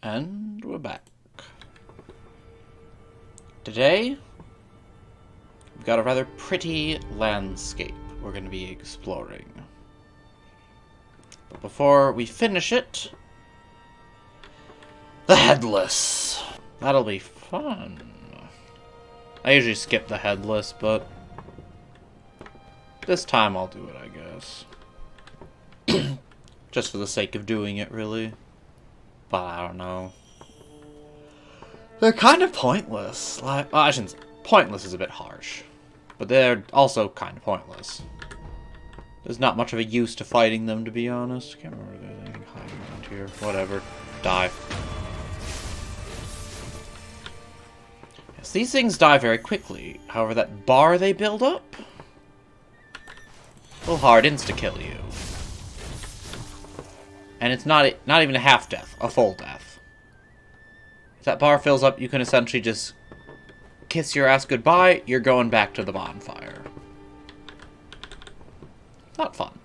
And we're back. Today, we've got a rather pretty landscape we're going to be exploring. But before we finish it, the Headless. That'll be fun. I usually skip the Headless, but this time I'll do it, I guess. Just for the sake of doing it, really. But I don't know. They're kind of pointless. Like, well, I shouldn't say pointless is a bit harsh, but they're also kind of pointless. There's not much of a use to fighting them, to be honest. Can't remember if there's anything hiding around here. Whatever. Die. Yes, these things die very quickly. However, that bar they build up, a little hard insta-kill you. And it's not even a half death, a full death. If that bar fills up, you can essentially just kiss your ass goodbye, you're going back to the bonfire. Not fun.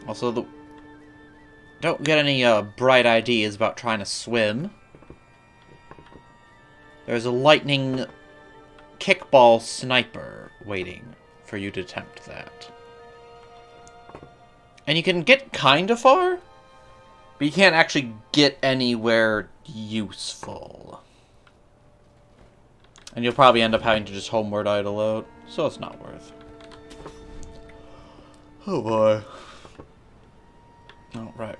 Also, don't get any bright ideas about trying to swim. There's a lightning kickball sniper waiting for you to attempt that. And you can get kind of far, but you can't actually get anywhere useful. And you'll probably end up having to just homeward idle out, so it's not worth. Oh boy. Oh, right.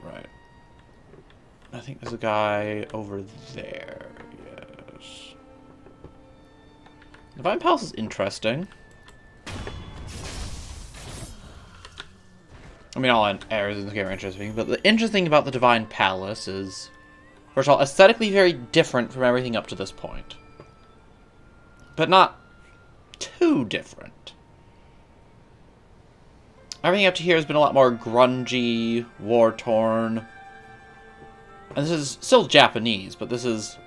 I think there's a guy over there, yes. The Vine Palace is interesting. I mean, all areas in this game are interesting, but the interesting thing about the Divine Palace is, first of all, aesthetically very different from everything up to this point. But not too different. Everything up to here has been a lot more grungy, war-torn. And this is still Japanese, but this is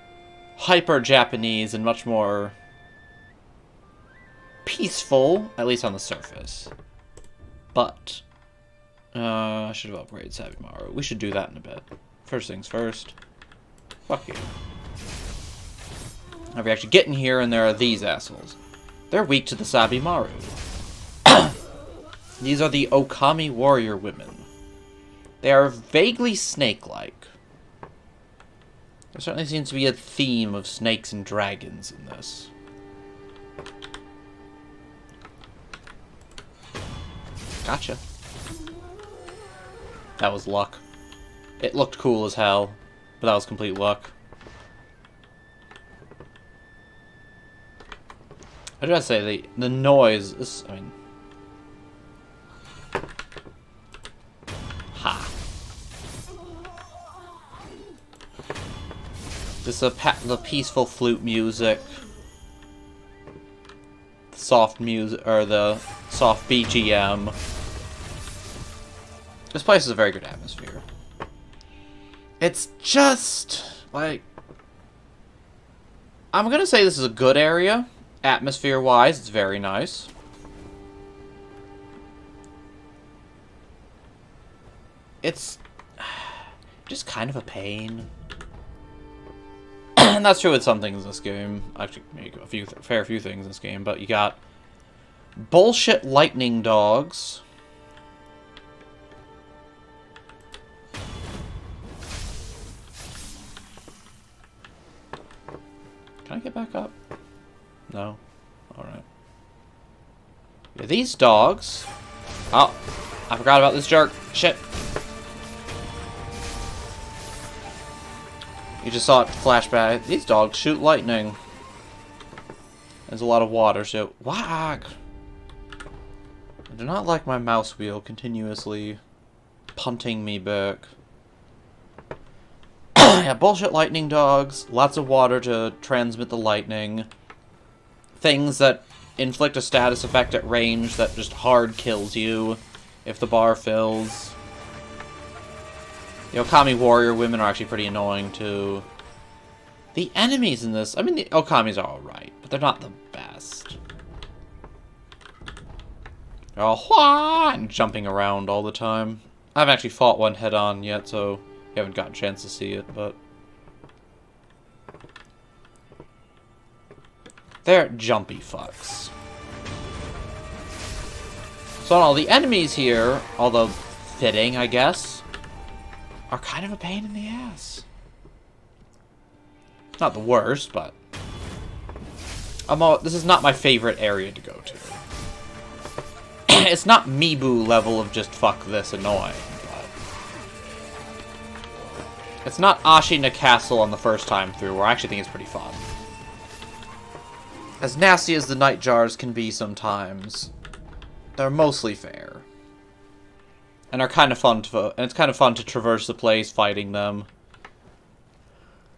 hyper-Japanese and much more peaceful, at least on the surface. But I should have upgraded Sabimaru. We should do that in a bit. First things first. Fuck you. Now we actually get in here and there are these assholes. They're weak to the Sabimaru. These are the Okami warrior women. They are vaguely snake-like. There certainly seems to be a theme of snakes and dragons in this. Gotcha. That was luck. It looked cool as hell, but that was complete luck. I gotta say, the noise is, I mean... Ha. This is the peaceful flute music. The soft music, or the soft BGM. This place is a very good atmosphere. It's just, like... I'm gonna say this is a good area. Atmosphere-wise, it's very nice. It's just kind of a pain. And that's true with some things in this game. Actually, maybe a fair few things in this game. But you got bullshit lightning dogs. Can I get back up? No? Alright. Yeah, these dogs... Oh! I forgot about this jerk. Shit. You just saw it flashback. These dogs shoot lightning. There's a lot of water, so... Whack! I do not like my mouse wheel continuously punting me back. Yeah, bullshit lightning dogs. Lots of water to transmit the lightning. Things that inflict a status effect at range that just hard kills you if the bar fills. The Okami warrior women are actually pretty annoying too. The enemies in this, I mean the Okamis are alright, but they're not the best. They're all wah and jumping around all the time. I haven't actually fought one head-on yet, so you haven't gotten a chance to see it, but... they're jumpy fucks. So all the enemies here, although fitting, I guess, are kind of a pain in the ass. Not the worst, but... this is not my favorite area to go to. It's not Mibu level of just fuck this annoying, but... it's not Ashina Castle on the first time through, where I actually think it's pretty fun. As nasty as the night jars can be sometimes, they're mostly fair. And are kind of fun to... and it's kind of fun to traverse the place, fighting them.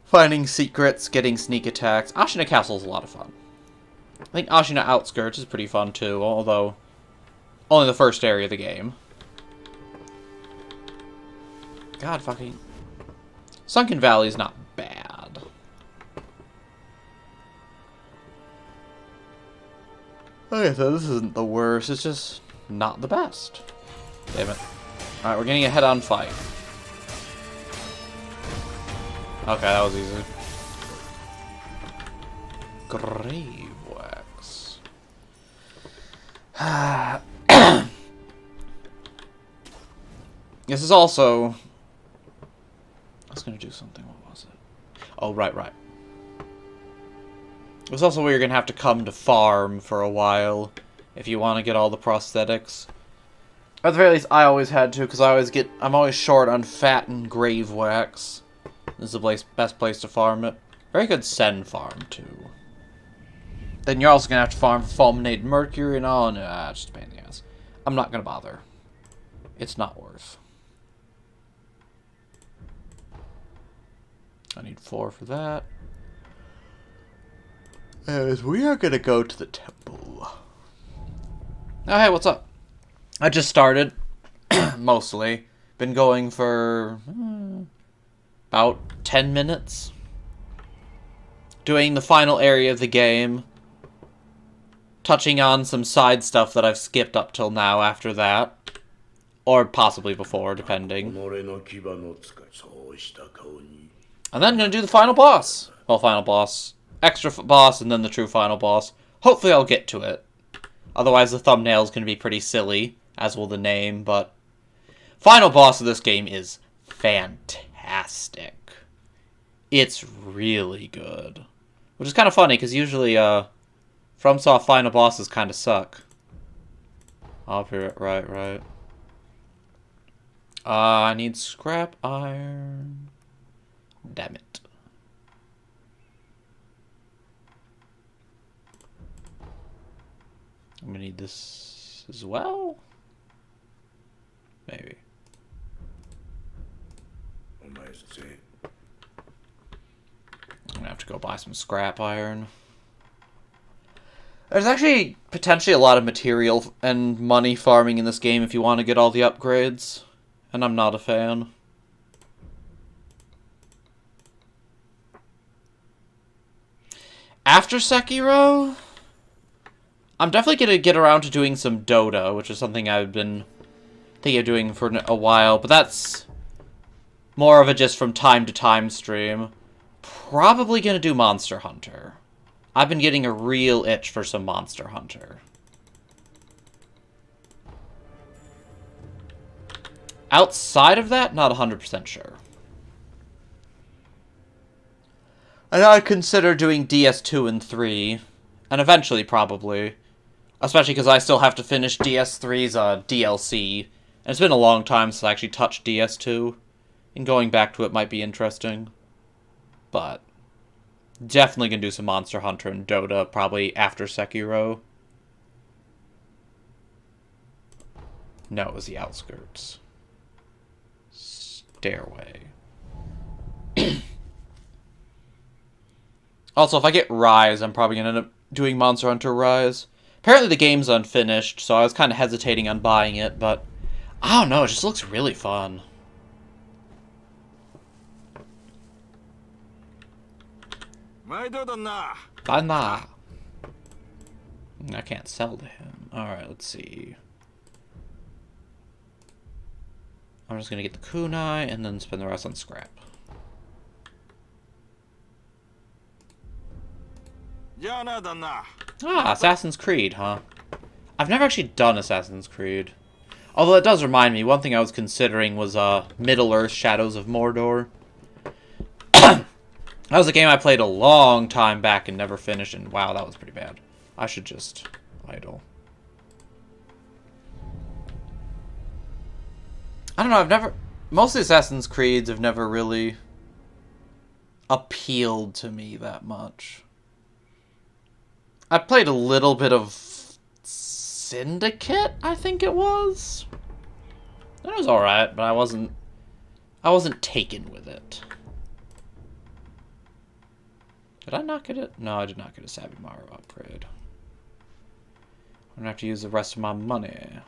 Finding secrets, getting sneak attacks. Ashina Castle is a lot of fun. I think Ashina Outskirts is pretty fun too, although... only the first area of the game. God fucking... Sunken Valley is not bad. Like I said, this isn't the worst, it's just not the best. Damn it. Alright, we're getting a head-on fight. Okay, that was easy. Grave wax. This is also... I was going to do something. What was it? Oh, right. It's also where you're going to have to come to farm for a while if you want to get all the prosthetics. At the very least, I always had to, because I'm always short on fat and grave wax. This is the best place to farm it. Very good Sen farm, too. Then you're also going to have to farm fulminated mercury and all, and it's just a pain in the ass. I'm not going to bother. It's not worth. I need 4 for that. Anyways, we are going to go to the temple. Oh, hey, what's up? I just started, mostly. Been going for about 10 minutes. Doing the final area of the game. Touching on some side stuff that I've skipped up till now after that. Or possibly before, depending. And then going to do the final boss. Well, final boss. Extra boss, and then the true final boss. Hopefully I'll get to it. Otherwise the thumbnail's going to be pretty silly, as will the name, but... final boss of this game is fantastic. It's really good. Which is kind of funny, because usually, FromSoft final bosses kind of suck. Up here, right. I need scrap iron. Damn it. I'm gonna need this as well? Maybe. I'm gonna have to go buy some scrap iron. There's actually potentially a lot of material and money farming in this game if you want to get all the upgrades. And I'm not a fan. After Sekiro, I'm definitely going to get around to doing some Dota, which is something I've been thinking of doing for a while, but that's more of a just from time to time stream. Probably going to do Monster Hunter. I've been getting a real itch for some Monster Hunter. Outside of that, not 100% sure. And I'd consider doing DS2 and 3, and eventually probably. Especially because I still have to finish DS3's DLC, and it's been a long time since I actually touched DS2, and going back to it might be interesting. But definitely gonna do some Monster Hunter and Dota, probably after Sekiro. No, it was the Outskirts. Stairway. Also, if I get Rise, I'm probably going to end up doing Monster Hunter Rise. Apparently the game's unfinished, so I was kind of hesitating on buying it, but I don't know, it just looks really fun. Banna. I can't sell to him. Alright, let's see. I'm just gonna get the kunai and then spend the rest on scrap. Ah, Assassin's Creed, huh? I've never actually done Assassin's Creed. Although it does remind me, one thing I was considering was Middle-earth Shadows of Mordor. That was a game I played a long time back and never finished, and wow, that was pretty bad. I should just idle. I don't know, most of the Assassin's Creeds have never really appealed to me that much. I played a little bit of Syndicate, I think it was. It was alright, but I wasn't taken with it. Did I not get it? No, I did not get a Sabimaru upgrade. I'm gonna have to use the rest of my money.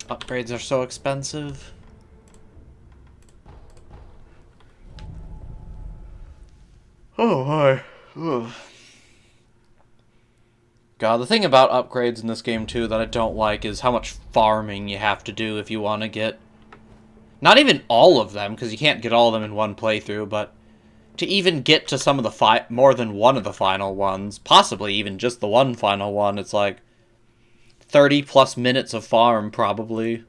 Upgrades are so expensive. Oh, hi. Ugh. God, the thing about upgrades in this game, too, that I don't like is how much farming you have to do if you want to get... Not even all of them, because you can't get all of them in one playthrough, but to even get to some of the more than one of the final ones, possibly even just the one final one, it's like 30 plus minutes of farm, probably.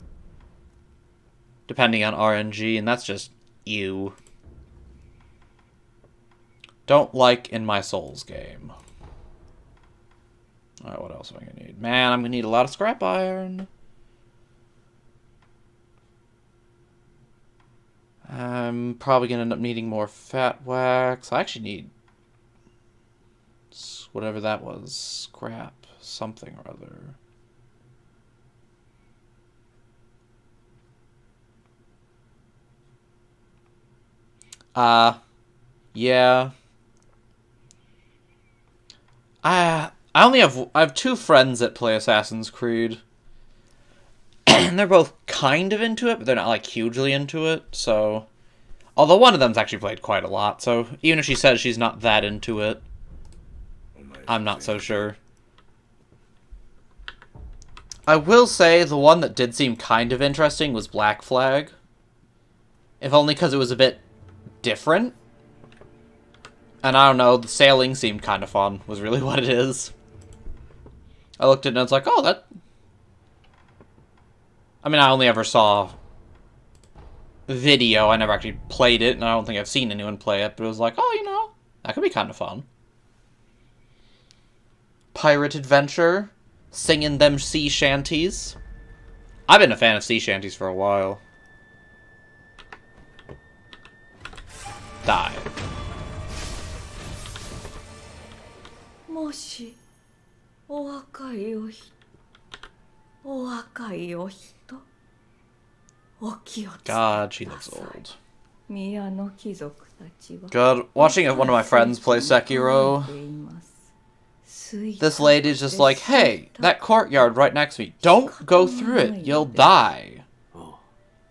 Depending on RNG, and that's just ew. Don't like in my Souls game. Alright, what else am I gonna need? Man, I'm gonna need a lot of scrap iron. I'm probably gonna end up needing more fat wax. I actually need whatever that was. Scrap something or other. Yeah. I have two friends that play Assassin's Creed. And they're both kind of into it, but they're not like hugely into it, so although one of them's actually played quite a lot, so even if she says she's not that into it, I'm not so sure. I will say the one that did seem kind of interesting was Black Flag. If only because it was a bit different. And I don't know, the sailing seemed kind of fun, was really what it is. I looked at it and I was like, oh, that... I mean, I only ever saw video, I never actually played it, and I don't think I've seen anyone play it, but it was like, oh, you know, that could be kind of fun. Pirate adventure, singing them sea shanties. I've been a fan of sea shanties for a while. Die. もしお若いお人お気をつけください。 God, she looks old. 宮の貴族たちは God, watching one of my friends play Sekiro, this lady's just like, hey, that courtyard right next to me, don't go through it, you'll die.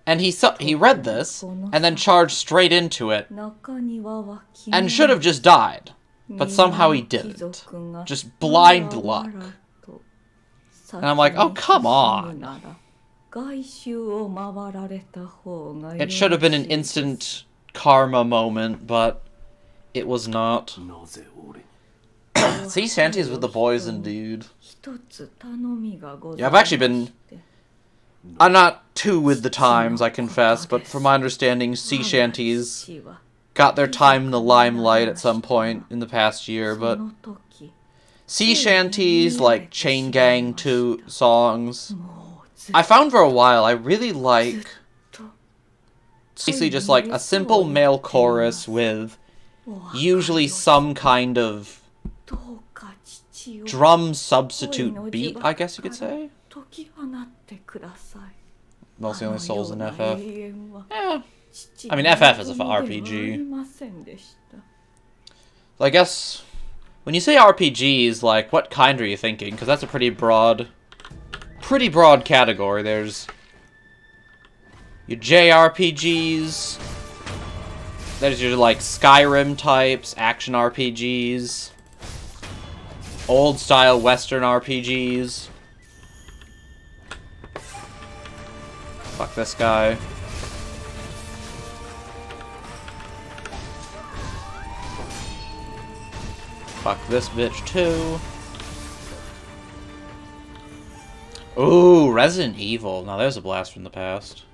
And he read this, and then charged straight into it, and should have just died. But somehow he didn't. Just blind luck. And I'm like, oh, come on. It should have been an instant karma moment, but it was not. Sea shanties with the boys, indeed. Yeah, I've actually been... I'm not too with the times, I confess, but from my understanding, sea shanties got their time in the limelight at some point in the past year, but sea shanties, like Chain Gang 2 songs, I found for a while I really like basically just like a simple male chorus with usually some kind of drum substitute beat, I guess you could say. Mostly only Souls in FF. Yeah. I mean, FF is an RPG. I guess, when you say RPGs, like, what kind are you thinking? Because that's a pretty broad category. There's your JRPGs, there's your, like, Skyrim types, action RPGs, old-style Western RPGs. Fuck this guy. Fuck this bitch too. Ooh, Resident Evil. Now there's a blast from the past.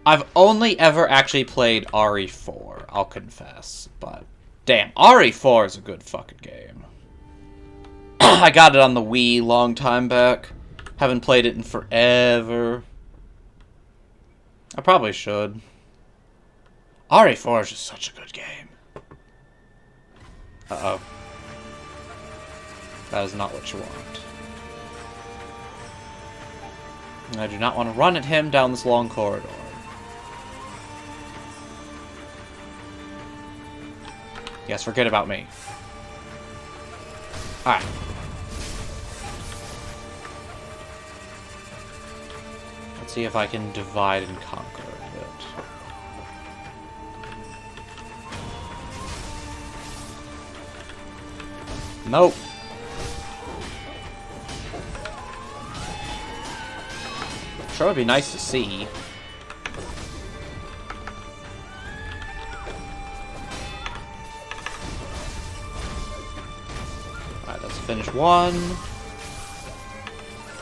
I've only ever actually played RE4, I'll confess. But, damn, RE4 is a good fucking game. I got it on the Wii long time back. Haven't played it in forever. I probably should. RE4 is just such a good game. Uh-oh. That is not what you want. I do not want to run at him down this long corridor. Yes, forget about me. Alright. Let's see if I can divide and conquer a bit. Nope. Sure would be nice to see. Alright, let's finish one.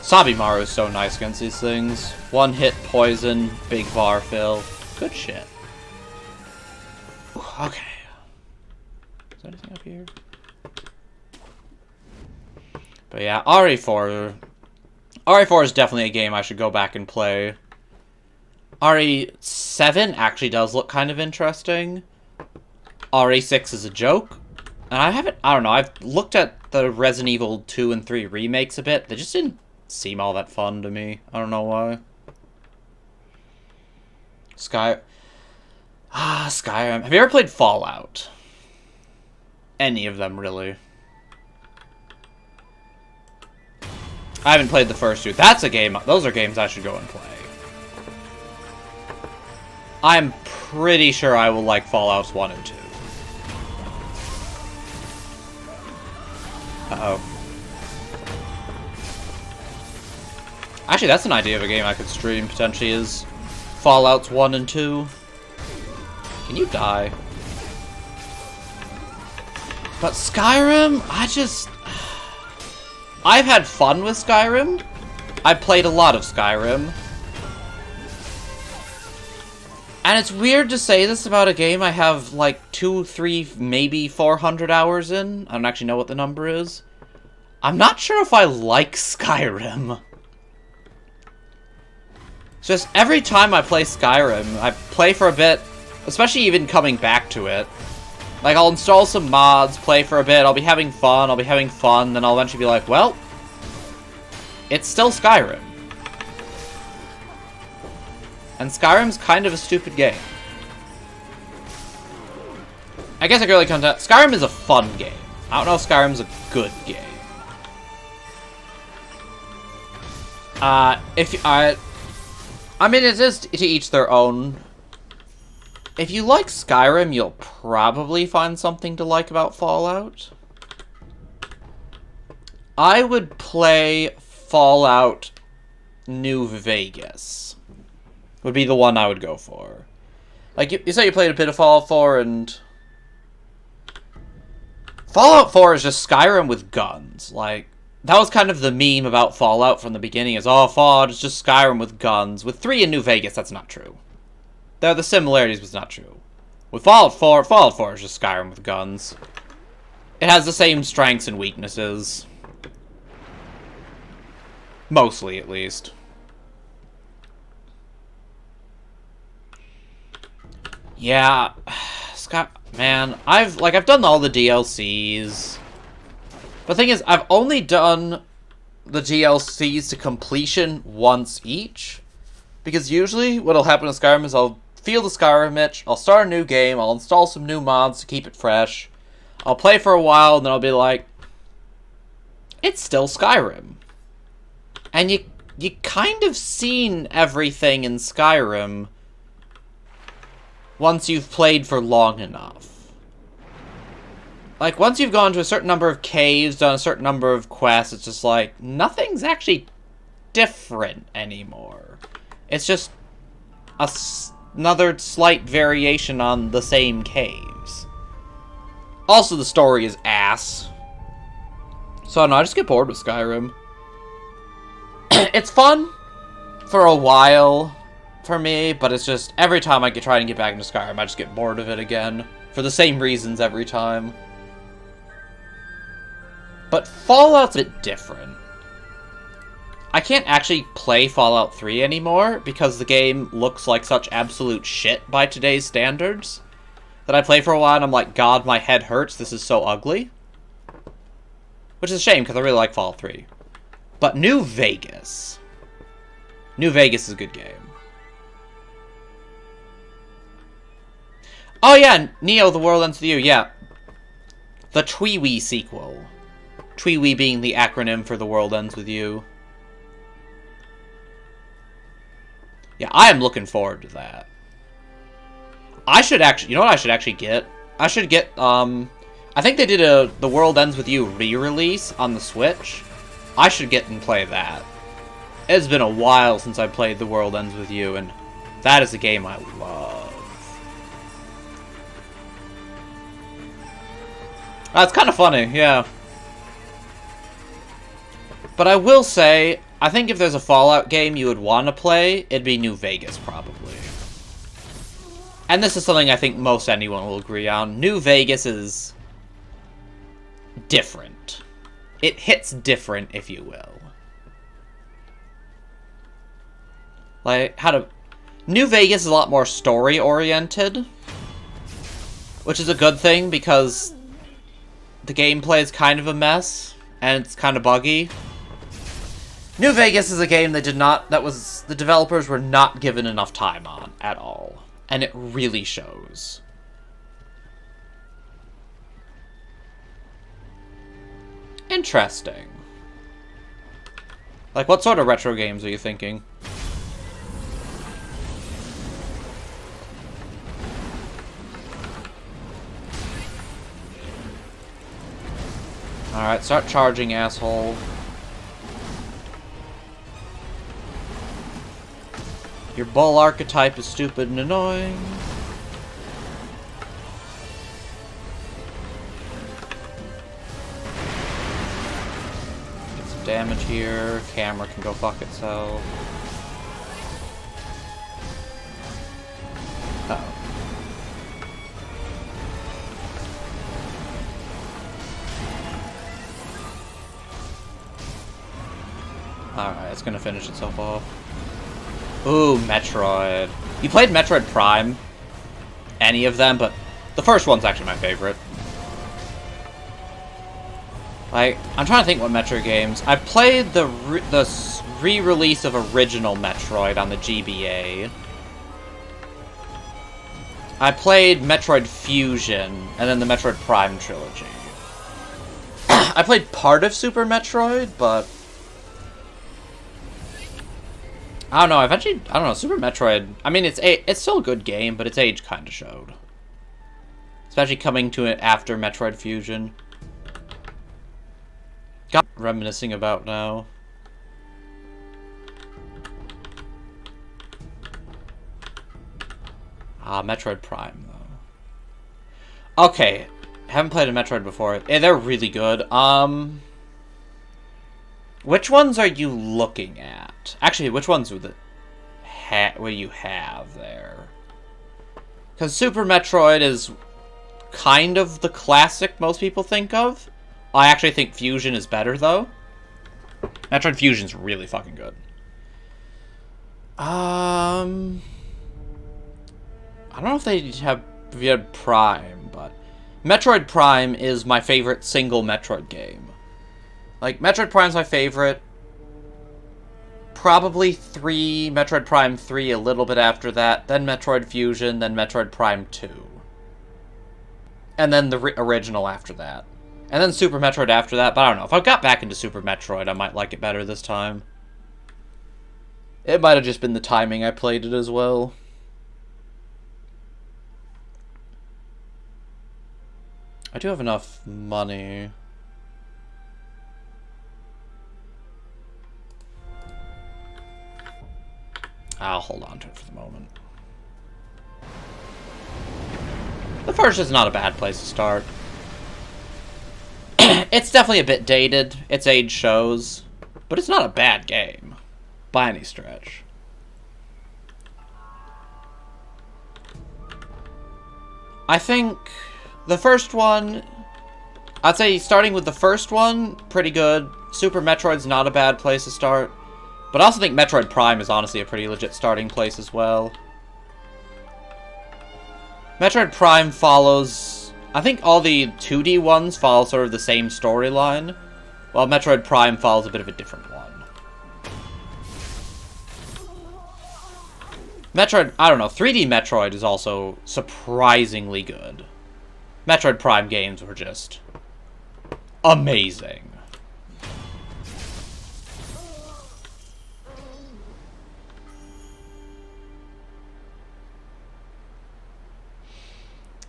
Sabimaru is so nice against these things. One hit poison, big var fill. Good shit. Okay. Is there anything up here? But yeah, RE4. RE4 is definitely a game I should go back and play. RE7 actually does look kind of interesting. RE6 is a joke. And I don't know, I've looked at the Resident Evil 2 and 3 remakes a bit. They just didn't seem all that fun to me. I don't know why. Skyrim. Have you ever played Fallout? Any of them, really. I haven't played the first two. That's a game. Those are games I should go and play. I'm pretty sure I will like Fallouts 1 and 2. Uh-oh. Actually, that's an idea of a game I could stream, potentially, is Fallouts 1 and 2. Can you die? But Skyrim, I've had fun with Skyrim. I've played a lot of Skyrim. And it's weird to say this about a game I have like 200, 300, maybe 400 hours in. I don't actually know what the number is. I'm not sure if I like Skyrim. It's just every time I play Skyrim, I play for a bit, especially even coming back to it. Like, I'll install some mods, play for a bit, I'll be having fun, then I'll eventually be like, well, it's still Skyrim. And Skyrim's kind of a stupid game. I guess it really comes out, Skyrim is a fun game. I don't know if Skyrim's a good game. I mean, it is to each their own. If you like Skyrim, you'll probably find something to like about Fallout. I would play Fallout New Vegas. Would be the one I would go for. Like, you say you played a bit of Fallout 4, and Fallout 4 is just Skyrim with guns. Like, that was kind of the meme about Fallout from the beginning, is, oh, Fallout is just Skyrim with guns. With 3 in New Vegas, that's not true. There are the similarities, but it's not true. With Fallout 4 is just Skyrim with guns. It has the same strengths and weaknesses. Mostly, at least. Yeah, man, I've done all the DLCs. But the thing is, I've only done the DLCs to completion once each. Because usually, what'll happen in Skyrim is I'll feel the Skyrim itch, I'll start a new game, I'll install some new mods to keep it fresh, I'll play for a while, and then I'll be like, it's still Skyrim. And you kind of seen everything in Skyrim once you've played for long enough. Like, once you've gone to a certain number of caves, done a certain number of quests, it's just like, nothing's actually different anymore. It's just another slight variation on the same caves. Also, the story is ass. So, I don't know, I just get bored with Skyrim. It's fun for a while for me, but it's just every time I try and get back into Skyrim, I just get bored of it again. For the same reasons every time. But Fallout's a bit different. I can't actually play Fallout 3 anymore because the game looks like such absolute shit by today's standards that I play for a while and I'm like, God, my head hurts, this is so ugly. Which is a shame because I really like Fallout 3. But New Vegas. New Vegas is a good game. Oh yeah, Neo, The World Ends With You, yeah. The TWEWY sequel. TWEWY being the acronym for The World Ends With You. Yeah, I am looking forward to that. I should actually, you know what I should actually get? I should get, I think they did a The World Ends With You re-release on the Switch. I should get and play that. It's been a while since I played The World Ends With You, and that is a game I love. It's kind of funny, yeah. But I will say, I think if there's a Fallout game you would want to play, it'd be New Vegas, probably. And this is something I think most anyone will agree on. New Vegas is different. It hits different, if you will. Like, New Vegas is a lot more story-oriented, which is a good thing, because the gameplay is kind of a mess, and it's kind of buggy. New Vegas is a game the developers were not given enough time on, at all. And it really shows. Interesting. Like, what sort of retro games are you thinking? Alright, start charging, asshole. Your bull archetype is stupid and annoying. Get some damage here. Camera can go fuck itself. Uh-oh. Alright, it's gonna finish itself off. Ooh, Metroid. You played Metroid Prime? Any of them, but the first one's actually my favorite. Like, I'm trying to think what Metroid games. I played the re-release of original Metroid on the GBA. I played Metroid Fusion, and then the Metroid Prime trilogy. I played part of Super Metroid, but I don't know, I don't know, Super Metroid, I mean, it's still a good game, but its age kind of showed. Especially coming to it after Metroid Fusion. Got reminiscing about now. Ah, Metroid Prime, though. Okay, haven't played a Metroid before. They're really good. Which ones are you looking at? Actually, which ones would what do you have there? Because Super Metroid is kind of the classic most people think of. I actually think Fusion is better, though. Metroid Fusion's really fucking good. I don't know if they have Prime, but Metroid Prime is my favorite single Metroid game. Like, Metroid Prime's my favorite. Probably Metroid Prime 3 a little bit after that, then Metroid Fusion, then Metroid Prime 2. And then the original after that. And then Super Metroid after that, but I don't know. If I got back into Super Metroid, I might like it better this time. It might have just been the timing I played it as well. I do have enough money. I'll hold on to it for the moment. The first is not a bad place to start. It's definitely a bit dated. Its age shows. But it's not a bad game. By any stretch. I think the first one... I'd say starting with the first one, pretty good. Super Metroid's not a bad place to start. But I also think Metroid Prime is honestly a pretty legit starting place as well. Metroid Prime follows... I think all the 2D ones follow sort of the same storyline, while Metroid Prime follows a bit of a different one. Metroid... I don't know, 3D Metroid is also surprisingly good. Metroid Prime games were just... amazing.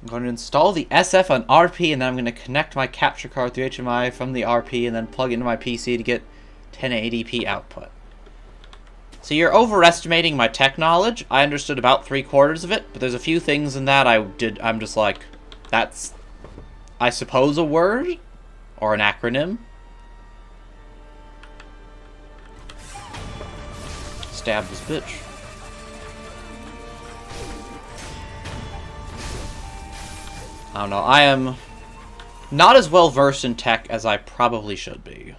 I'm going to install the SF on RP, and then I'm going to connect my capture card through HDMI from the RP, and then plug into my PC to get 1080p output. So you're overestimating my tech knowledge. I understood about 3/4 of it, but there's a few things in that I'm just like, that's, I suppose, a word? Or an acronym? Stab this bitch. I don't know, I am not as well versed in tech as I probably should be.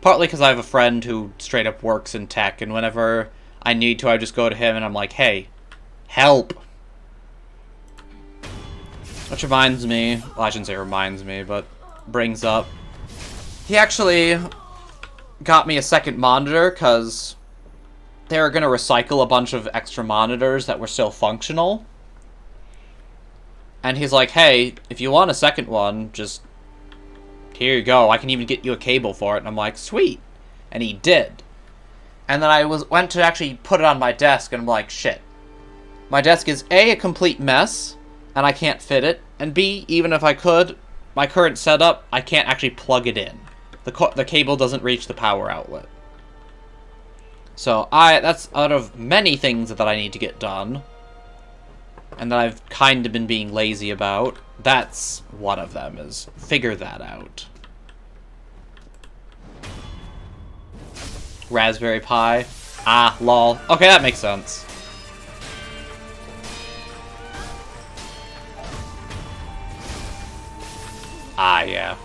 Partly because I have a friend who straight up works in tech, and whenever I need to, I just go to him and I'm like, hey, help! Which reminds me, well, I shouldn't say reminds me, but brings up, he actually got me a second monitor because they were going to recycle a bunch of extra monitors that were still functional. And he's like, hey, if you want a second one, just, here you go. I can even get you a cable for it. And I'm like, sweet. And he did. And then I went to actually put it on my desk, and I'm like, shit. My desk is A, a complete mess, and I can't fit it. And B, even if I could, my current setup, I can't actually plug it in. The cable doesn't reach the power outlet. So that's out of many things that I need to get done, and that I've kind of been being lazy about. That's one of them, is figure that out. Raspberry Pi. Ah, lol. Okay, that makes sense. Ah, yeah.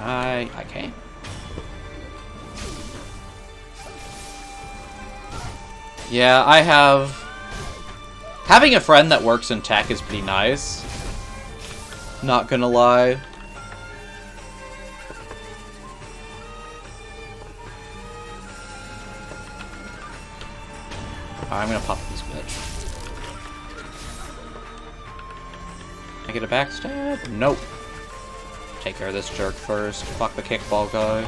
I can't. Yeah, I have... Having a friend that works in tech is pretty nice. Not gonna lie. I'm gonna pop this bitch. I get a backstab? Nope. Take care of this jerk first. Fuck the kickball guy.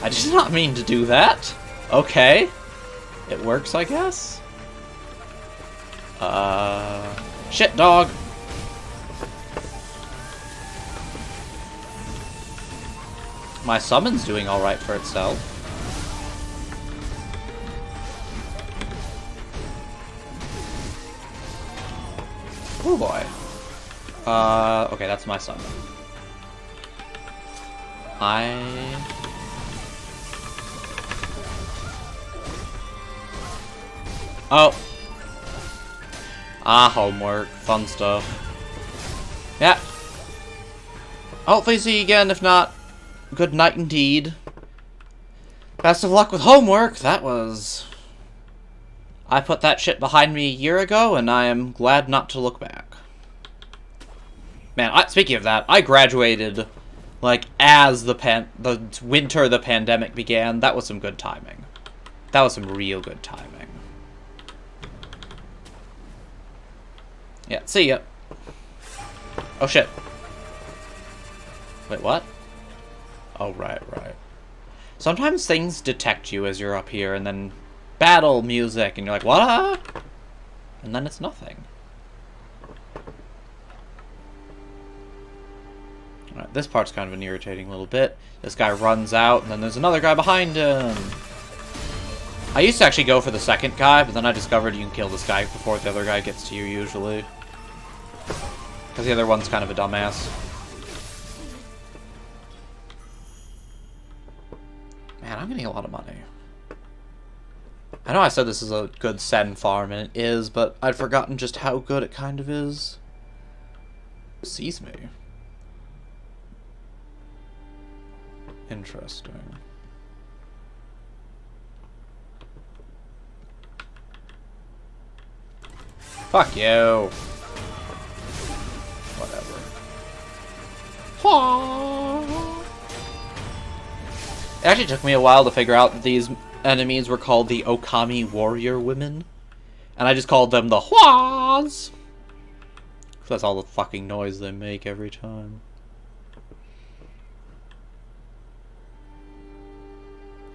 I did not mean to do that. Okay. It works, I guess. Shit, dog. My summon's doing alright for itself. Oh boy. Okay, that's my summon. Oh. Ah, homework. Fun stuff. Yeah. Hopefully see you again, if not, good night indeed. Best of luck with homework. That was... I put that shit behind me a year ago, and I am glad not to look back. Man, speaking of that, I graduated, like, as the winter the pandemic began. That was some good timing. That was some real good timing. Yeah, see ya. Oh, shit. Wait, what? Oh, right. Sometimes things detect you as you're up here, and then battle music, and you're like, what? and then it's nothing. Alright, this part's kind of an irritating little bit. This guy runs out, and then there's another guy behind him. I used to actually go for the second guy, but then I discovered you can kill this guy before the other guy gets to you, usually. Because the other one's kind of a dumbass. Man, I'm getting a lot of money. I know I said this is a good Sen farm, and it is, but I'd forgotten just how good it kind of is. Who sees me? Interesting. Fuck you. Whatever. It actually took me a while to figure out that these enemies were called the Okami warrior women. And I just called them the Hwas! That's all the fucking noise they make every time.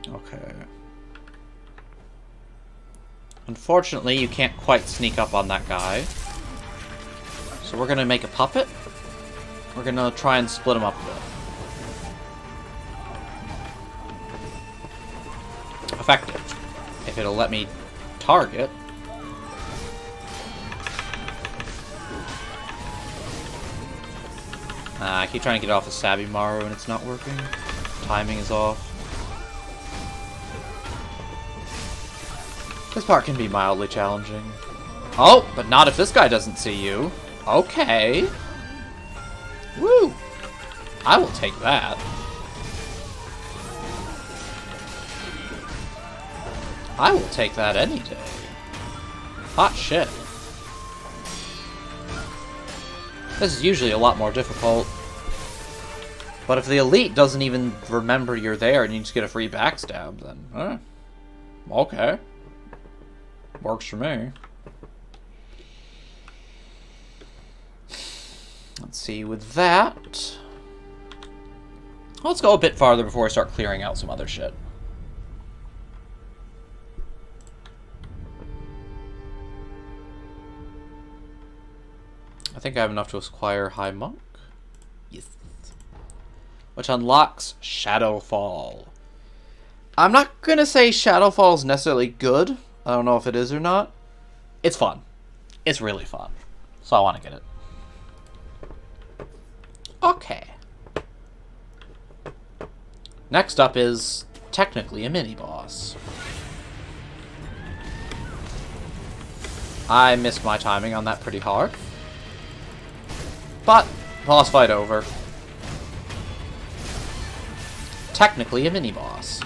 Okay. Unfortunately, you can't quite sneak up on that guy. So we're gonna make a puppet. We're gonna try and split him up a bit. Effective. If it'll let me target. I keep trying to get off of Sabimaru and it's not working. Timing is off. This part can be mildly challenging. Oh, but not if this guy doesn't see you. Okay. Woo! I will take that. I will take that any day. Hot shit. This is usually a lot more difficult. But if the elite doesn't even remember you're there and you just get a free backstab, then, okay. Works for me. Let's see, with that... Let's go a bit farther before I start clearing out some other shit. I think I have enough to acquire High Monk. Yes. Which unlocks Shadowfall. I'm not gonna say Shadowfall is necessarily good. I don't know if it is or not. It's fun. It's really fun. So I want to get it. Okay. Next up is technically a mini-boss. I missed my timing on that pretty hard. But, boss fight over. Technically a mini-boss.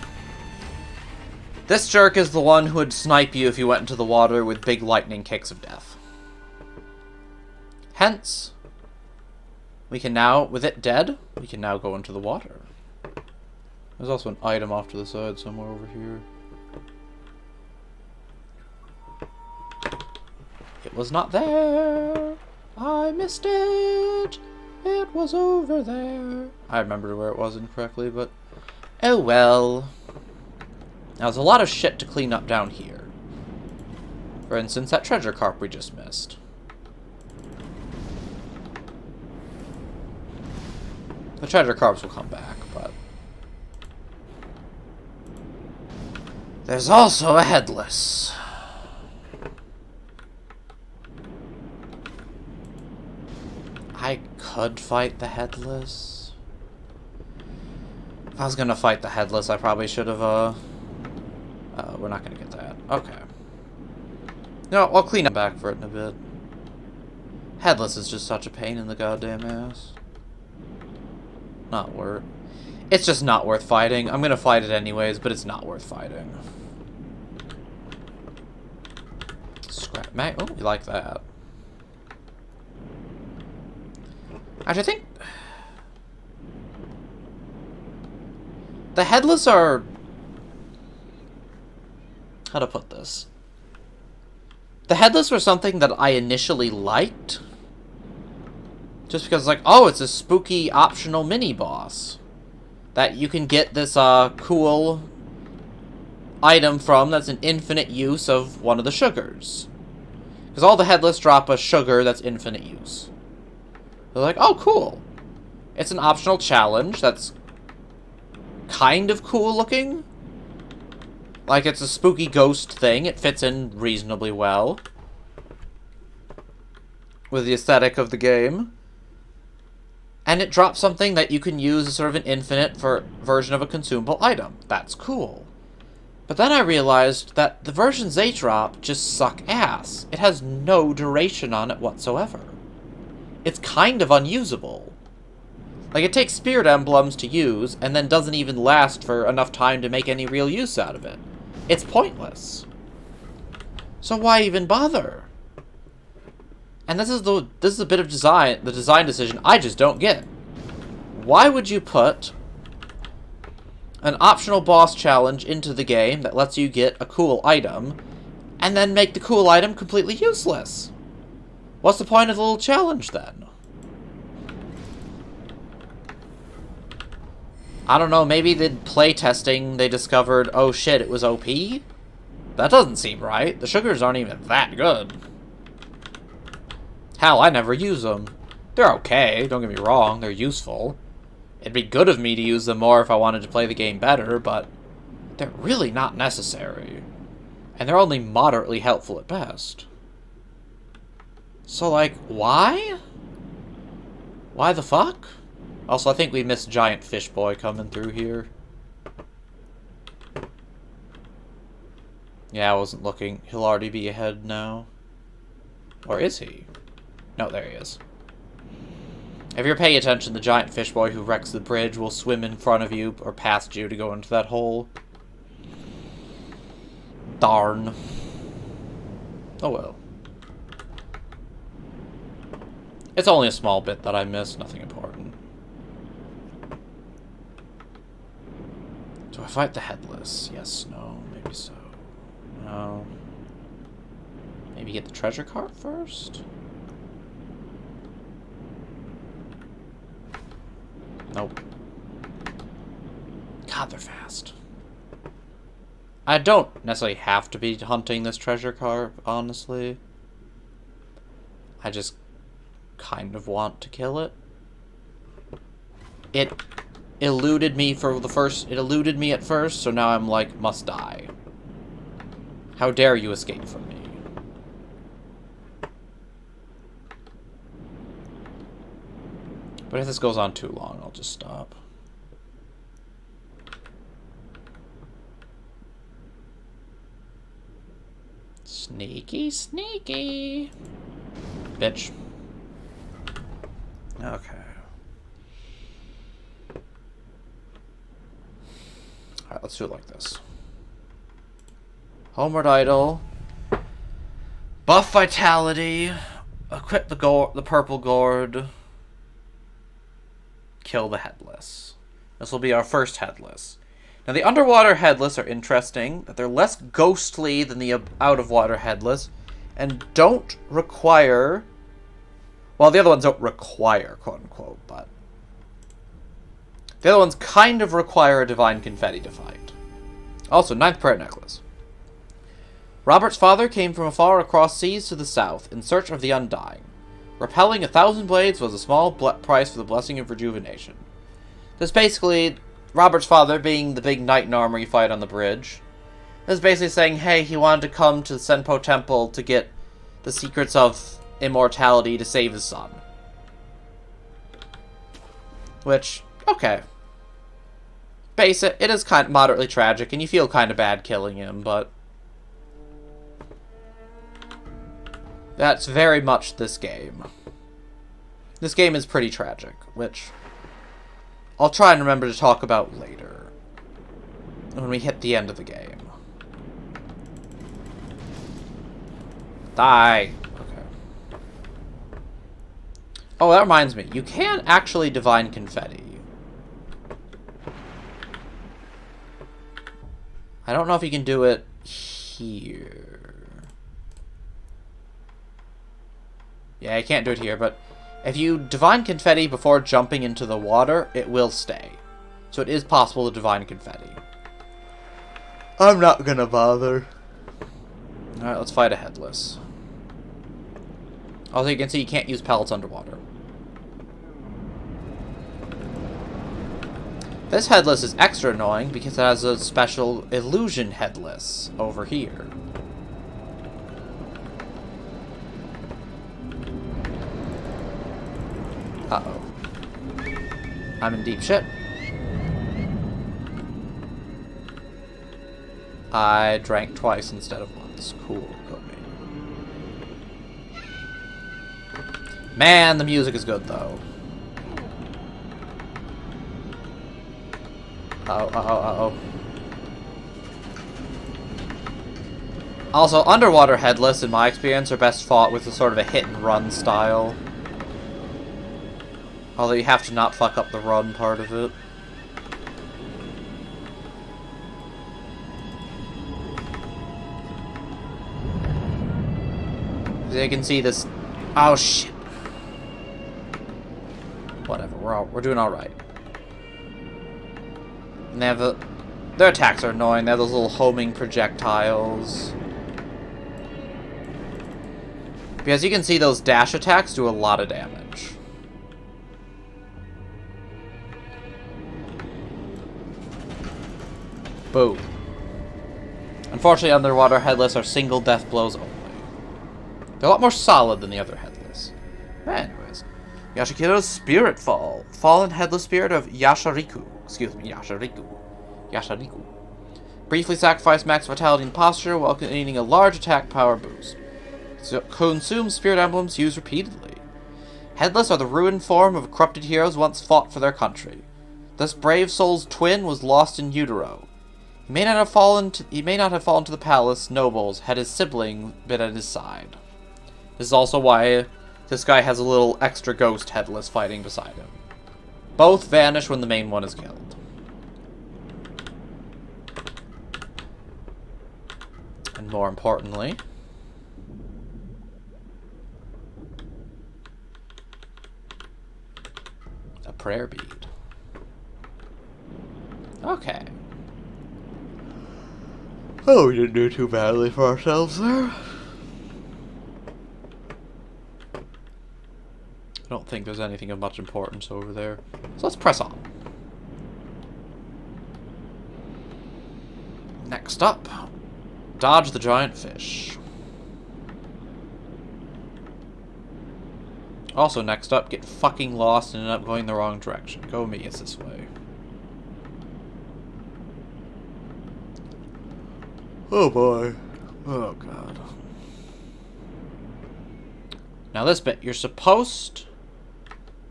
This jerk is the one who would snipe you if you went into the water with big lightning kicks of death. Hence, we can now, with it dead, we can now go into the water. There's also an item off to the side somewhere over here. It was not there. I missed it. It was over there. I remembered where it was incorrectly, but oh well. Now, there's a lot of shit to clean up down here. For instance, that treasure carp we just missed. The treasure carps will come back, but... There's also a headless. I could fight the headless. If I was gonna fight the headless, I probably should have, we're not gonna get that. Okay. No, I'll clean up back for it in a bit. Headless is just such a pain in the goddamn ass. Not worth. It's just not worth fighting. I'm gonna fight it anyways, but it's not worth fighting. Scrap mag. Oh, we like that. Actually, I think the headless are... How to put this? The headless were something that I initially liked. Just because, like, oh, it's a spooky optional mini-boss that you can get this, cool item from that's an infinite use of one of the sugars. Because all the headless drop a sugar that's infinite use. They're like, oh, cool. It's an optional challenge that's kind of cool looking. Like, it's a spooky ghost thing. It fits in reasonably well with the aesthetic of the game. And it drops something that you can use as sort of an infinite version of a consumable item. That's cool. But then I realized that the versions they drop just suck ass. It has no duration on it whatsoever. It's kind of unusable. Like, it takes spirit emblems to use, and then doesn't even last for enough time to make any real use out of it. It's pointless. So why even bother? And this is a bit of the design decision I just don't get. Why would you put an optional boss challenge into the game that lets you get a cool item, and then make the cool item completely useless? What's the point of the little challenge then? I don't know, maybe in playtesting they discovered, oh shit, it was OP? That doesn't seem right. The sugars aren't even that good. Hell, I never use them. They're okay, don't get me wrong, they're useful. It'd be good of me to use them more if I wanted to play the game better, but they're really not necessary. And they're only moderately helpful at best. So, like, why? Why the fuck? Also, I think we missed Giant Fish Boy coming through here. Yeah, I wasn't looking. He'll already be ahead now. Or is he? No, there he is. If you're paying attention, the giant fish boy who wrecks the bridge will swim in front of you or past you to go into that hole. Darn. Oh well. It's only a small bit that I missed, nothing important. Do I fight the headless? Yes, no, maybe so. No. Maybe get the treasure cart first? Nope. God, they're fast. I don't necessarily have to be hunting this treasure cart, honestly. I just kind of want to kill it. It eluded me at first, so now I'm like, must die. How dare you escape from me? But if this goes on too long, I'll just stop. Sneaky, sneaky. Bitch. Okay. Alright, let's do it like this. Homeward Idol. Buff Vitality. Equip the purple gourd. Kill the headless. This will be our first headless. Now, the underwater headless are interesting, that they're less ghostly than the out-of-water headless, and don't require... Well, the other ones don't require, quote-unquote, but... The other ones kind of require a divine confetti to fight. Also, 9th prayer necklace. Robert's father came from afar across seas to the south, in search of the undying. Repelling 1,000 blades was a small price for the blessing of rejuvenation. This basically, Robert's father being the big knight in armor you fight on the bridge, is basically saying, hey, he wanted to come to the Senpo Temple to get the secrets of immortality to save his son. Which, okay. Basic, it is kind of moderately tragic, and you feel kind of bad killing him, but... That's very much this game. This game is pretty tragic, which I'll try and remember to talk about later, when we hit the end of the game. Die! Okay. Oh, that reminds me. You can actually divine confetti. I don't know if you can do it here. Yeah, I can't do it here, but if you divine confetti before jumping into the water, it will stay. So it is possible to divine confetti. I'm not gonna bother. Alright, let's fight a headless. Also, you can see you can't use pellets underwater. This headless is extra annoying because it has a special illusion headless over here. Uh-oh. I'm in deep shit. I drank twice instead of once. Cool, go me. Man, the music is good, though. Uh-oh, uh-oh, uh-oh. Also, underwater headless, in my experience, are best fought with a sort of a hit-and-run style. Although you have to not fuck up the run part of it. As you can see this... Oh, shit. Whatever, we're doing alright. And they have their attacks are annoying. They have those little homing projectiles. Because you can see those dash attacks do a lot of damage. Boom. Unfortunately, underwater headless are single death blows only. They're a lot more solid than the other headless. Anyways. Yashikiro's Spirit Fall. Fallen headless spirit of Yashariku. Excuse me, Yashariku. Briefly sacrifice max vitality and posture while gaining a large attack power boost. So consume spirit emblems used repeatedly. Headless are the ruined form of corrupted heroes once fought for their country. This brave soul's twin was lost in utero. He may not have fallen to the palace nobles had his sibling been at his side. This is also why this guy has a little extra ghost headless fighting beside him. Both vanish when the main one is killed. And more importantly, a prayer bead. Okay. Oh, we didn't do too badly for ourselves there. I don't think there's anything of much importance over there. So let's press on. Next up, dodge the giant fish. Also, next up, get fucking lost and end up going the wrong direction. Go me, it's this way. Oh boy. Oh god. Now this bit, you're supposed...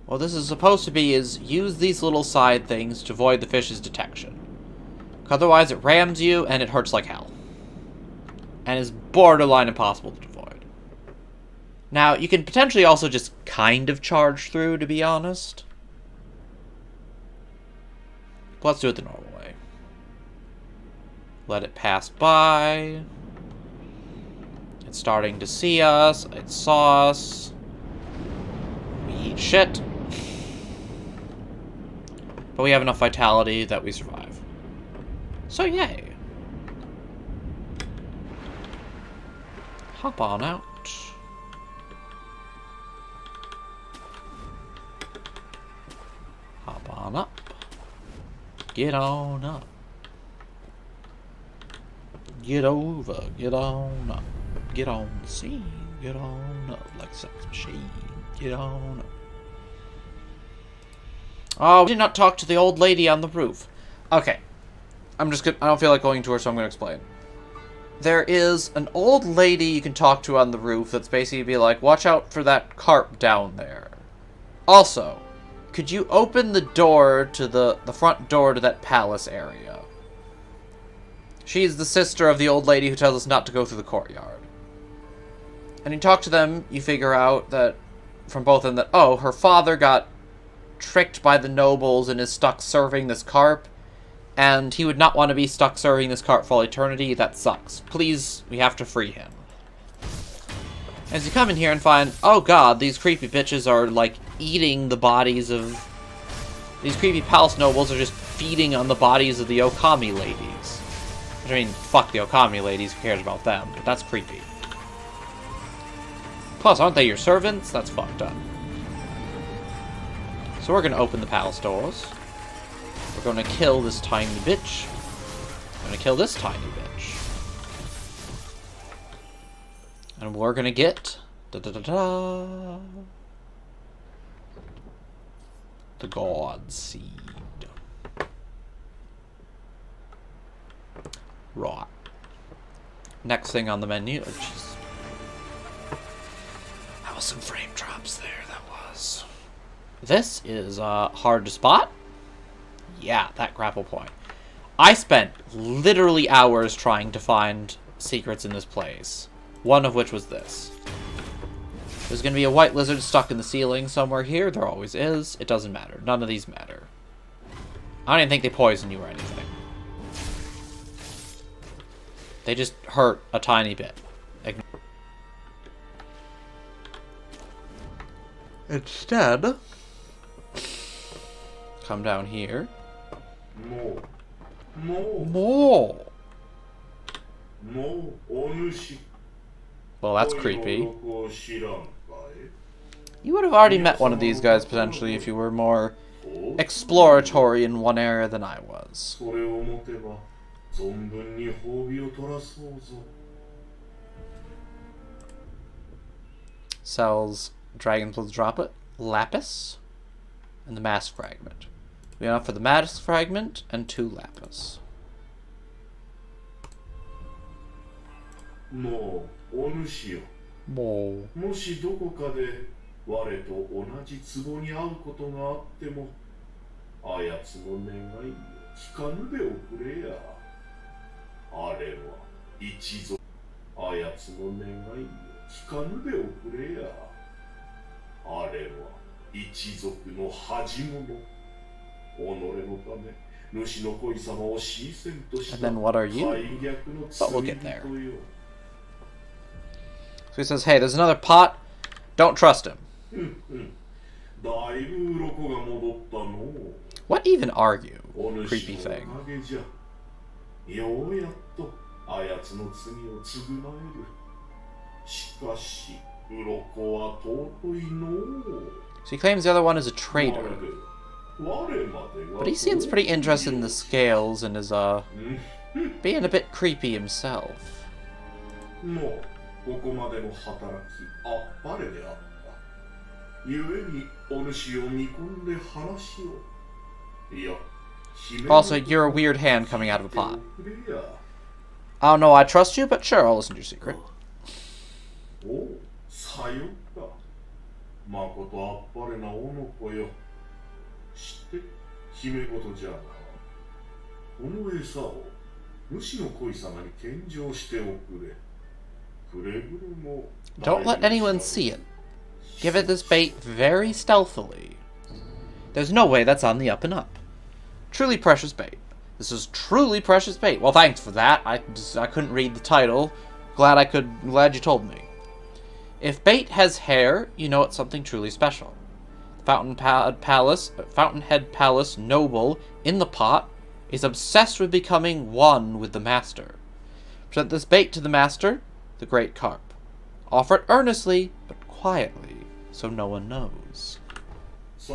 What this is supposed to be is use these little side things to avoid the fish's detection. Otherwise it rams you and it hurts like hell. And is borderline impossible to avoid. Now, you can potentially also just kind of charge through, to be honest. But let's do it the normal way. Let it pass by. It's starting to see us. It saw us. We eat shit. But we have enough vitality that we survive. So yay. Hop on out. Hop on up. Get on up. Get over. Get on up. Get on the scene. Get on up like a sex machine. Get on up. Oh, we did not talk to the old lady on the roof. Okay. I don't feel like going to her, so I'm gonna explain. There is an old lady you can talk to on the roof that's basically be like, watch out for that carp down there. Also, could you open the door to the front door to that palace area? She's the sister of the old lady who tells us not to go through the courtyard. And you talk to them, you figure out that, from both of them, that, oh, her father got tricked by the nobles and is stuck serving this carp, and he would not want to be stuck serving this carp for all eternity. That sucks. Please, we have to free him. As you come in here and find, oh god, these creepy bitches are, like, eating the bodies of... These creepy palace nobles are just feeding on the bodies of the Okami ladies. Which, I mean, fuck the Okami ladies, who cares about them? But that's creepy. Plus, aren't they your servants? That's fucked up. So we're gonna open the palace doors. We're gonna kill this tiny bitch. We're gonna kill this tiny bitch. And we're gonna get... Da-da-da-da... the God Seed. Right. Next thing on the menu... Oh, jeez. That was some frame drops there, that was. This is hard to spot. Yeah, that grapple point. I spent literally hours trying to find secrets in this place. One of which was this. There's going to be a white lizard stuck in the ceiling somewhere here. There always is. It doesn't matter. None of these matter. I don't even think they poison you or anything. They just hurt a tiny bit. Instead, come down here. More. Well, that's creepy. You would have already met one of these guys, potentially, if you were more exploratory in one area than I was. Sells Dragon's Blood Droplet, Lapis, and the Mask Fragment. We offer the Mask Fragment and 2 Lapis. More. もしどこかで我と同じ壺に会うことがあってもあやつの願いを聞かぬでおくれやあれは一族あやつの願いを聞かぬでおくれやあれは一族の恥者己のため主の恋様を死せんとした And then what are you? But we'll get there. So he says, hey, there's another pot. Don't trust him. What even are you? Creepy thing. So he claims the other one is a traitor. But he seems pretty interested in the scales and is, being a bit creepy himself. ここまでの働きあっぱれであったゆえにお主を見込んで話をいや Also, you're a weird hand coming out of a pot. I don't know I trust you, but sure, I'll listen to your secret. おさよかまことあっぱれなおの子よ知って姫事じゃがこの餌を主の恋様に献上しておくれ Don't let anyone see it. Give it this bait very stealthily. There's no way that's on the up and up. Truly precious bait. This is truly precious bait. Well, thanks for that. I couldn't read the title. Glad you told me. If bait has hair, you know it's something truly special. Fountainhead Palace noble in the pot is obsessed with becoming one with the master. Present this bait to the master, the great carp. Offer it earnestly, but quietly, so no one knows. That's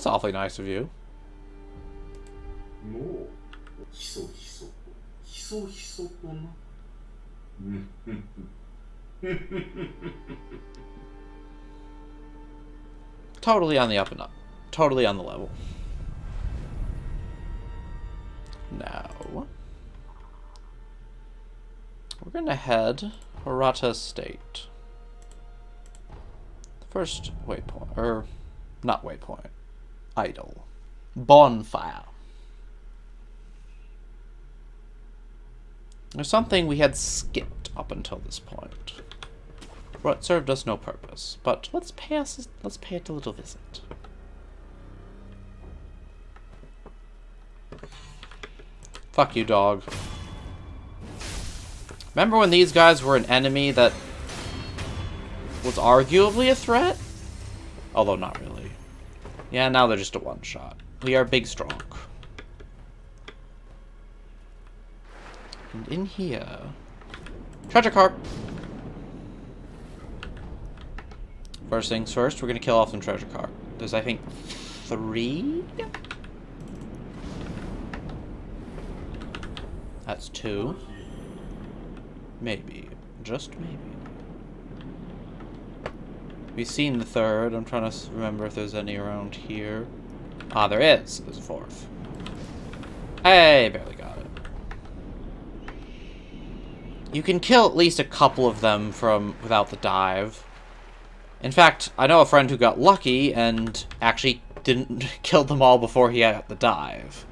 awfully nice of you. Totally on the up and up. Totally on the level. Now, we're gonna head Hirata Estate. First waypoint, or not waypoint, idol, bonfire. There's something we had skipped up until this point. Well, it served us no purpose, but let's pay it a little visit. Fuck you, dog. Remember when these guys were an enemy that was arguably a threat? Although not really. Yeah, now they're just a one-shot. We are big strong. And in here, Treasure cart! First things first, we're gonna kill off some treasure cart. There's, I think, 3? That's 2. Maybe. Just maybe. We've seen the 3rd. I'm trying to remember if there's any around here. Ah, there is. There's a 4th. Hey, barely got it. You can kill at least a couple of them without the dive. In fact, I know a friend who got lucky and actually didn't kill them all before he got the dive.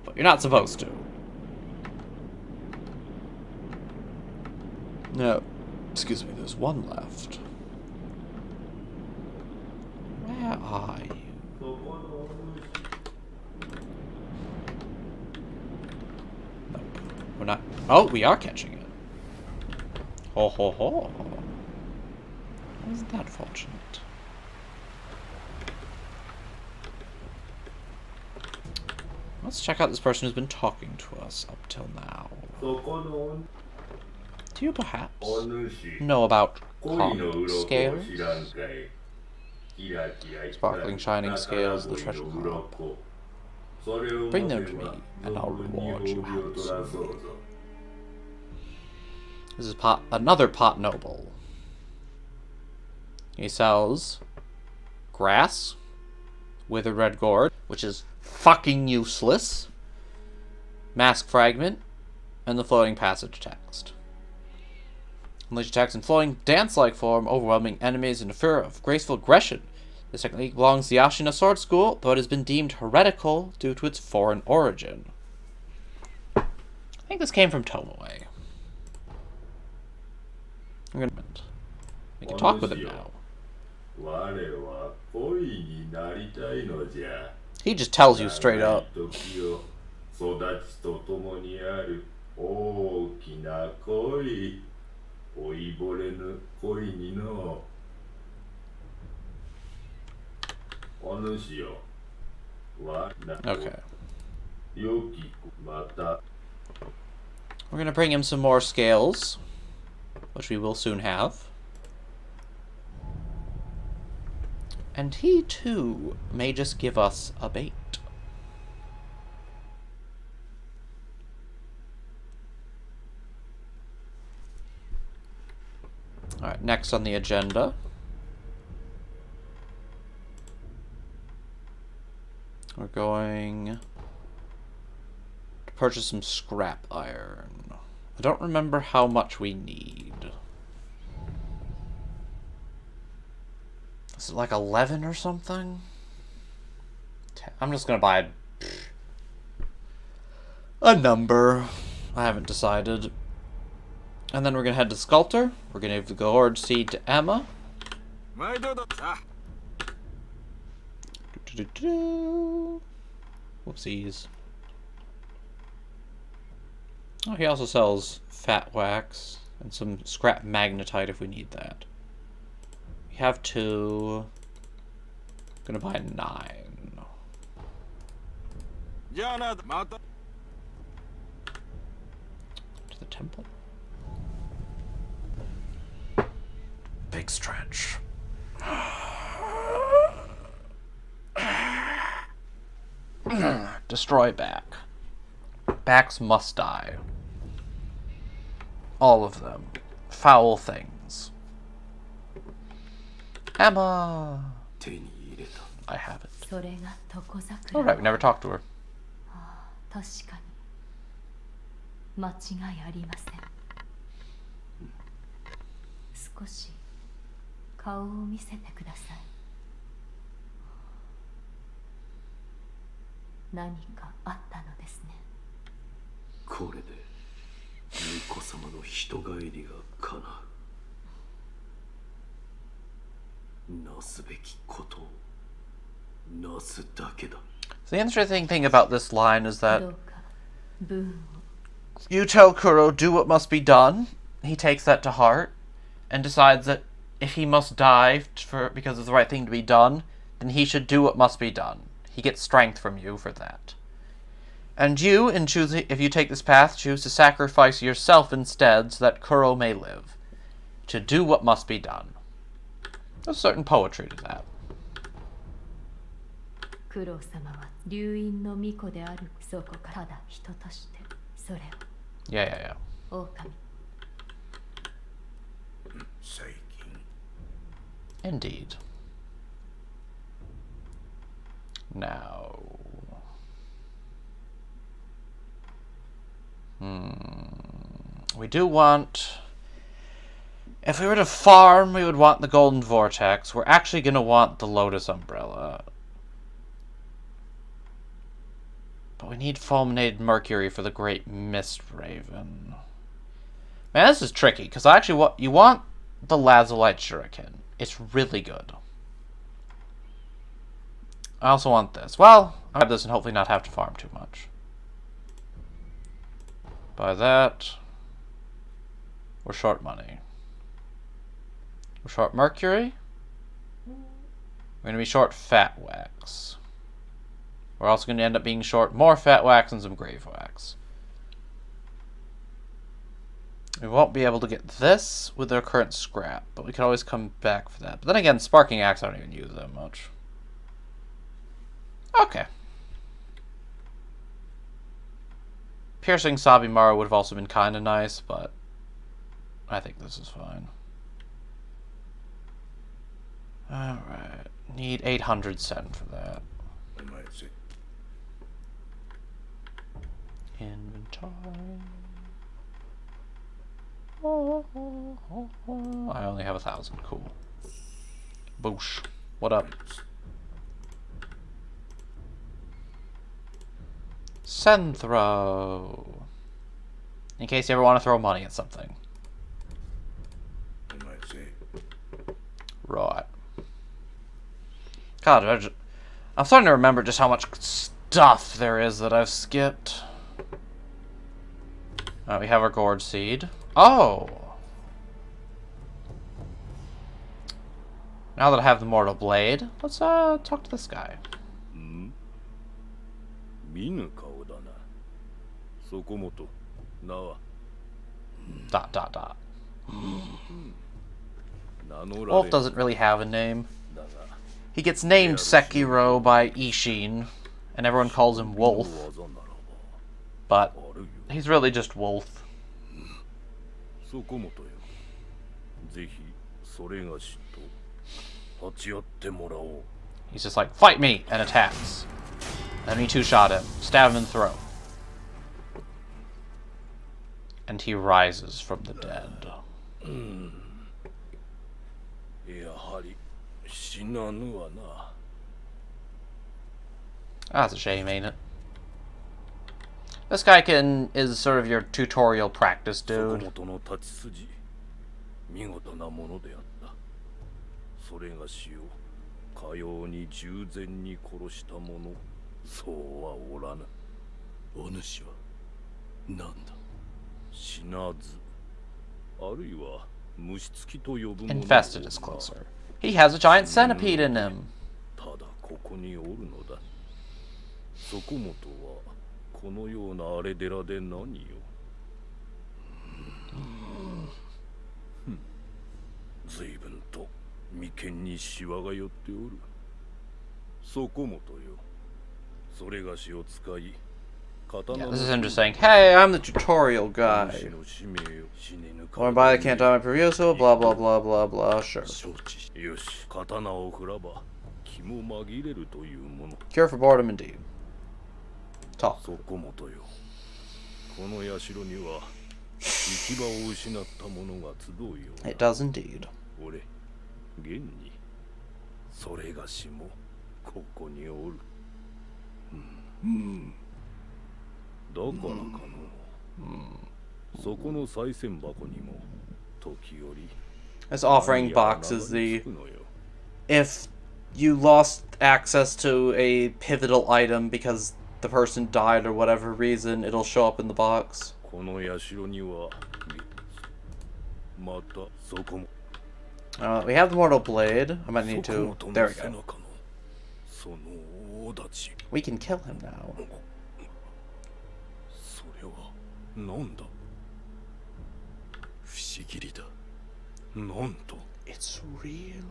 But you're not supposed to. No. Excuse me, there's one left. Where are you? Nope. We're not. Oh, we are catching it. Ho ho ho. Isn't that fortunate? Let's check out this person who's been talking to us up till now. Do you perhaps know about common scales? Sparkling, shining scales of the treasure crop. Bring them to me, and I'll reward you handsomely. This is another pot noble. He sells grass, withered red gourd, which is fucking useless, mask fragment, and the floating passage text. Unleash attacks in flowing, dance-like form, overwhelming enemies in a fear of graceful aggression. This technique belongs to the Ashina sword school, though it has been deemed heretical due to its foreign origin. I think this came from Tomoe. We can talk with him now. He just tells you straight up. Okay. We're gonna bring him some more scales, which we will soon have. And he too may just give us a bait. Alright, next on the agenda. We're going to purchase some scrap iron. I don't remember how much we need. Is it like 11 or something? I'm just gonna buy a number. I haven't decided. And then we're gonna head to Sculptor. We're gonna give the gourd seed to Emma. Whoopsies. Oh, he also sells fat wax and some scrap magnetite if we need that. We have 2. Gonna buy 9. To the temple. Big stretch. Destroy back. Backs must die. All of them. Foul things. Emma! I have it. Alright, we never talked to her. 確かに間違いありません。少し顔を見せてください。何かあったのですね。これで巫女様の人帰りが叶う。なすべきことをなすだけだ。 So the interesting thing about this line is that you tell Kuro, do what must be done. He takes that to heart and decides that if he must die because it's the right thing to be done, then he should do what must be done. He gets strength from you for that. And you, in choosing, if you take this path, choose to sacrifice yourself instead so that Kuro may live. To do what must be done. There's certain poetry to that. 九郎様は流因の巫女であるそこからただ人としてそれを Yeah. 狼 最近 Indeed. Now... We do want... If we were to farm, we would want the Golden Vortex. We're actually going to want the Lotus Umbrella. But we need Fulminated Mercury for the Great Mist Raven. Man, this is tricky, because actually you want the Lazulite Shuriken. It's really good. I also want this. Well, I'll have this and hopefully not have to farm too much. Buy that. We're short money. We're short Mercury. We're going to be short Fat Wax. We're also going to end up being short more Fat Wax and some Grave Wax. We won't be able to get this with our current scrap, but we can always come back for that. But then again, Sparking Axe I don't even use that much. Okay. Piercing Sabimaru would have also been kind of nice, but I think this is fine. Alright. Need 800 sen for that. Inventory. I only have 1,000. Cool. Boosh. What up? Send throw. In case you ever want to throw money at something. Right. God, I'm starting to remember just how much stuff there is that I've skipped. We have our Gourd Seed. Oh! Now that I have the Mortal Blade, let's talk to this guy. Dot dot dot. Wolf doesn't really have a name. He gets named Sekiro by Isshin, and everyone calls him Wolf. But he's really just Wolf. He's just like, fight me, and attacks. Then we two-shot him, stab him in the throat. And he rises from the dead. That's a shame, ain't it? This guy is sort of your tutorial practice dude. Infested is closer. He has a giant centipede in him. Yeah, this is him just saying, hey, I'm the tutorial guy. Wanna buy the can't die my Previoso, blah blah blah blah blah, sure. Cure for boredom indeed. Talk. It does indeed. This offering box is the... If you lost access to a pivotal item because the person died or whatever reason, it'll show up in the box. We have the Mortal Blade. I might need to... There we go. We can kill him now. なんだ不思議りだなんと It's real.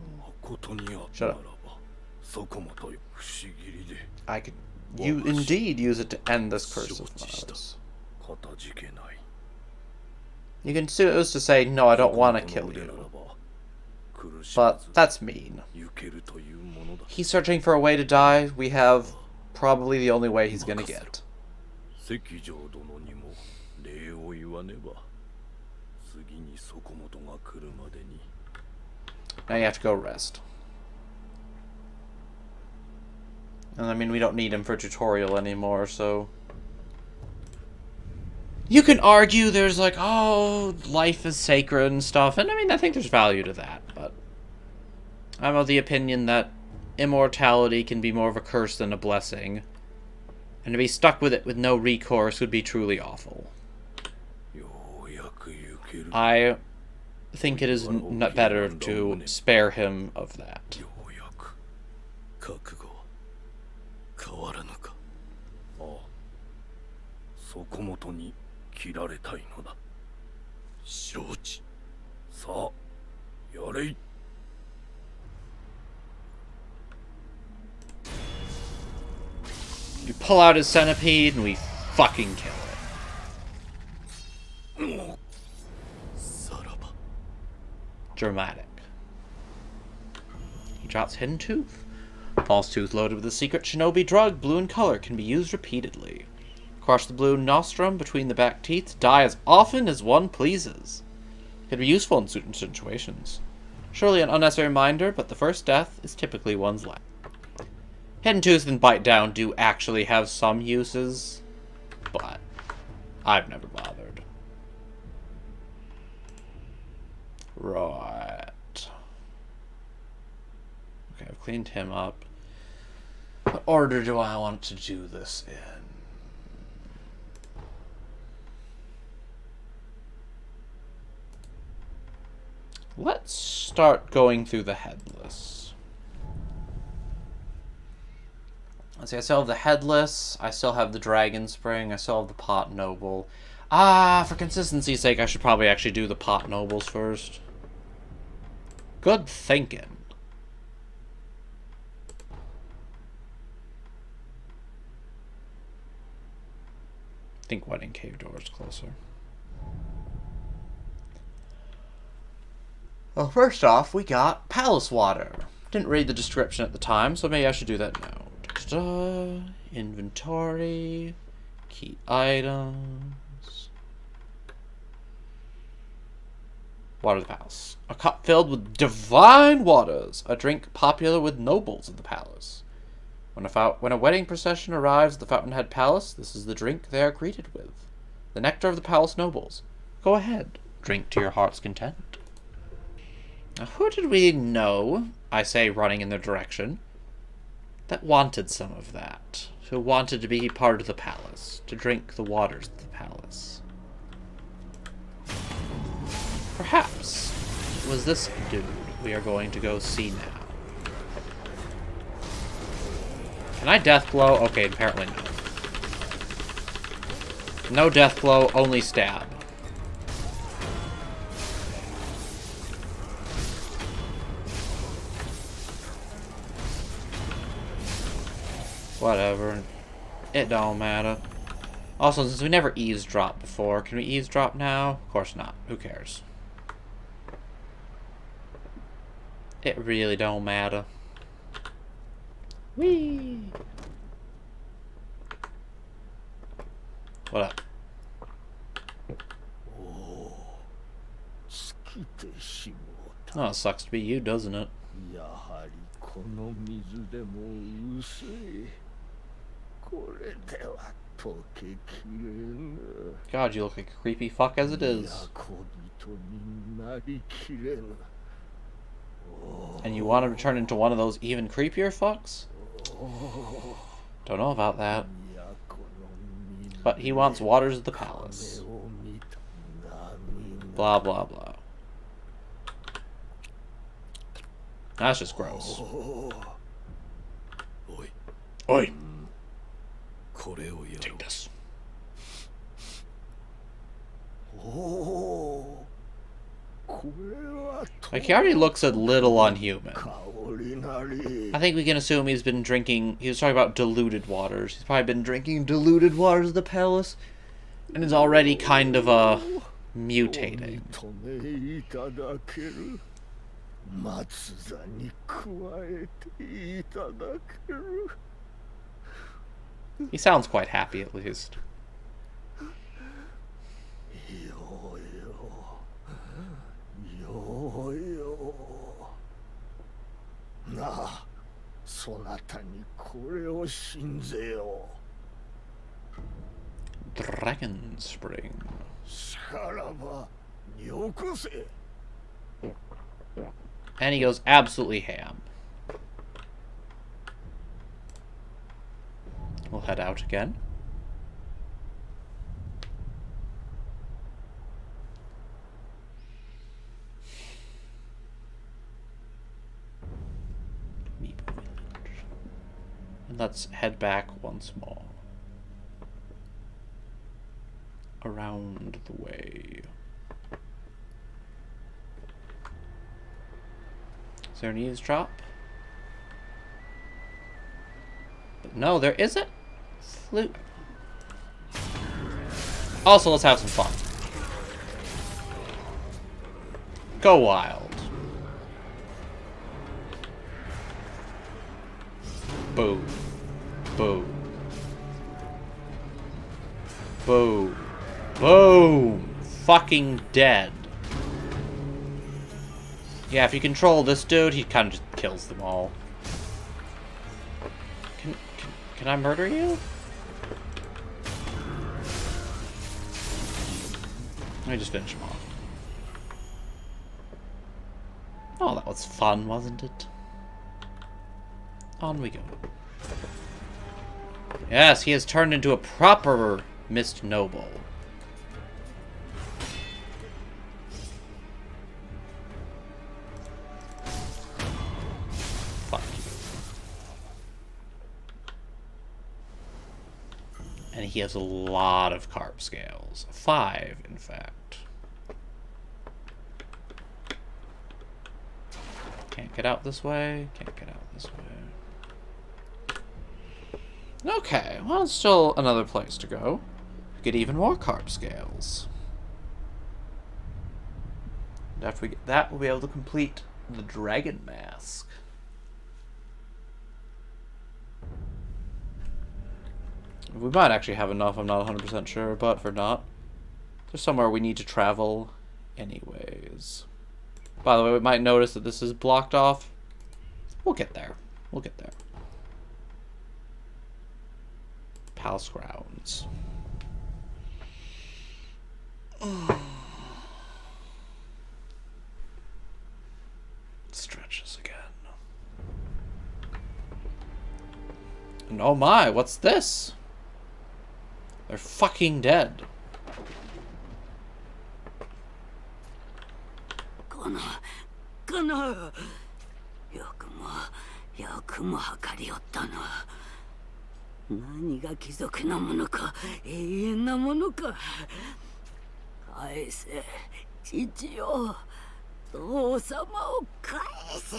誠にあった Shut なら up. ばそこまとよ不思議りで I could you indeed use it to end this curse of 承知した Mars. かたじけない You can choose to say, no, I don't want to kill you. But that's mean. He's searching for a way to die. We have probably the only way he's gonna get. 関城殿にも礼を言わねば次にそこもとが来るまでに Now you have to go rest. And I mean, we don't need him for tutorial anymore, so... You can argue there's like, oh, life is sacred and stuff, and I mean, I think there's value to that, but... I'm of the opinion that immortality can be more of a curse than a blessing. And to be stuck with it with no recourse would be truly awful. I think it is better to spare him of that. 覚悟変わらぬかああそこもとに切られたいのだ承知さあやれい You pull out his centipede and we fucking kill it. Dramatic. He drops Hidden Tooth. False Tooth loaded with a secret shinobi drug, blue in color, can be used repeatedly. Crush the blue nostrum between the back teeth, die as often as one pleases. Can be useful in certain situations. Surely an unnecessary reminder, but the first death is typically one's last. Hidden Tooth and Bite Down do actually have some uses, but I've never bothered. Right. Okay, I've cleaned him up. What order do I want to do this in? Let's start going through the headless. Let's see, I still have the headless, I still have the dragon spring, I still have the pot noble. For consistency's sake, I should probably actually do the pot nobles first. Good thinking. I think Wedding Cave Door is closer. Well, first off, we got Palace Water. Didn't read the description at the time, so maybe I should do that now. Da-da-da. Inventory. Key items. Water of the Palace. A cup filled with divine waters. A drink popular with nobles of the palace. When a wedding procession arrives at the Fountainhead Palace, this is the drink they are greeted with. The nectar of the palace nobles. Go ahead. Drink to your heart's content. Now, who did we know, I say running in their direction, that wanted some of that? Who wanted to be part of the palace, to drink the waters of the palace? Perhaps it was this dude we are going to go see now. Can I death blow? Okay, apparently no. No death blow, only stab. Whatever. It don't matter. Also, since we never eavesdropped before, can we eavesdrop now? Of course not. Who cares? It really don't matter. Whee! What up? Oh, it sucks to be you, doesn't it? God, you look like a creepy fuck as it is. And you want him to turn into one of those even creepier fucks? Don't know about that. But he wants waters of the palace. Blah, blah, blah. That's just gross. Oi! Take this. Like, he already looks a little unhuman. I think we can assume he's been drinking... He was talking about diluted waters. He's probably been drinking diluted waters of the palace. And is already kind of, mutating. He sounds quite happy, at least. Dragon Spring. And he goes absolutely ham. We'll head out again. And let's head back once more. Around the way. Is there an eavesdrop? No, there isn't. Flute. Also, let's have some fun. Go wild. Boom. Boom. Boom. Boom. Fucking dead. Yeah, if you control this dude, he kind of just kills them all. Can I murder you? Let me just finish him off. Oh, that was fun, wasn't it? On we go. Yes, he has turned into a proper Mist Noble. Fuck you. And he has a lot of carp scales. 5, in fact. Can't get out this way. Can't get out this way. Okay, well, it's still another place to go. Get even more carp scales. And after we get that, we'll be able to complete the dragon mask. We might actually have enough, I'm not 100% sure, but for not, there's somewhere we need to travel anyways. By the way, we might notice that this is blocked off. We'll get there. We'll get there. Palace grounds. Stretches again. And oh my, what's this? They're fucking dead. よくも計りおったな。何が貴族のものか、永遠なものか。返せ、父よ、父様を返せ。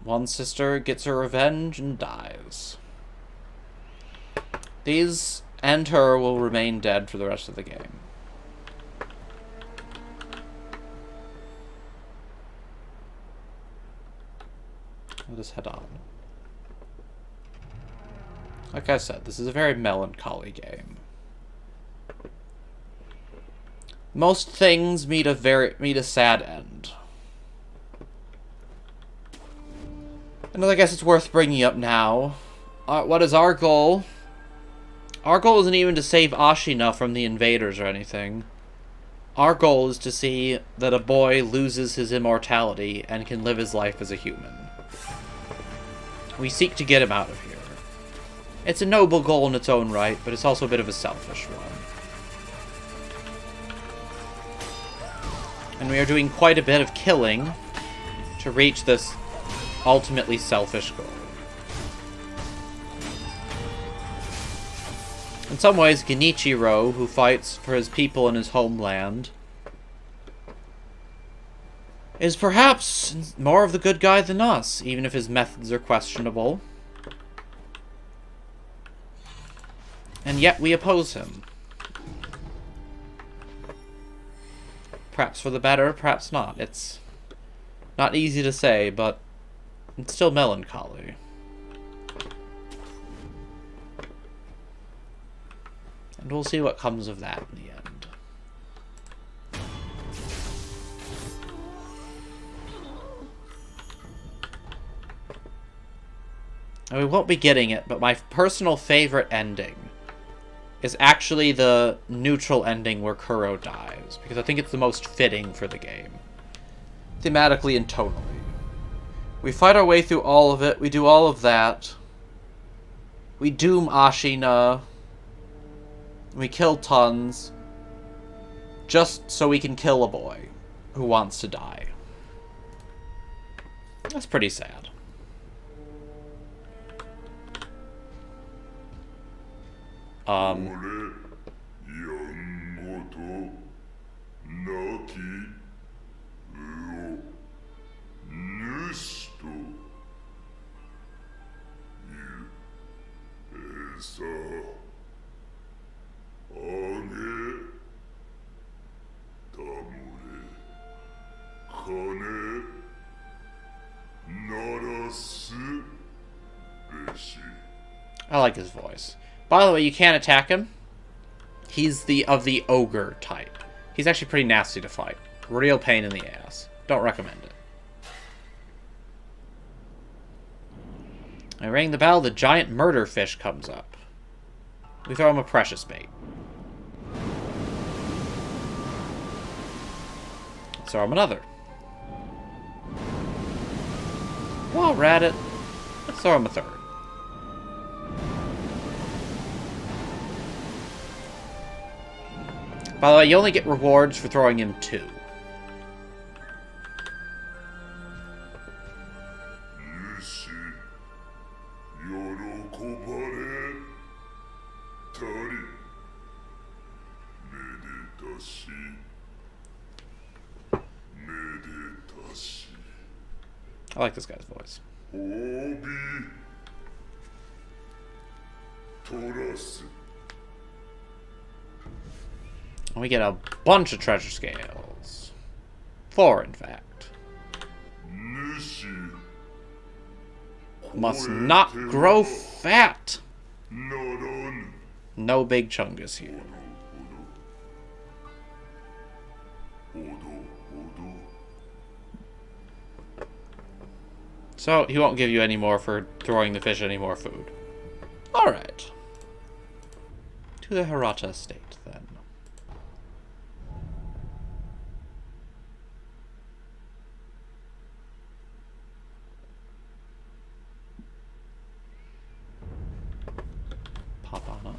One sister gets her revenge and dies. These and her will remain dead for the rest of the game. Let us head on. Like I said, this is a very melancholy game. Most things meet a sad end. And I guess it's worth bringing up now. What is our goal? Our goal isn't even to save Ashina from the invaders or anything. Our goal is to see that a boy loses his immortality and can live his life as a human. We seek to get him out of here. It's a noble goal in its own right, but it's also a bit of a selfish one. And we are doing quite a bit of killing to reach this ultimately selfish goal. In some ways, Genichiro, who fights for his people and his homeland, is perhaps more of the good guy than us, even if his methods are questionable. And yet we oppose him. Perhaps for the better, perhaps not. It's not easy to say, but it's still melancholy. And we'll see what comes of that in the end. And we won't be getting it, but my personal favorite ending is actually the neutral ending where Kuro dies, because I think it's the most fitting for the game, thematically and tonally. We fight our way through all of it, we do all of that, we doom Ashina, we kill tons, just so we can kill a boy who wants to die. That's pretty sad. I like his voice. By the way, you can't attack him. He's of the ogre type. He's actually pretty nasty to fight. Real pain in the ass. Don't recommend it. I ring the bell, the giant murder fish comes up. We throw him a precious bait. Throw him another. While we're at it, let's throw him a third. By the way, you only get rewards for throwing him 2. I like this guy's voice. And we get a bunch of treasure scales. 4, in fact. Must not grow fat. No big chungus here. So, he won't give you any more for throwing the fish any more food. Alright. To the Hirata estate, then. Pop on up.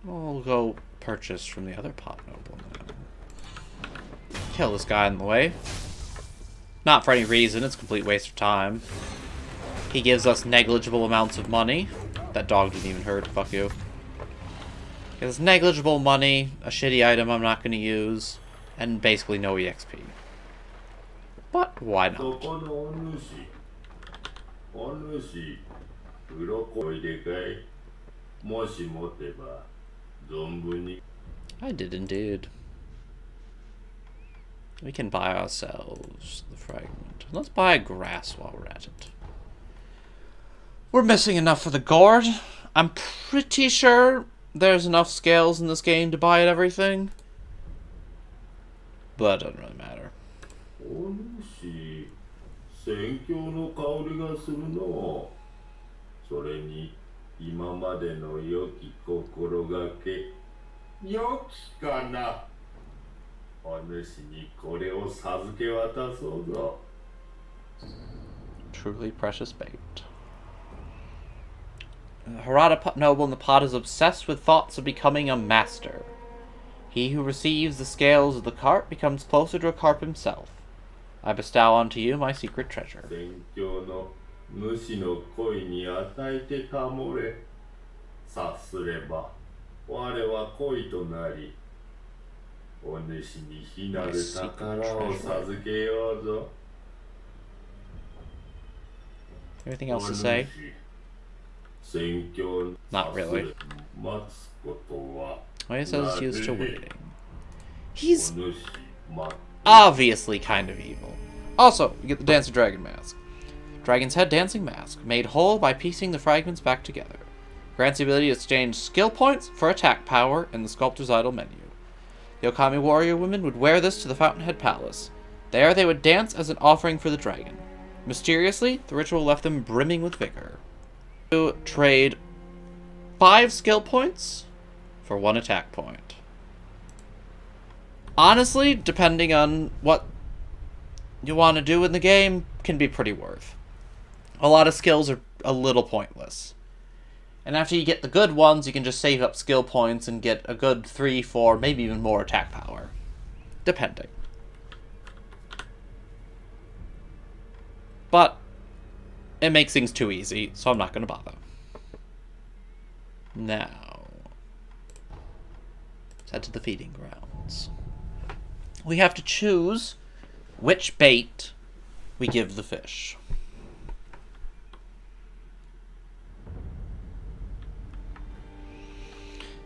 We'll go purchase from the other pot noble now. Kill this guy in the way. Not for any reason, it's a complete waste of time. He gives us negligible amounts of money. That dog didn't even hurt, fuck you. He has negligible money, a shitty item I'm not going to use, and basically no EXP. But why not? I did indeed. We can buy ourselves the fragment. Let's buy a grass while we're at it. We're missing enough for the gourd. I'm pretty sure there's enough scales in this game to buy everything. But it doesn't really matter. Truly precious bait. Hirata noble in the pot is obsessed with thoughts of becoming a master. He who receives the scales of the carp becomes closer to a carp himself. I bestow unto you my secret treasure. さすれば我は恋となりお主に非なる宝を授けようぞ。 Anything else to say? 戦況 Not really. 待つことは Well, he says he's used to waiting. He's お主待っ obviously kind of evil. Also, you get the Dancer Dragon Mask. Dragon's Head Dancing Mask, made whole by piecing the fragments back together. Grants the ability to exchange skill points for attack power in the Sculptor's Idol menu. The Okami warrior women would wear this to the Fountainhead Palace. There they would dance as an offering for the dragon. Mysteriously, the ritual left them brimming with vigor. To trade 5 skill points for 1 attack point. Honestly, depending on what you want to do in the game, can be pretty worth. A lot of skills are a little pointless. And after you get the good ones, you can just save up skill points and get a good 3, 4, maybe even more attack power. Depending. But it makes things too easy, so I'm not going to bother. Now, let's head to the feeding grounds. We have to choose which bait we give the fish.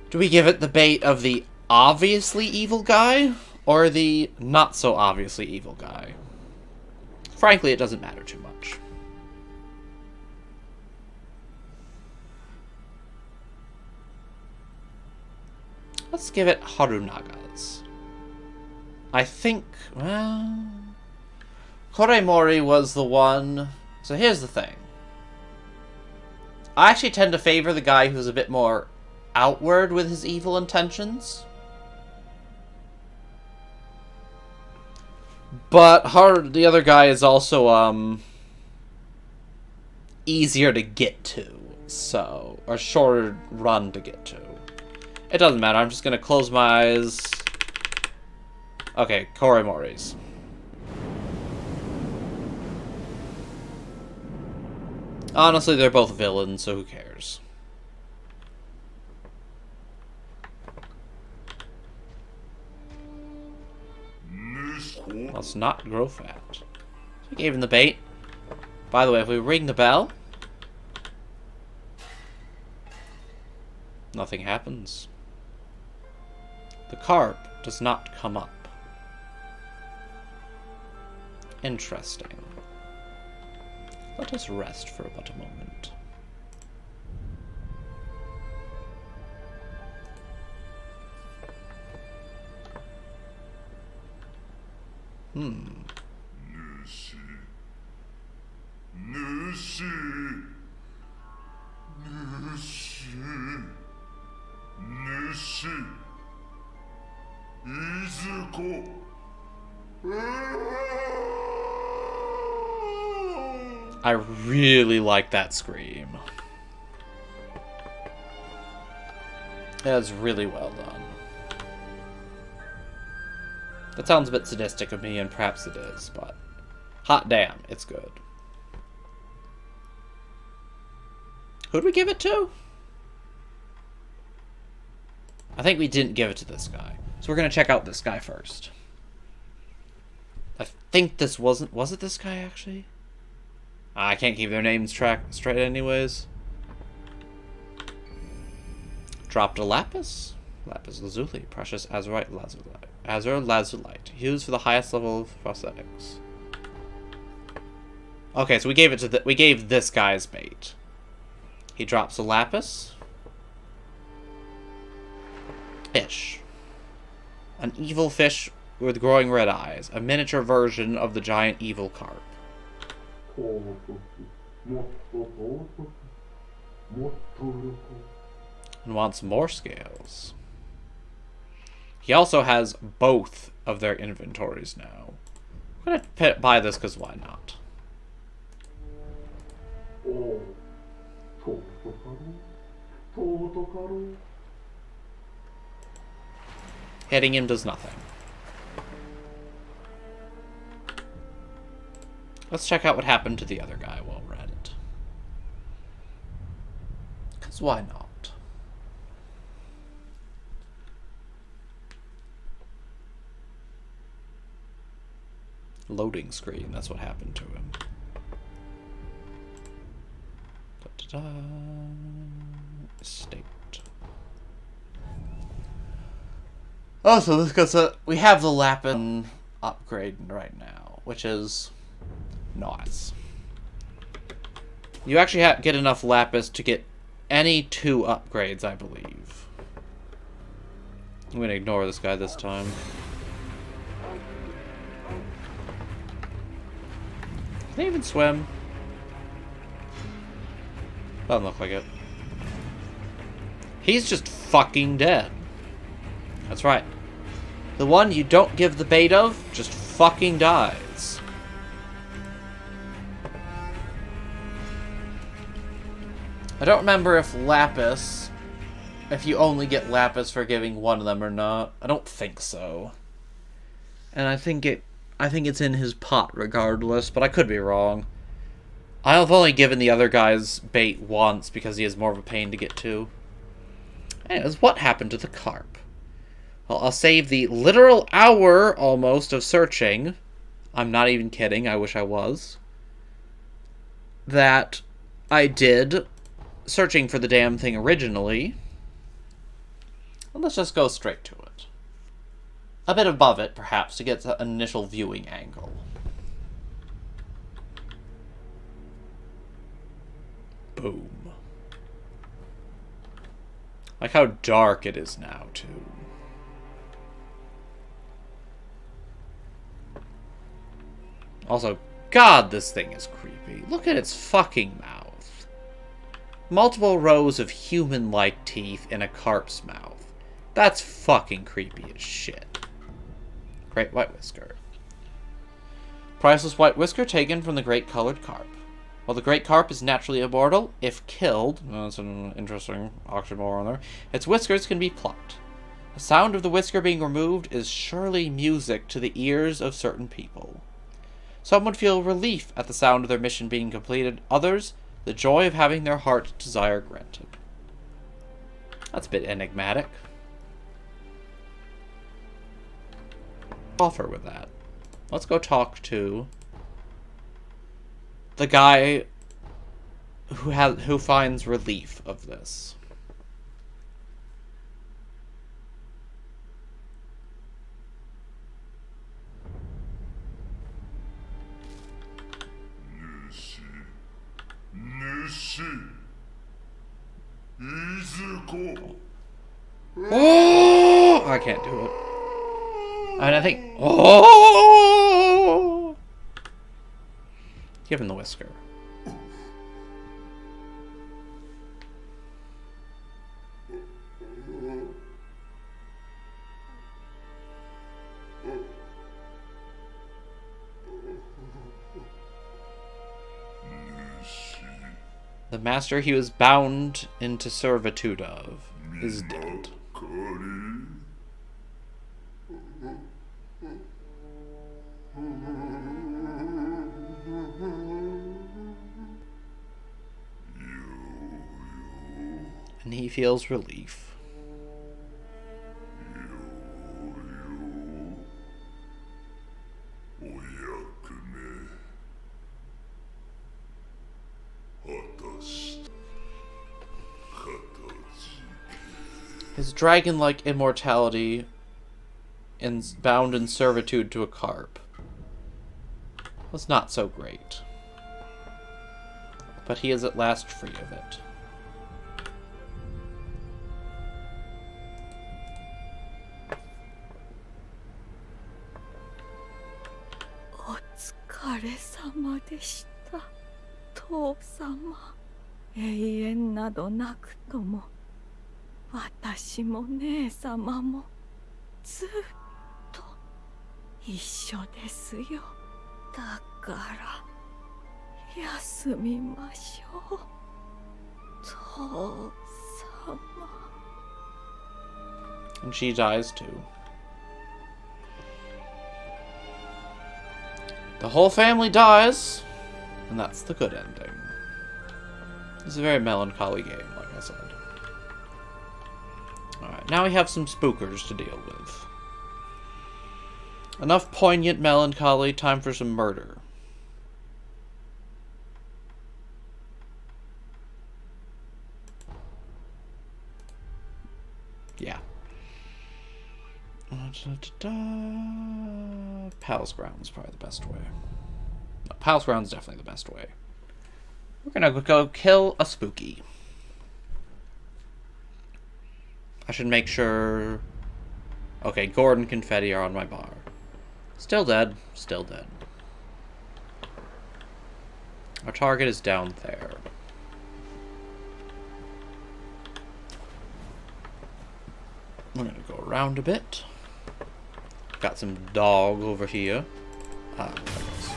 Do we give it the bait of the obviously evil guy, or the not so obviously evil guy? Frankly, it doesn't matter too much. Let's give it Harunaga's. I think, well, Koremori was the one. So here's the thing. I actually tend to favor the guy who's a bit more outward with his evil intentions. But the other guy is also, easier to get to, so, or shorter run to get to. It doesn't matter, I'm just gonna close my eyes. Okay, Koremori's. Honestly, they're both villains, so who cares? Let's not grow fat. So we gave him the bait. By the way, if we ring the bell, nothing happens. The carp does not come up. Interesting. Let us rest for but a moment. I really like that scream. That's really well done. That sounds a bit sadistic of me, and perhaps it is, but hot damn, it's good. Who'd we give it to? I think we didn't give it to this guy. So we're gonna check out this guy first. I think this was it this guy actually? I can't keep their names straight anyways. Dropped a lapis? Lapis lazuli, precious azurite lazulite. Azure lazulite, used for the highest level of prosthetics. Okay, so we gave this guy's bait. He drops a lapis. Fish. An evil fish with growing red eyes, a miniature version of the giant evil carp. And wants more scales. He also has both of their inventories now. I'm gonna buy this because why not? Hitting him does nothing. Let's check out what happened to the other guy while we're at it. Because why not? Loading screen, that's what happened to him. Da-da-da. Estate. Oh, so this gets we have the Lapin upgrade right now, which is nice. You actually get enough lapis to get any 2 upgrades, I believe. I'm gonna ignore this guy this time. Can they even swim? Doesn't look like it. He's just fucking dead. That's right. The one you don't give the bait of just fucking dies. I don't remember if lapis, if you only get lapis for giving one of them or not. I don't think so. And I think it's in his pot regardless, but I could be wrong. I've only given the other guy's bait once because he is more of a pain to get to. Anyways, what happened to the carp? Well, I'll save the literal hour almost of searching. I'm not even kidding, I wish I was. That I did searching for the damn thing originally. Well, let's just go straight to it. A bit above it, perhaps, to get an initial viewing angle. Boom. Like how dark it is now, too. Also, God, this thing is creepy. Look at its fucking mouth. Multiple rows of human-like teeth in a carp's mouth. That's fucking creepy as shit. Great white whisker. Priceless white whisker taken from the great colored carp. While the great carp is naturally immortal, if killed, that's an interesting oxymoron there, its whiskers can be plucked. The sound of the whisker being removed is surely music to the ears of certain people. Some would feel relief at the sound of their mission being completed, others, the joy of having their heart's desire granted. That's a bit enigmatic. Offer with that. Let's go talk to the guy who finds relief of this. Oh, I can't do it. I mean, I think. Oh, give him the whisker. The master he was bound into servitude of is dead. And he feels relief. His dragon-like immortality bound in servitude to a carp was not so great. But he is at last free of it.お疲れ様でした、父様。永遠などなくとも、私も姉様もずっと一緒ですよ。だから休みましょう、父様。And she dies too. The whole family dies, and that's the good ending. It's a very melancholy game, like I said. Alright, now we have some spookers to deal with. Enough poignant melancholy, time for some murder. Yeah. Pal's Ground is probably the best way. No, Pal's Ground is definitely the best way. We're gonna go kill a spooky. I should make sure... Okay, Gordon and Confetti are on my bar. Still dead. Still dead. Our target is down there. We're gonna go around a bit. Got some dog over here. There it is.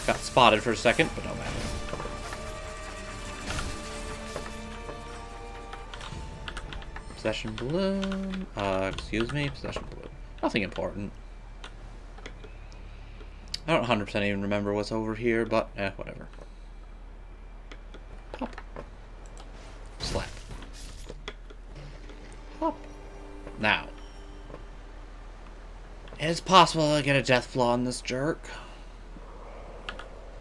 Got spotted for a second, but no matter. Possession balloon. Excuse me, possession balloon. Nothing important. I don't 100% even remember what's over here, but whatever. Pop. Slap. Pop. Now. It is possible to get a death flaw on this jerk.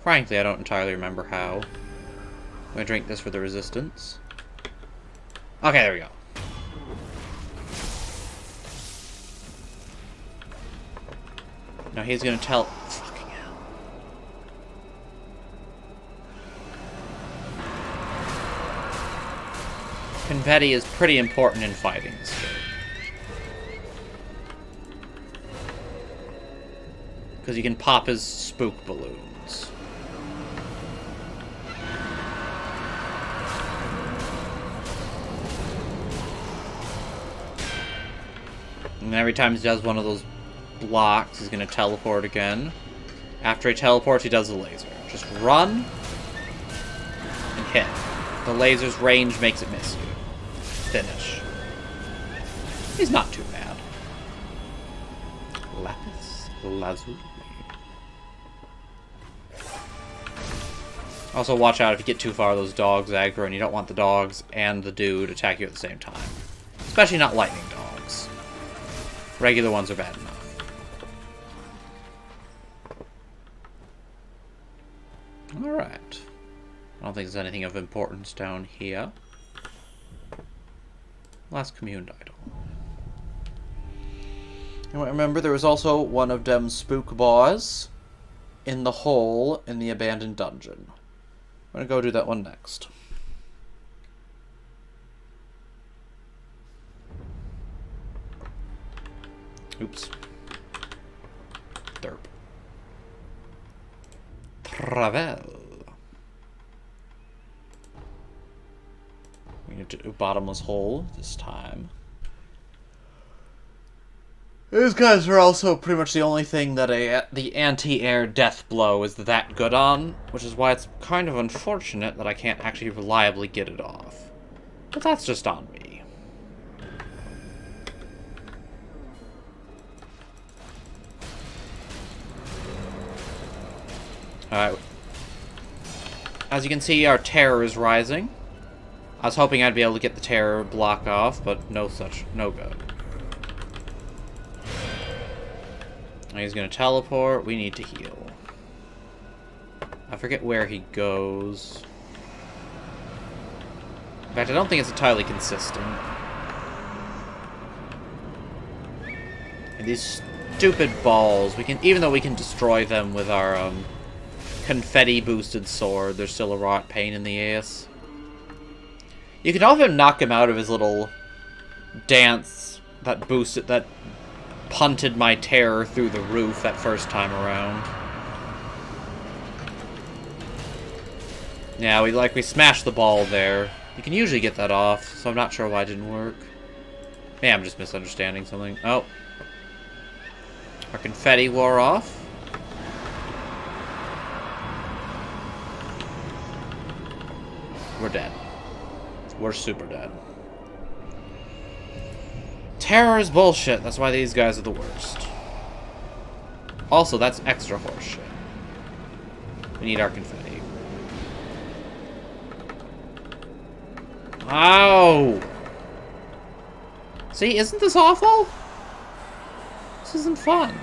Frankly, I don't entirely remember how. I'm gonna drink this for the resistance. Okay, there we go. Now he's gonna tell... Fucking hell. Confetti is pretty important in fighting this game. Because you can pop his spook balloons. And every time he does one of those blocks, he's going to teleport again. After he teleports, he does the laser. Just run and hit. The laser's range makes it miss you. Finish. He's not too bad. Lapis Lazuli. Also, watch out if you get too far, those dogs aggro, and you don't want the dogs and the dude attack you at the same time. Especially not lightning dogs. Regular ones are bad enough. Alright. I don't think there's anything of importance down here. Last communed idol. And remember, there was also one of them spook boss in the hole in the abandoned dungeon. I'm gonna go do that one next. Oops. Derp. Travel. We need to do bottomless hole this time. These guys are also pretty much the only thing that the anti-air death blow is that good on, which is why it's kind of unfortunate that I can't actually reliably get it off. But that's just on me. Alright. As you can see, our terror is rising. I was hoping I'd be able to get the terror block off, but no good. He's gonna teleport. We need to heal. I forget where he goes. In fact, I don't think it's entirely consistent. And these stupid balls, even though we can destroy them with our confetti boosted sword, they're still a rot pain in the ass. You can often knock him out of his little dance that punted my terror through the roof that first time around. Yeah, we smashed the ball there. You can usually get that off, so I'm not sure why it didn't work. Maybe I'm just misunderstanding something. Oh. Our confetti wore off. We're dead. We're super dead. Terror is bullshit. That's why these guys are the worst. Also, that's extra horseshit. We need our confetti. Ow! See, isn't this awful? This isn't fun.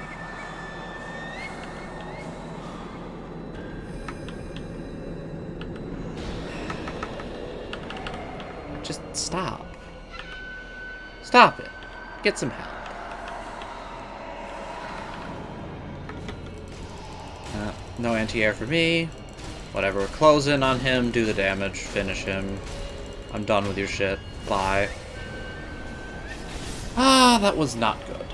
Just stop. Stop it. Get some help. No anti-air for me. Whatever. Close in on him. Do the damage. Finish him. I'm done with your shit. Bye. Ah, that was not good.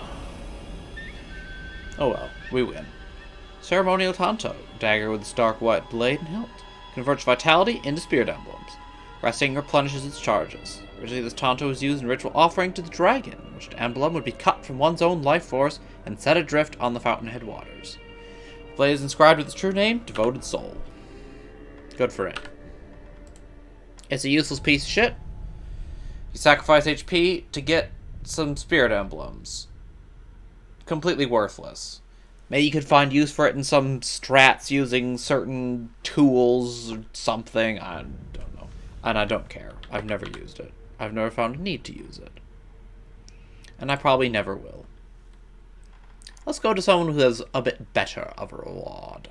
Oh well. We win. Ceremonial Tanto. Dagger with its dark white blade and hilt. Converts vitality into spirit emblems. Resting replenishes its charges. Originally, this Tanto was used in ritual offering to the dragon, which emblem would be cut from one's own life force and set adrift on the fountainhead waters. The blade is inscribed with its true name, Devoted Soul. Good for it. It's a useless piece of shit. You sacrifice HP to get some spirit emblems. Completely worthless. Maybe you could find use for it in some strats using certain tools or something. I don't know. And I don't care. I've never used it. I've never found a need to use it. And I probably never will. Let's go to someone who has a bit better of a reward.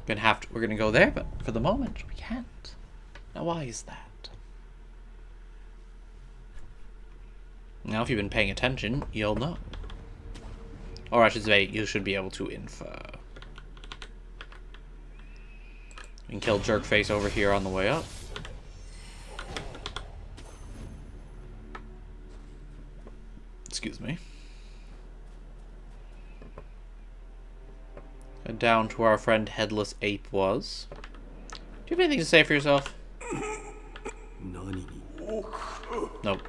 We're gonna go there, but for the moment we can't. Now why is that? Now if you've been paying attention, you'll know. Or I should say, you should be able to infer. We can kill Jerkface over here on the way up. Excuse me. Head down to where our friend Headless Ape was. Do you have anything to say for yourself? Nope.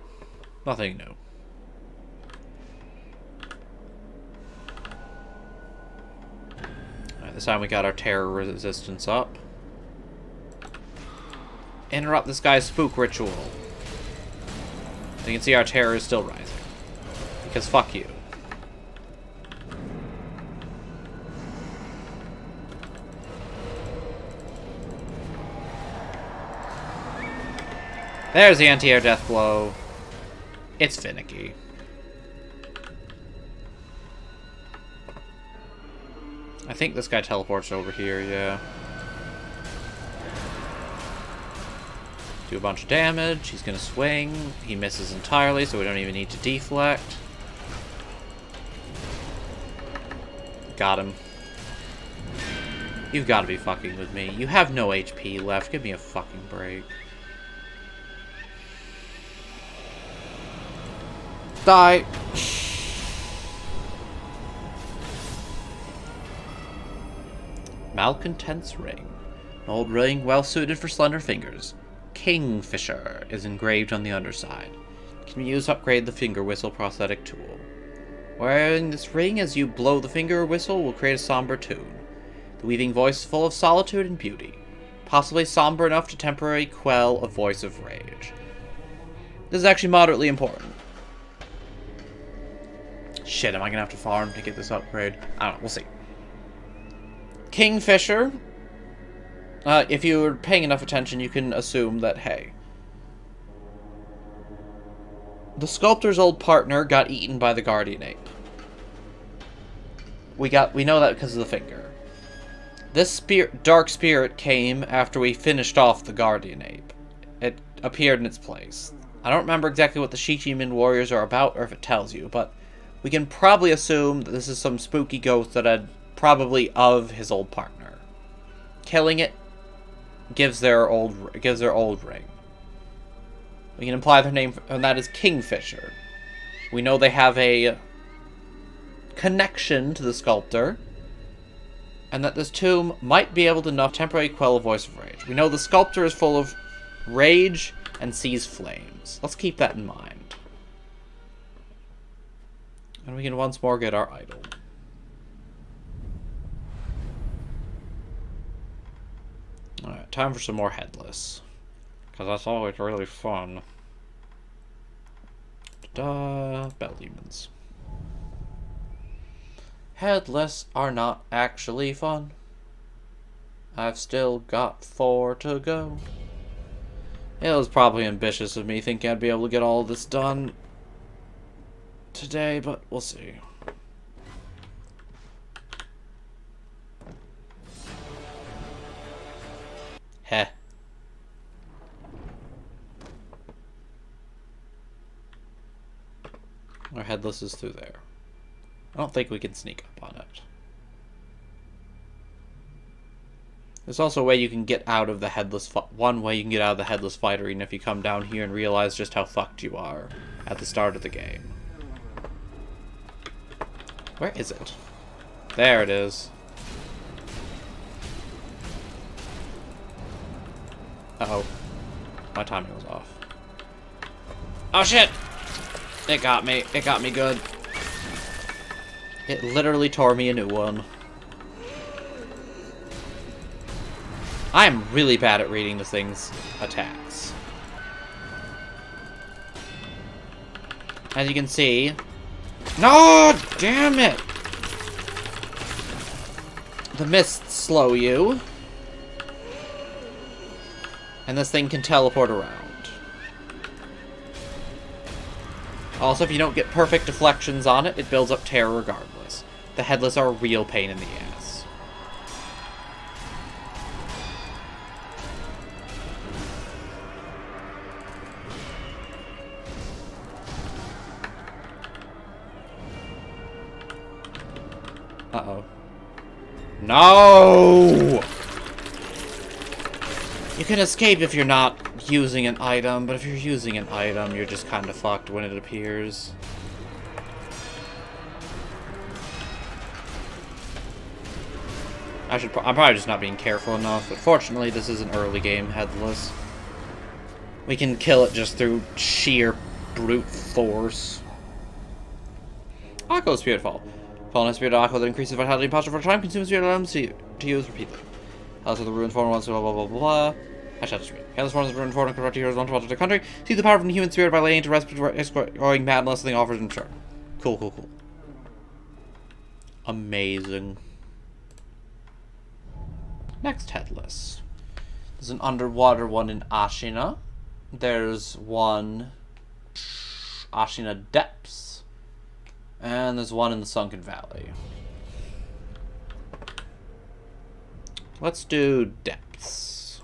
Nothing new. Alright, this time we got our terror resistance up. Interrupt this guy's spook ritual. As you can see, our terror is still rising. Because fuck you. There's the anti-air death blow. It's finicky. I think this guy teleports over here, yeah. Do a bunch of damage. He's gonna swing. He misses entirely, so we don't even need to deflect. Got him. You've got to be fucking with me. You have no HP left. Give me a fucking break. Die. Malcontent's Ring. An old ring well suited for slender fingers. Kingfisher is engraved on the underside. It can be used to upgrade the finger whistle prosthetic tool. Wearing this ring as you blow the finger whistle will create a somber tune. The weaving voice is full of solitude and beauty. Possibly somber enough to temporarily quell a voice of rage. This is actually moderately important. Shit, am I gonna have to farm to get this upgrade? I don't know, we'll see. Kingfisher. If you're paying enough attention, you can assume that, hey, the sculptor's old partner got eaten by the guardian ape. We know that because of the finger. This dark spirit came after we finished off the guardian ape. It appeared in its place. I don't remember exactly what the Shichiman warriors are about, or if it tells you, but we can probably assume that this is some spooky ghost that had probably of his old partner. Killing it gives their old ring. We can imply their name, and that is Kingfisher. We know they have a connection to the sculptor, and that this tomb might be able to temporarily quell a voice of rage. We know the sculptor is full of rage and sees flames. Let's keep that in mind. And we can once more get our idol. Alright, time for some more Headless. Because that's always really fun. Ta-da! Bell demons. Headless are not actually fun. I've still got 4 to go. It was probably ambitious of me thinking I'd be able to get all of this done today, but we'll see. Heh. Our headless is through there. I don't think we can sneak up on it. There's also a way you can get out of the headless one way you can get out of the headless fighter, even if you come down here and realize just how fucked you are at the start of the game. Where is it? There it is. Uh-oh. My timing was off. Oh shit! It got me. It got me good. It literally tore me a new one. I am really bad at reading this thing's attacks. As you can see... No! Damn it! The mists slow you. And this thing can teleport around. Also, if you don't get perfect deflections on it, it builds up terror regardless. The headless are a real pain in the ass. Uh-oh. No! You can escape if you're not using an item, but if you're using an item, you're just kind of fucked when it appears. I'm probably just not being careful enough, but fortunately this is an early game headless. We can kill it just through sheer brute force. Akko Spirit Fall. Fall in Spirit Akko that increases vitality and posture for a time, consumes spirit items to use repeatedly. Also, the ruined form wants to blah blah blah blah blah. I shall just read. Headless forms of ruined form and corrupt heroes want to watch their country. See the power from the human spirit by laying to rest, going mad unless something offers in return. Cool, cool, cool. Amazing. Next headless. There's an underwater one in Ashina. There's one Ashina Depths. And there's one in the Sunken Valley. Let's do Depths.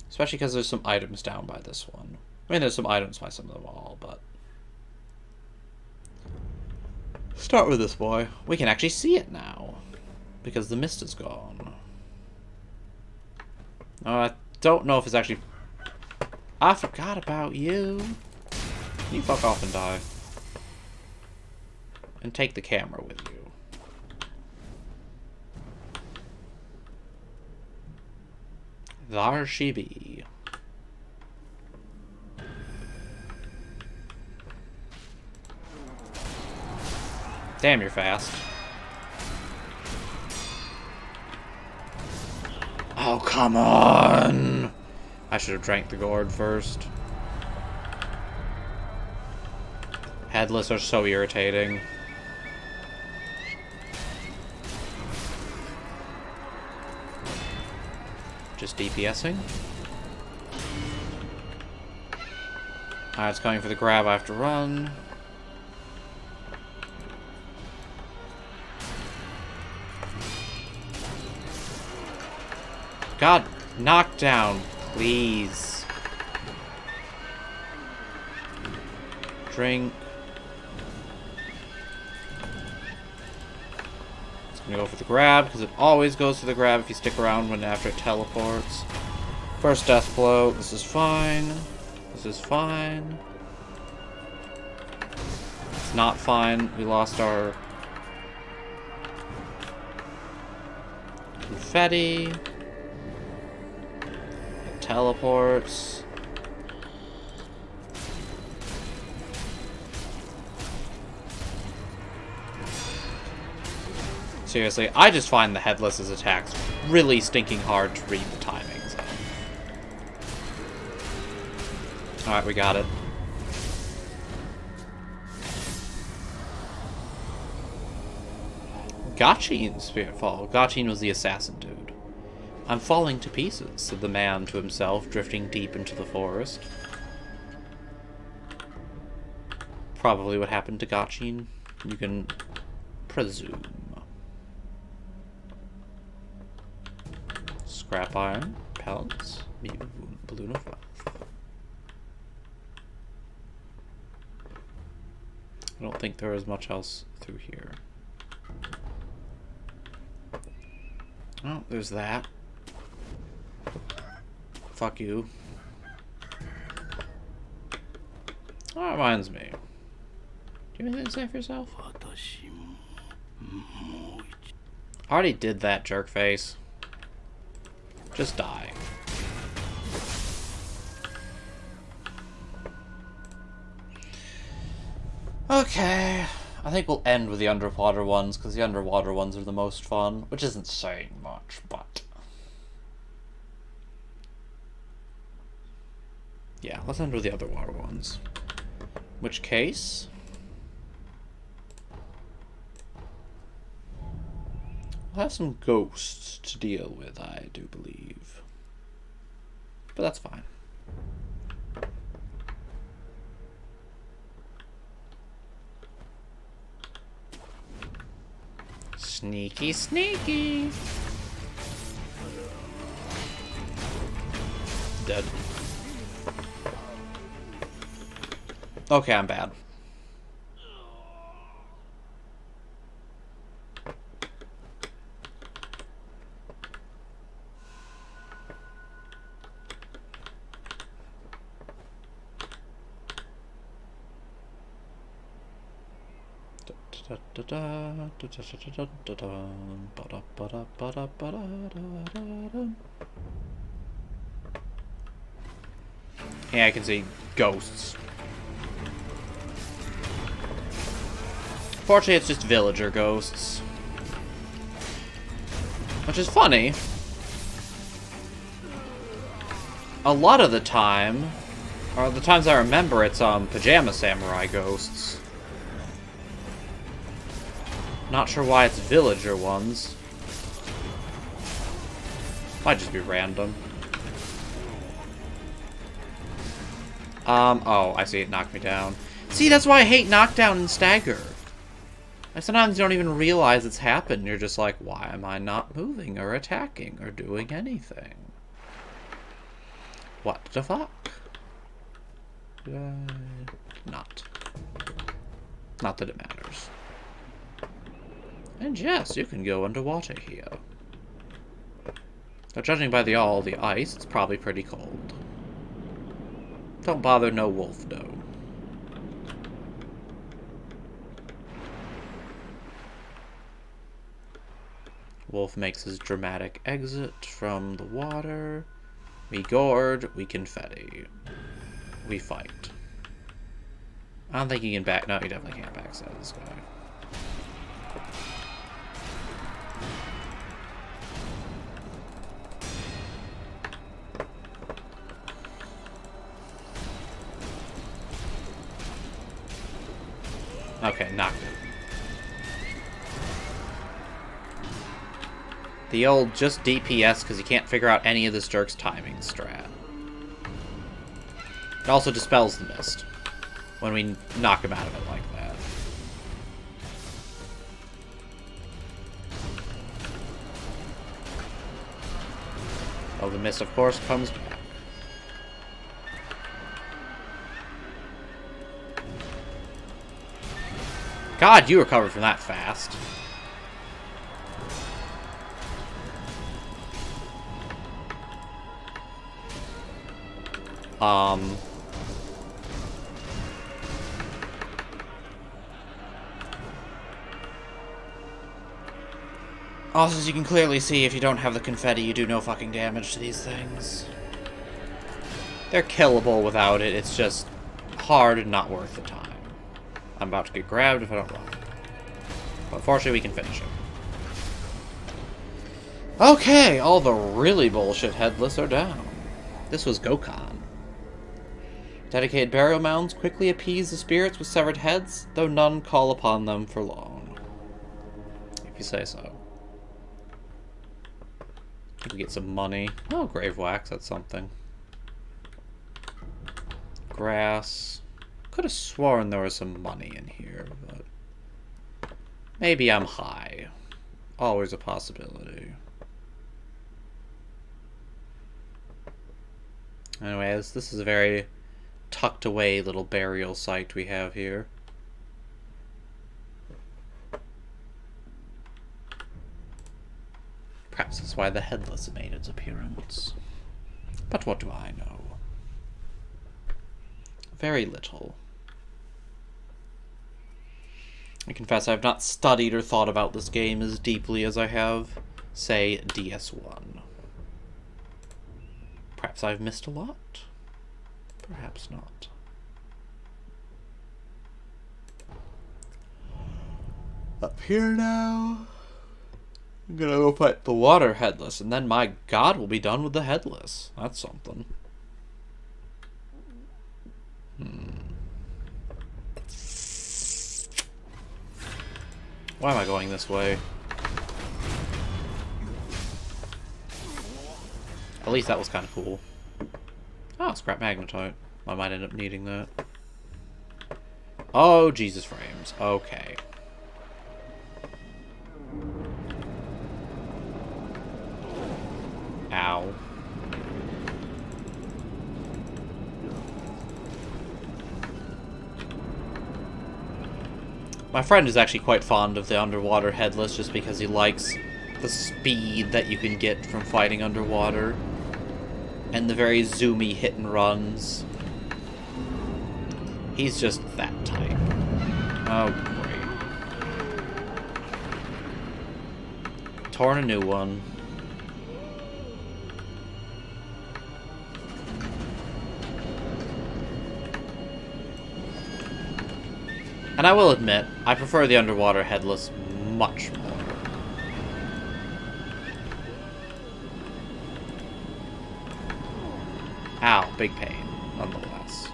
Especially because there's some items down by this one. I mean, there's some items by some of them all, but... Start with this boy. We can actually see it now. Because the mist is gone. I don't know if it's actually... I forgot about you. Can you fuck off and die? And take the camera with you. There she be. Damn, you're fast. Oh, come on! I should have drank the gourd first. Headless are so irritating. Just DPSing. Alright, it's coming for the grab. I have to run. God, knock down, please. Drink. It's gonna go for the grab, because it always goes for the grab if you stick around when after it teleports. First death blow. This is fine. This is fine. It's not fine. We lost our confetti. It teleports. Seriously, I just find the Headless's attacks really stinking hard to read the timings of. Alright, we got it. Gachin Spiritfall. Gachin was the assassin dude. I'm falling to pieces, said the man to himself, drifting deep into the forest. Probably what happened to Gachin, you can presume. Scrap iron, pellets, balloon of wealth. I don't think there is much else through here. Oh, there's that. Fuck you. That reminds me. Do you have anything to say for yourself? I already did that, jerk face. Just die. Okay. I think we'll end with the underwater ones, because the underwater ones are the most fun, which isn't saying much, but... yeah, let's end with the underwater ones. Which case... we'll have some ghosts to deal with, I do believe. But that's fine. Sneaky, sneaky. Dead. Okay, I'm bad. Yeah, I can see ghosts. Fortunately, it's just villager ghosts. Which is funny. A lot of the time, or the times I remember, it's pajama samurai ghosts. Not sure why it's villager ones. Might just be random. Oh, I see, it knocked me down. See, that's why I hate knockdown and stagger. And sometimes you don't even realize it's happened. You're just like, why am I not moving or attacking or doing anything? What the fuck? Not. Not that it matters. And yes, you can go underwater here. Though judging by the ice, it's probably pretty cold. Don't bother no wolf, though. Wolf makes his dramatic exit from the water. We gourd, we confetti. We fight. I don't think he can back... no, he definitely can't backstab this guy. Okay, knocked it. The old just DPS because you can't figure out any of this jerk's timing strat. It also dispels the mist when we knock him out of it like that. Oh, the mist, of course, comes back. God, you recovered from that fast. Also, as you can clearly see, if you don't have the confetti, you do no fucking damage to these things. They're killable without it, it's just hard and not worth the time. I'm about to get grabbed if I don't run. But fortunately, we can finish him. Okay, all the really bullshit headless are down. This was Gokhan. Dedicated burial mounds quickly appease the spirits with severed heads, though none call upon them for long. If you say so. We get some money. Oh, grave wax, that's something. Grass. Could have sworn there was some money in here, but maybe I'm high. Always a possibility. Anyways, this is a very tucked away little burial site we have here. Perhaps that's why the headless made its appearance. But what do I know? Very little. I confess I've not studied or thought about this game as deeply as I have, say, DS1. Perhaps I've missed a lot? Perhaps not. Up here now. I'm gonna go fight the water headless, and then my god, we'll be done with the headless. That's something. Why am I going this way? At least that was kind of cool. Oh, scrap magnetite. I might end up needing that. Oh, Jesus frames. Okay. Ow. My friend is actually quite fond of the underwater headless just because he likes the speed that you can get from fighting underwater and the very zoomy hit and runs. He's just that type. Oh, great. Torn a new one. And I will admit, I prefer the underwater headless much more. Ow, big pain, nonetheless.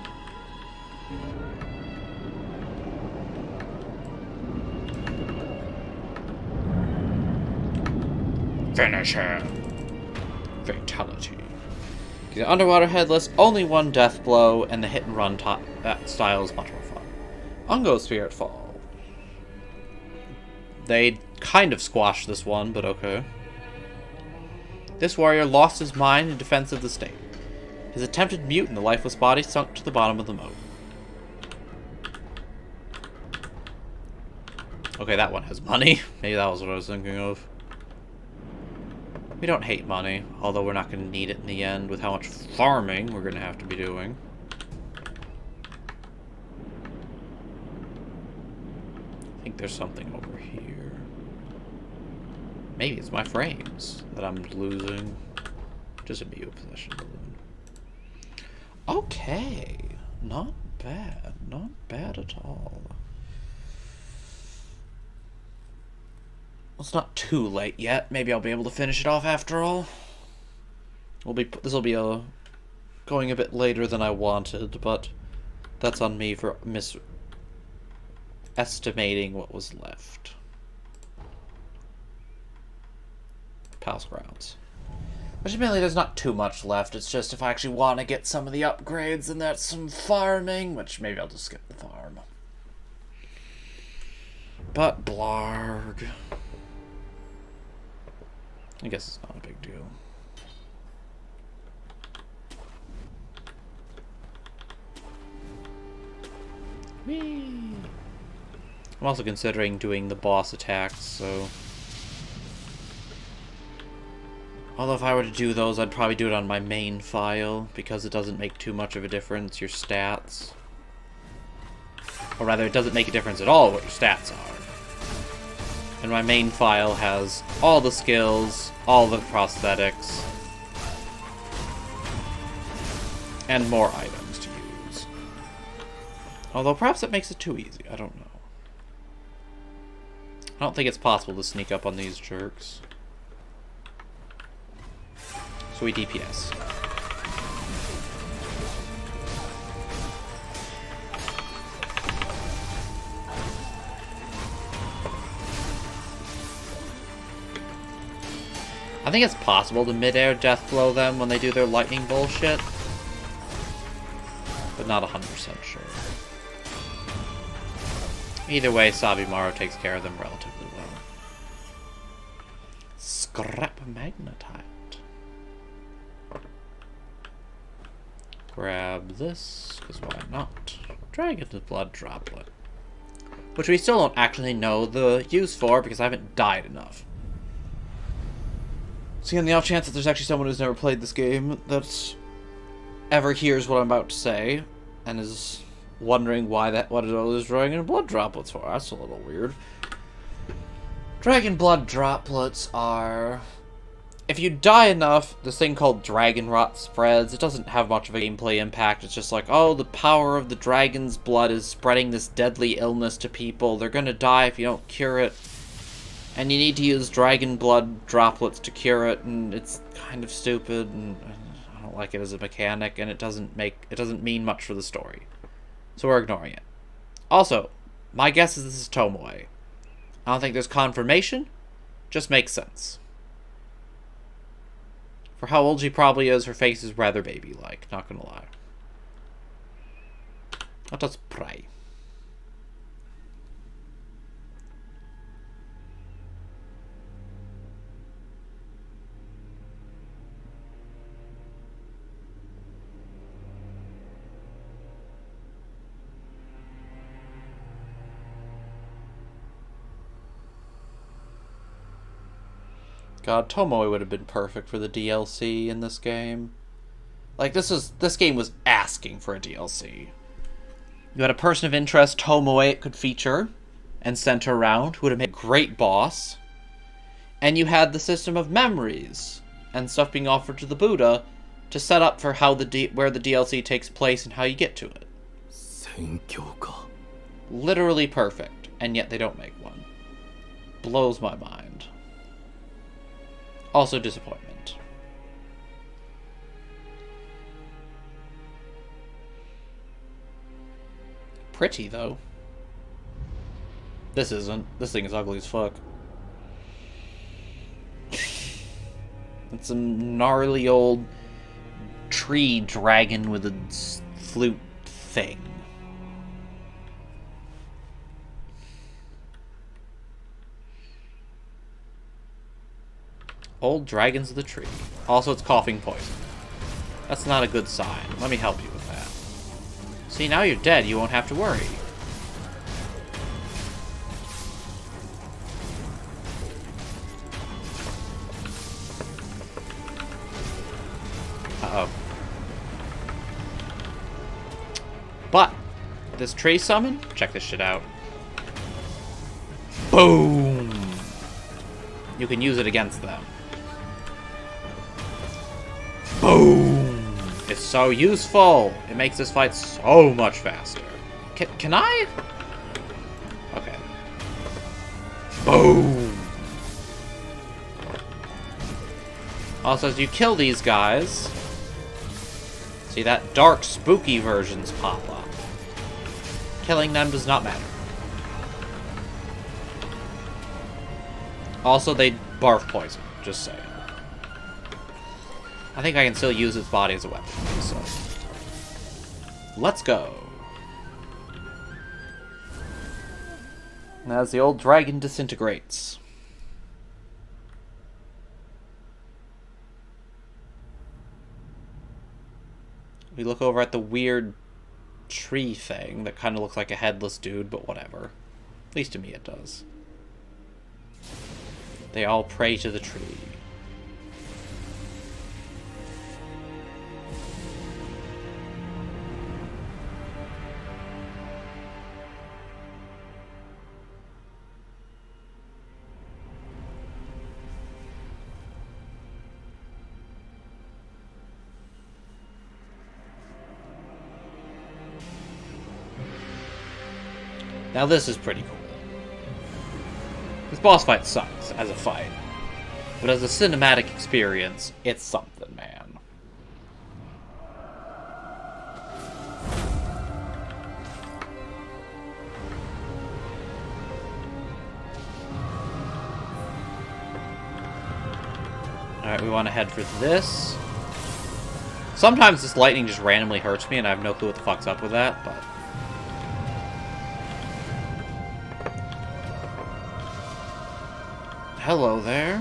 Finish him. Fatality. The underwater headless, only one death blow, and the hit and run style is much more fun. Ungo Spirit Fall. They kind of squashed this one, but okay. This warrior lost his mind in defense of the state. His attempted mute in the lifeless body sunk to the bottom of the moat. Okay, that one has money. Maybe that was what I was thinking of. We don't hate money, although we're not going to need it in the end with how much farming we're going to have to be doing. I think there's something over here. Maybe it's my frames that I'm losing. Just a mute possession balloon. Okay. Not bad. Not bad at all. Well, it's not too late yet. Maybe I'll be able to finish it off after all. This will be going a bit later than I wanted, but that's on me for estimating what was left. Palace grounds. Which admittedly there's not too much left. It's just if I actually want to get some of the upgrades and that's some farming, which maybe I'll just skip the farm. But blarg. I guess it's not a big deal. Whee! I'm also considering doing the boss attacks, so... Although if I were to do those, I'd probably do it on my main file, because it doesn't make too much of a difference, your stats. Or rather, it doesn't make a difference at all what your stats are. And my main file has all the skills, all the prosthetics, and more items to use. Although perhaps it makes it too easy, I don't know. I don't think it's possible to sneak up on these jerks. So we DPS. I think it's possible to mid-air death blow them when they do their lightning bullshit. But not 100% sure. Either way, Sabimaru takes care of them relatively well. Scrap magnetite. Grab this, because why not? Dragon's blood droplet. Which we still don't actually know the use for, because I haven't died enough. So on the off chance that there's actually someone who's never played this game that ever hears what I'm about to say, and is wondering what it is dragon blood droplets for. That's a little weird. Dragon blood droplets are... If you die enough, this thing called dragon rot spreads. It doesn't have much of a gameplay impact. It's just like, oh, the power of the dragon's blood is spreading this deadly illness to people. They're gonna die if you don't cure it. And you need to use dragon blood droplets to cure it, and it's kind of stupid, and I don't like it as a mechanic, and it doesn't mean much for the story. So we're ignoring it. Also, my guess is this is Tomoe. I don't think there's confirmation, just makes sense. For how old she probably is, her face is rather baby-like, not gonna lie. Let us pray. God, Tomoe would have been perfect for the DLC in this game. Like, this game was asking for a DLC. You had a person of interest Tomoe it could feature and center around, who would have made a great boss. And you had the system of memories and stuff being offered to the Buddha to set up for how where the DLC takes place and how you get to it. Literally perfect, and yet they don't make one. Blows my mind. Also disappointment. Pretty, though. This isn't. This thing is ugly as fuck. It's some gnarly old tree dragon with a flute thing. Old dragons of the tree. Also, it's coughing poison. That's not a good sign. Let me help you with that. See, now you're dead. You won't have to worry. Uh-oh. But, this tree summon? Check this shit out. Boom! You can use it against them. Boom! It's so useful! It makes this fight so much faster. Can I? Okay. Boom! Also, as you kill these guys, see that dark, spooky versions pop up. Killing them does not matter. Also, they barf poison, just saying. I think I can still use its body as a weapon, so... Let's go! And as the old dragon disintegrates. We look over at the weird tree thing that kind of looks like a headless dude, but whatever. At least to me it does. They all pray to the tree. Now this is pretty cool. This boss fight sucks as a fight, but as a cinematic experience, it's something, man. Alright, we want to head for this. Sometimes this lightning just randomly hurts me, and I have no clue what the fuck's up with that, but... Hello there.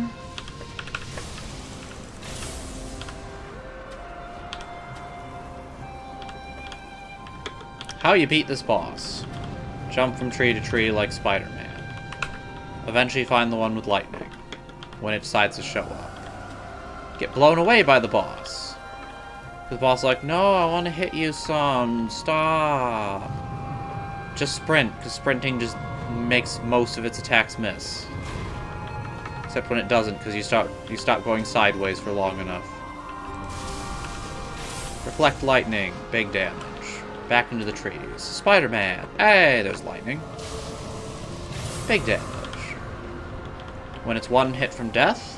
How you beat this boss? Jump from tree to tree like Spider-Man. Eventually find the one with lightning, when it decides to show up. Get blown away by the boss. The boss is like, no, I want to hit you some. Stop. Just sprint, because sprinting just makes most of its attacks miss. Except when it doesn't, because you stop going sideways for long enough. Reflect lightning, big damage. Back into the trees. Spider-Man. Hey, there's lightning. Big damage. When it's one hit from death,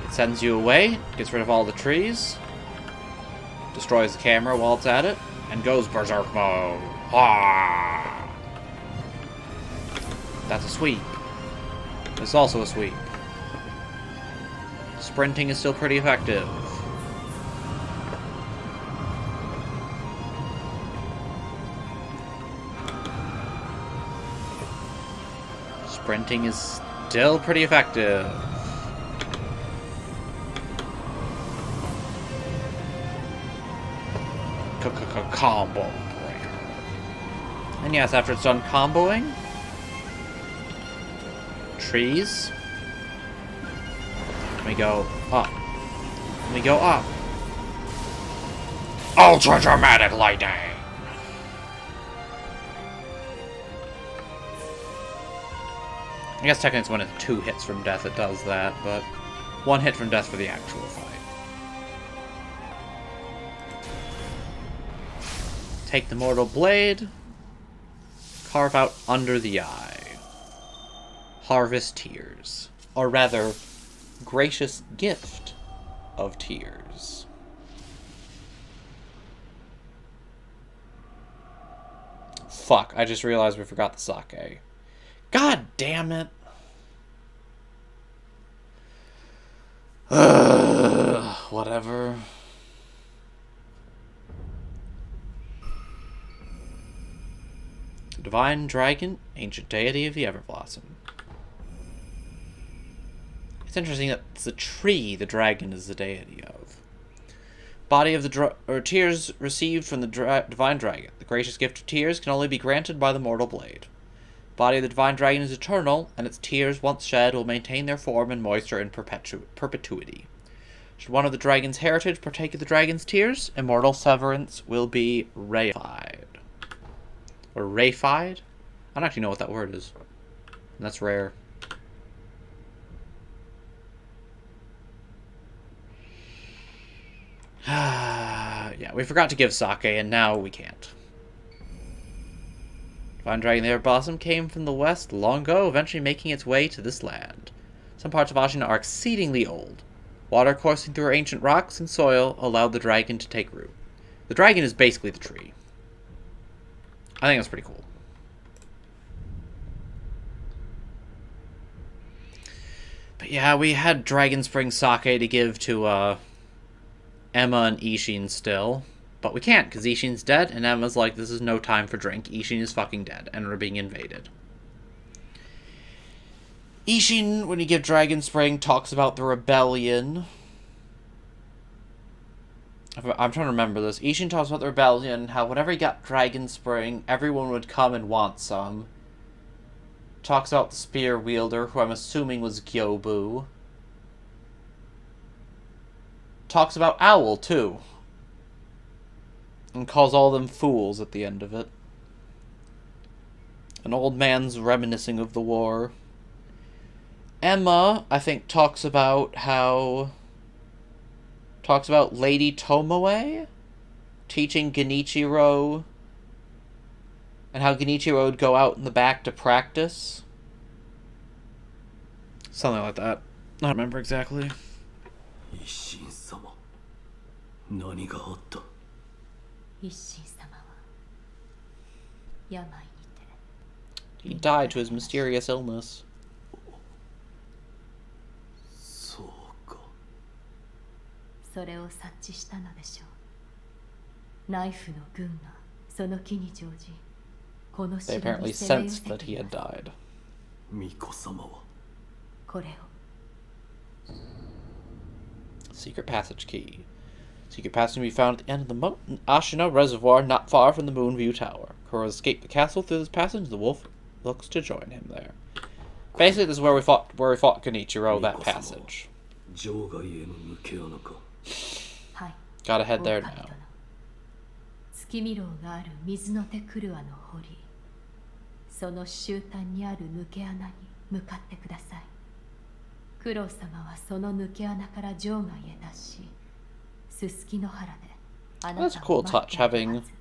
it sends you away, gets rid of all the trees, destroys the camera while it's at it, and goes berserk mode. Ah! That's a sweep. It's also a sweep. Sprinting is still pretty effective. Sprinting is still pretty effective. Combo breaker. And yes, after it's done comboing, trees, we go up. We go up. Ultra dramatic lightning. I guess technically it's when it's 2 hits from death it does that, but 1 hit from death for the actual fight. Take the mortal blade, carve out under the eye. Harvest tears. Or rather, gracious gift of tears. Fuck, I just realized we forgot the sake. God damn it. Whatever. Divine Dragon, ancient deity of the Everblossom. It's interesting that it's the tree the dragon is the deity of. Body of the tears received from the Divine Dragon. The gracious gift of tears can only be granted by the mortal blade. Body of the Divine Dragon is eternal, and its tears, once shed, will maintain their form and moisture in perpetuity. Should one of the dragon's heritage partake of the dragon's tears, immortal severance will be reified. Or reified? I don't actually know what that word is. And that's rare. Yeah, we forgot to give sake, and now we can't. Divine Dragon the Everblossom came from the west long ago, eventually making its way to this land. Some parts of Ashin are exceedingly old. Water coursing through ancient rocks and soil allowed the dragon to take root. The dragon is basically the tree. I think that's pretty cool. But yeah, we had Dragon Spring sake to give to Emma and Isshin still. But we can't, because Isshin's dead, and Emma's like, this is no time for drink. Isshin is fucking dead, and we're being invaded. Isshin, when you give Dragon Spring, talks about the rebellion. I'm trying to remember this. Isshin talks about the rebellion, how whenever he got Dragon Spring, everyone would come and want some. Talks about the spear wielder, who I'm assuming was Gyobu. Talks about Owl, too. And calls all them fools at the end of it. An old man's reminiscing of the war. Emma, I think, talks about Lady Tomoe teaching Genichiro, and how Genichiro would go out in the back to practice. Something like that. I don't remember exactly. Isshin-sama, 何があった? 一心様は病にて He died to his mysterious illness. それを察知したのでしょう。ナイフの軍がその機に乗じ、この They 城 apparently に攻め寄 sensed せて that he い had ます。 died. 巫女様はこれを Secret passage key. Secret passage can be found at the end of the Ashina Reservoir, not far from the Moonview Tower. Kuro escaped the castle through this passage. The wolf looks to join him there. Basically, this is where we fought Genichiro, that passage. 場外への抜け穴か。はい。 Gotta head there 狼 now. 殿、月見楼がある水の手クルアの堀、その終端にある抜け穴に向かってください。九郎様はその抜け穴から場外へ脱し、すすきの原であな That's た a cool を待って touch, いるは having ず。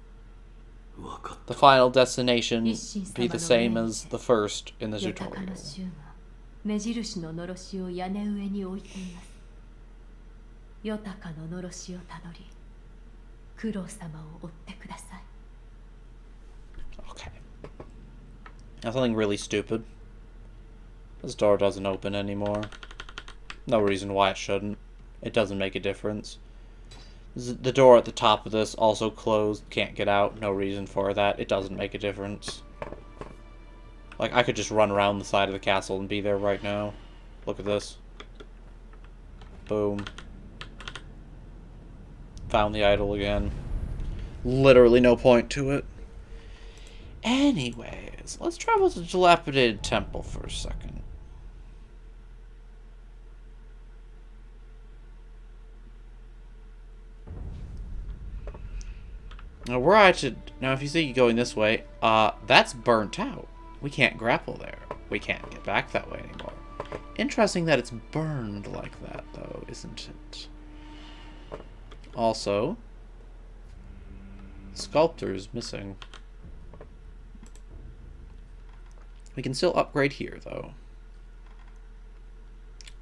わかっ the た。 final destination Isshin be the 様 same の as the first in the 豊かな tutorial. 衆が目印ののろしを屋根上に置いています。豊かののろしをたどり、九郎様を追ってください。 Okay. Now something really stupid. This door doesn't open anymore. No reason why it shouldn't. It doesn't make a difference. The door at the top of this also closed. Can't get out. No reason for that. It doesn't make a difference. Like, I could just run around the side of the castle and be there right now. Look at this. Boom. Found the idol again. Literally no point to it. Anyways, let's travel to the dilapidated temple for a second. Now, now if you see you going this way, that's burnt out. We can't grapple there. We can't get back that way anymore. Interesting that it's burned like that, though, isn't it? Also, sculptor is missing. We can still upgrade here, though.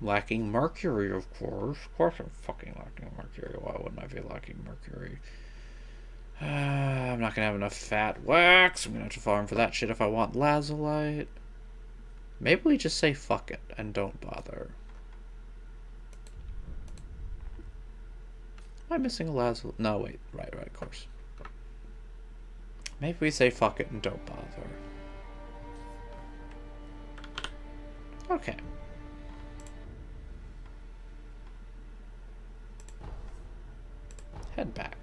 Lacking mercury, of course. Of course I'm fucking lacking mercury. Why wouldn't I be lacking mercury? I'm not gonna have enough fat wax. I'm gonna have to farm for that shit if I want lazulite. Maybe we just say fuck it and don't bother. Am I missing a lazulite? No, wait. Right, of course. Maybe we say fuck it and don't bother. Okay. Head back.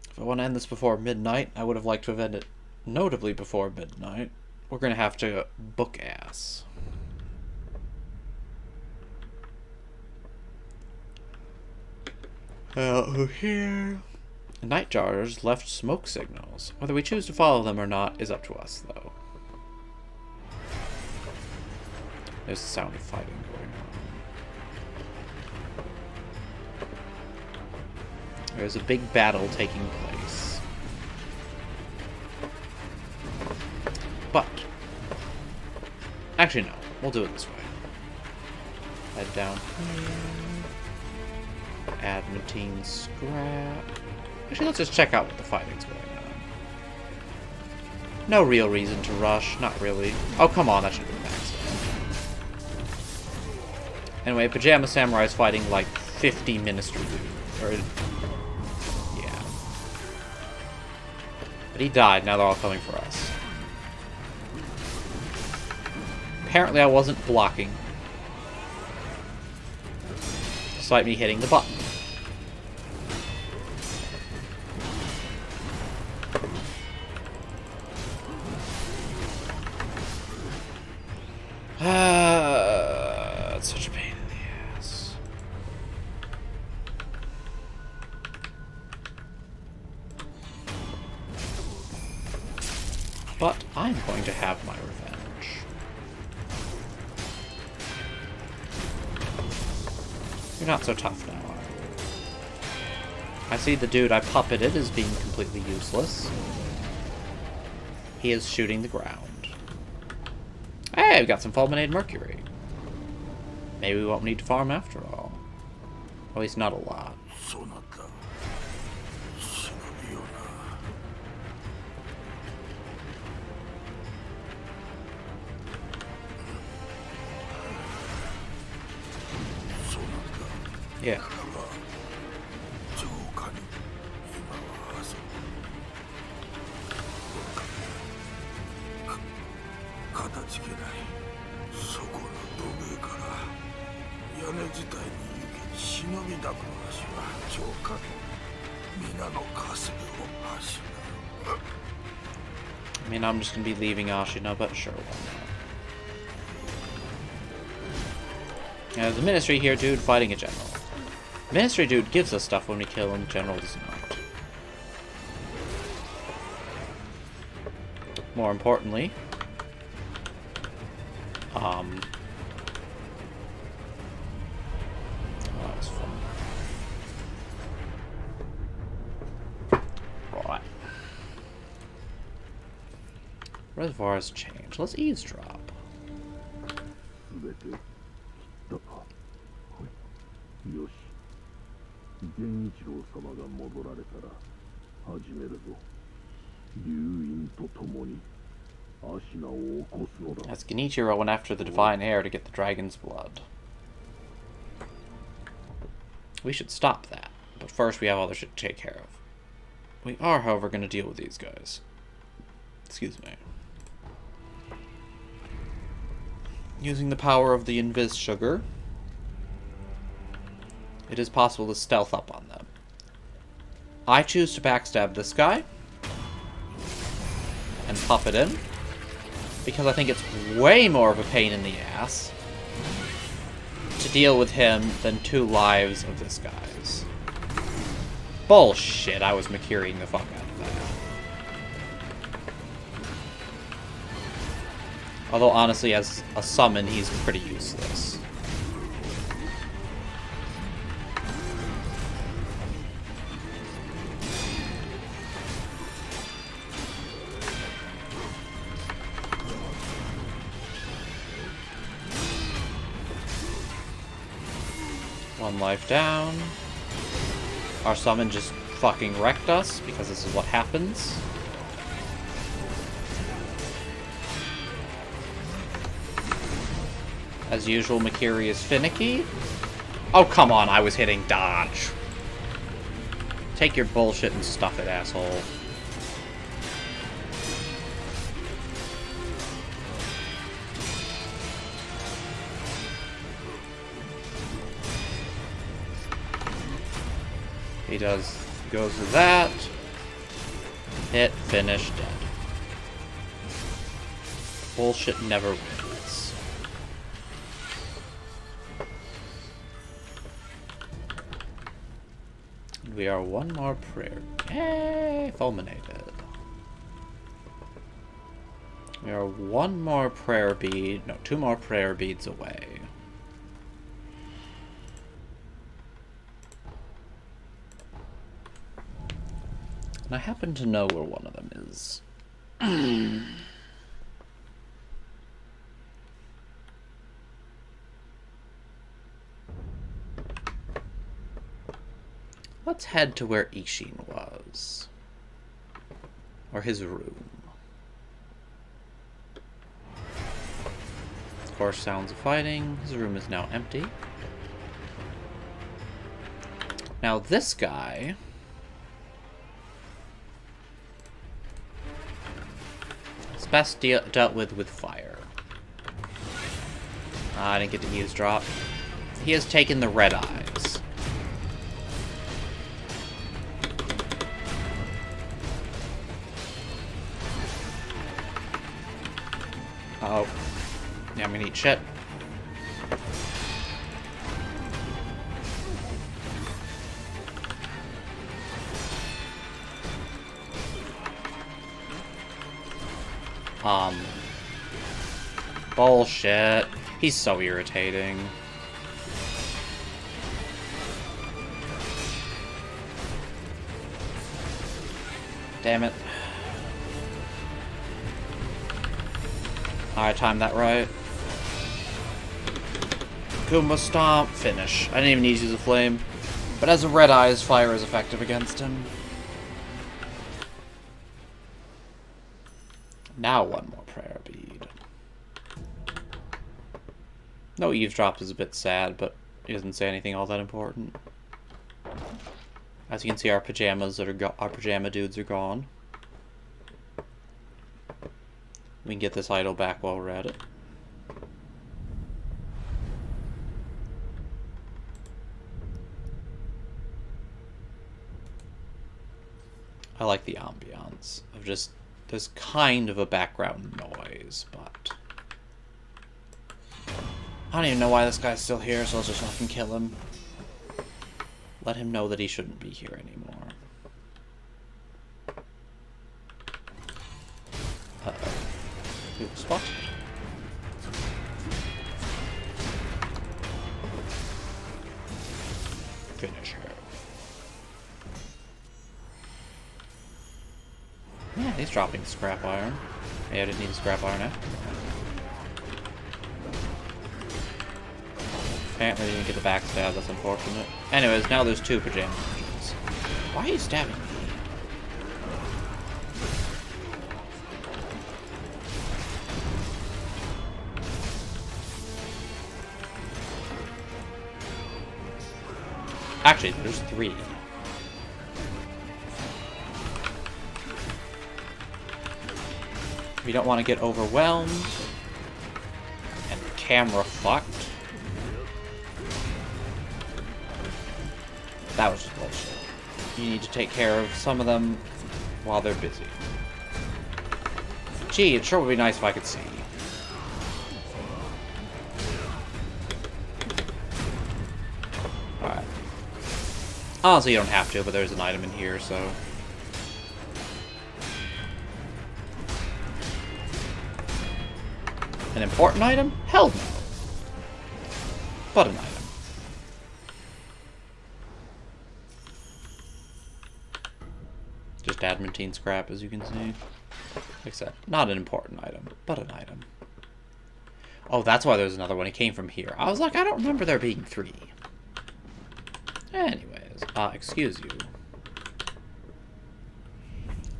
If I want to end this before midnight, I would have liked to have ended it notably before midnight. We're going to have to book ass. Here. The Nightjars left smoke signals. Whether we choose to follow them or not is up to us, though. There's the sound of fighting going on. There's a big battle taking place. But, actually no, we'll do it this way. Head down here. Add Mateen scrap. Actually, let's just check out what the fighting's going on. No real reason to rush, not really. Oh, come on, that should have been an accident. Anyway, Pajama Samurai's fighting like 50 ministry dudes. Or, yeah. But he died, now they're all coming for us. Apparently I wasn't blocking. Despite me hitting the button. It's such a pain in the ass. But I'm going to have my revenge. You're not so tough now, are you? I see the dude I puppeted as being completely useless. He is shooting the ground. Hey, we got some fulminated mercury. Maybe we won't need to farm after all. At least not a lot. そなた死ぬよな。Yeah. 浄化に今は遊ぶかたじけないそこの土塀から屋根自体に行け忍びなくの足は浄化の皆の稼ぎを走る I mean, I'm just gonna be leaving Ashina, but sure, why not? Yeah, the Ministry here, dude, fighting a General. Ministry dude gives us stuff when we kill him, General does not. More importantly, oh, that was fun. Right. Reservoirs change. Let's eavesdrop. 全て切ったか。よし。源一郎様が戻られたら始めるぞ。竜院と共にアシナを起こすのだ。 As Genichiro went after the divine heir to get the dragon's blood. We should stop that, but first we have other shit to take care of. We are, however, going to deal with these guys. Excuse me. Using the power of the Invis Sugar, it is possible to stealth up on them. I choose to backstab this guy and pop it in, because I think it's way more of a pain in the ass to deal with him than 2 lives of this guy's. Bullshit, I was Makiring the fuck out of that. Although, honestly, as a summon, he's pretty useless. One life down. Our summon just fucking wrecked us, because this is what happens. As usual, Makiri is finicky. Oh, come on, I was hitting dodge. Take your bullshit and stuff it, asshole. He goes with that. Hit, finish, dead. Bullshit never wins. We are one more prayer. Yay! Fulminated. We are one more prayer bead. No, 2 more prayer beads away. And I happen to know where one of them is. Let's head to where Isshin was. Or his room. Of course, sounds of fighting. His room is now empty. Now this guy... is best dealt with fire. I didn't get to eavesdrop. He has taken the red eyes. Oh. Yeah, I'm gonna eat shit. Bullshit. He's so irritating. Damn it. I timed that right. Goomba Stomp. Finish. I didn't even need to use a flame. But as a red eyes, fire is effective against him. Now one more prayer bead. No eavesdrop is a bit sad, but He doesn't say anything all that important. As you can see, our pajamas our pajama dudes are gone. We can get this idol back while we're at it. I like the ambiance of just, there's kind of a background noise, but I don't even know why this guy's still here, so let's just fucking kill him. Let him know that he shouldn't be here anymore. Uh-oh. Who was spotted? Finish her. Yeah, he's dropping scrap iron. Yeah, I didn't need scrap iron now. Apparently, didn't get the backstab. That's unfortunate. Anyways, now there's two pajama engines. Why are you stabbing me? Actually, there's three. We don't want to get overwhelmed and camera fucked. That was just bullshit. You need to take care of some of them while they're busy. Gee, it sure would be nice if I could see. Alright. Honestly, you don't have to, but there's an item in here, so... An important item? Hell no. But an item. Just adamantine scrap, as you can see. Except, not an important item, but an item. Oh, that's why there's another one. It came from here. I was like, I don't remember there being three. Anyways, excuse you.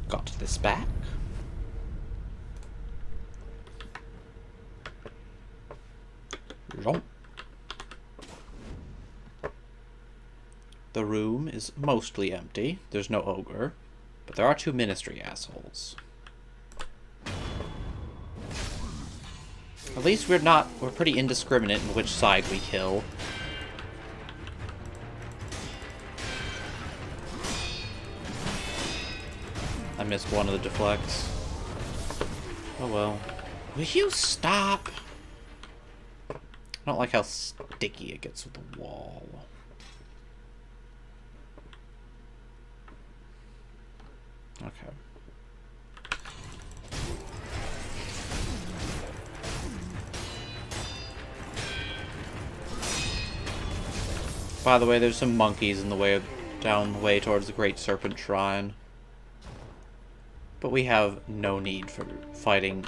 Got this back. The room is mostly empty. There's no ogre. But there are two ministry assholes. At least we're pretty indiscriminate in which side we kill. I missed one of the deflects. Oh well. Will you stop? I don't like how sticky it gets with the wall. Okay. By the way, there's some monkeys in the way down the way towards the Great Serpent Shrine. But we have no need for fighting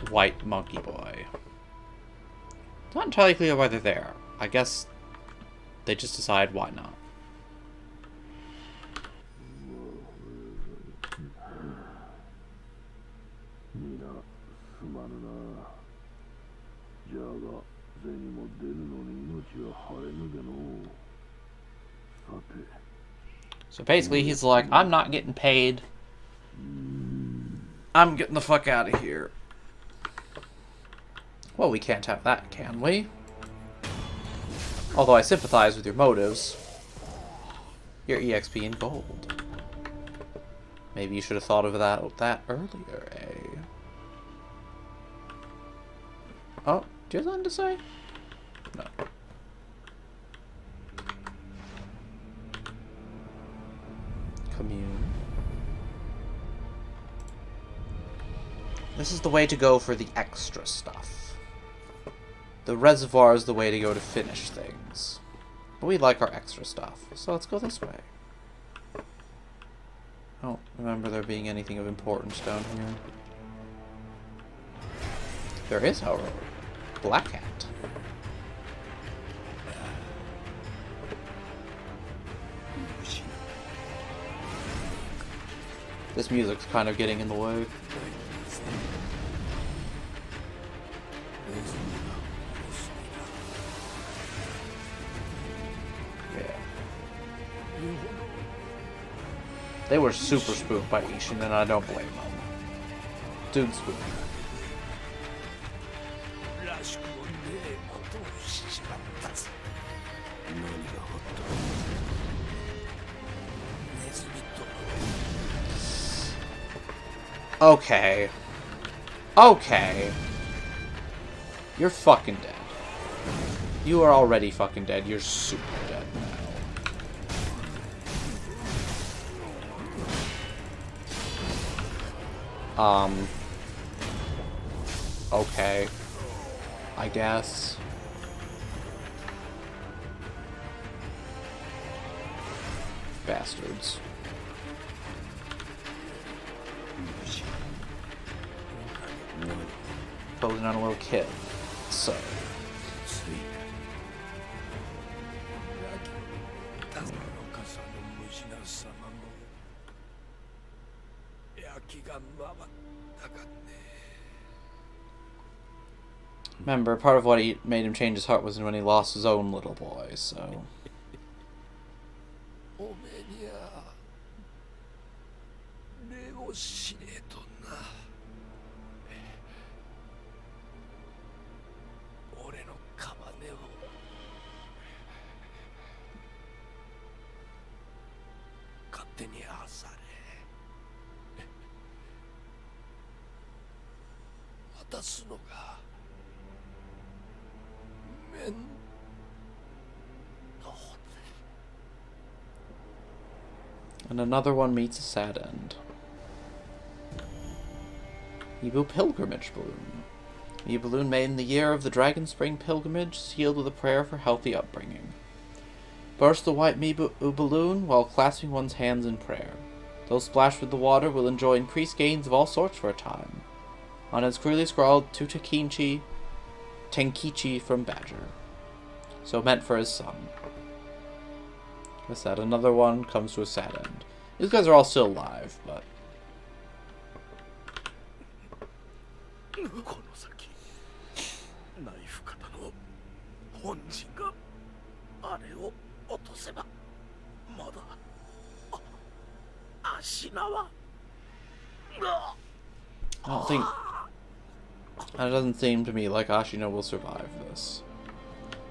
White Monkey Boy. Not entirely clear why they're there. I guess they just decide why not. So basically he's like, I'm not getting paid. I'm getting the fuck out of here. Well, we can't have that, can we? Although I sympathize with your motives. Your EXP in gold. Maybe you should have thought of that earlier, eh? Oh, do you have something to say? No. Commune. This is the way to go for the extra stuff. The reservoir is the way to go to finish things. But we like our extra stuff, so let's go this way. I don't remember there being anything of importance down here. There is, however. Black Hat. This music's kind of getting in the way. They were super spooked by Isshin, and I don't blame them. Dude spooked. らしくもねえことをしちまったぜ。何があったネズミと Okay. Okay. You're fucking dead. You are already fucking dead. You're super dead now. Okay. I guess. Bastards. Posing on a little kid. So. ただの傘の虫な様も焼きが回ったかね。 Remember, part of what made him change his heart was when he lost his own little boy, so. おめにゃ礼をしねえとな。俺のカバネを勝手にあされ渡すのが面倒で。 And another one meets a sad end. Ebu Pilgrimage Balloon. A balloon made in the year of the Dragon Spring Pilgrimage, sealed with a prayer for healthy upbringing. Burst the white Mibu balloon while clasping one's hands in prayer. Those splashed with the water will enjoy increased gains of all sorts for a time. On it is clearly scrawled to Tenkichi from Badger. So meant for his son. Guess that another one comes to a sad end. These guys are all still alive, but この先ナイフ型の本陣があれを落とせばまだ足縄 I don't think... It doesn't seem to me like Ashina will survive this.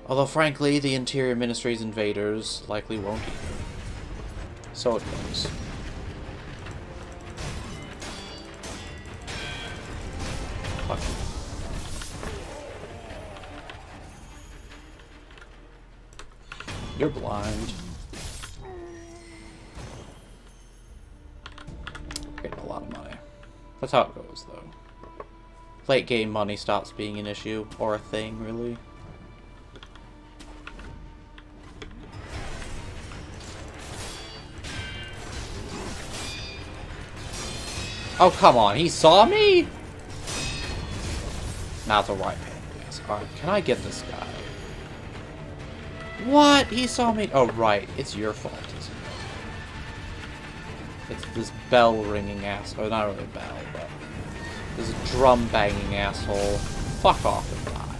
Although, frankly, the Interior Ministry's invaders likely won't either. So it goes. Fuck. You're blind. Getting a lot of money. That's how it goes, though. Late game money stops being an issue, or a thing, really. Oh, come on, he saw me? Not the right pancreas. Alright, can I get this guy? What? He saw me? Oh, right. It's your fault, isn't it? It's this bell-ringing asshole. Not really a bell, but... this drum-banging asshole. Fuck off and die.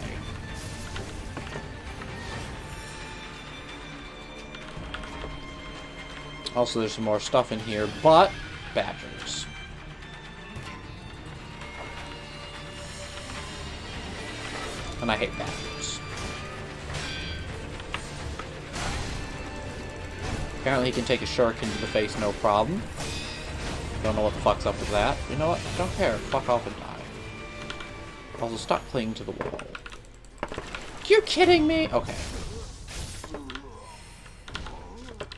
Also, there's some more stuff in here, but... badgers. And I hate badgers. Apparently he can take a shuriken to the face, no problem. Don't know what the fuck's up with that. You know what? Don't care. Fuck off and die. Also, stop clinging to the wall. You're kidding me? Okay.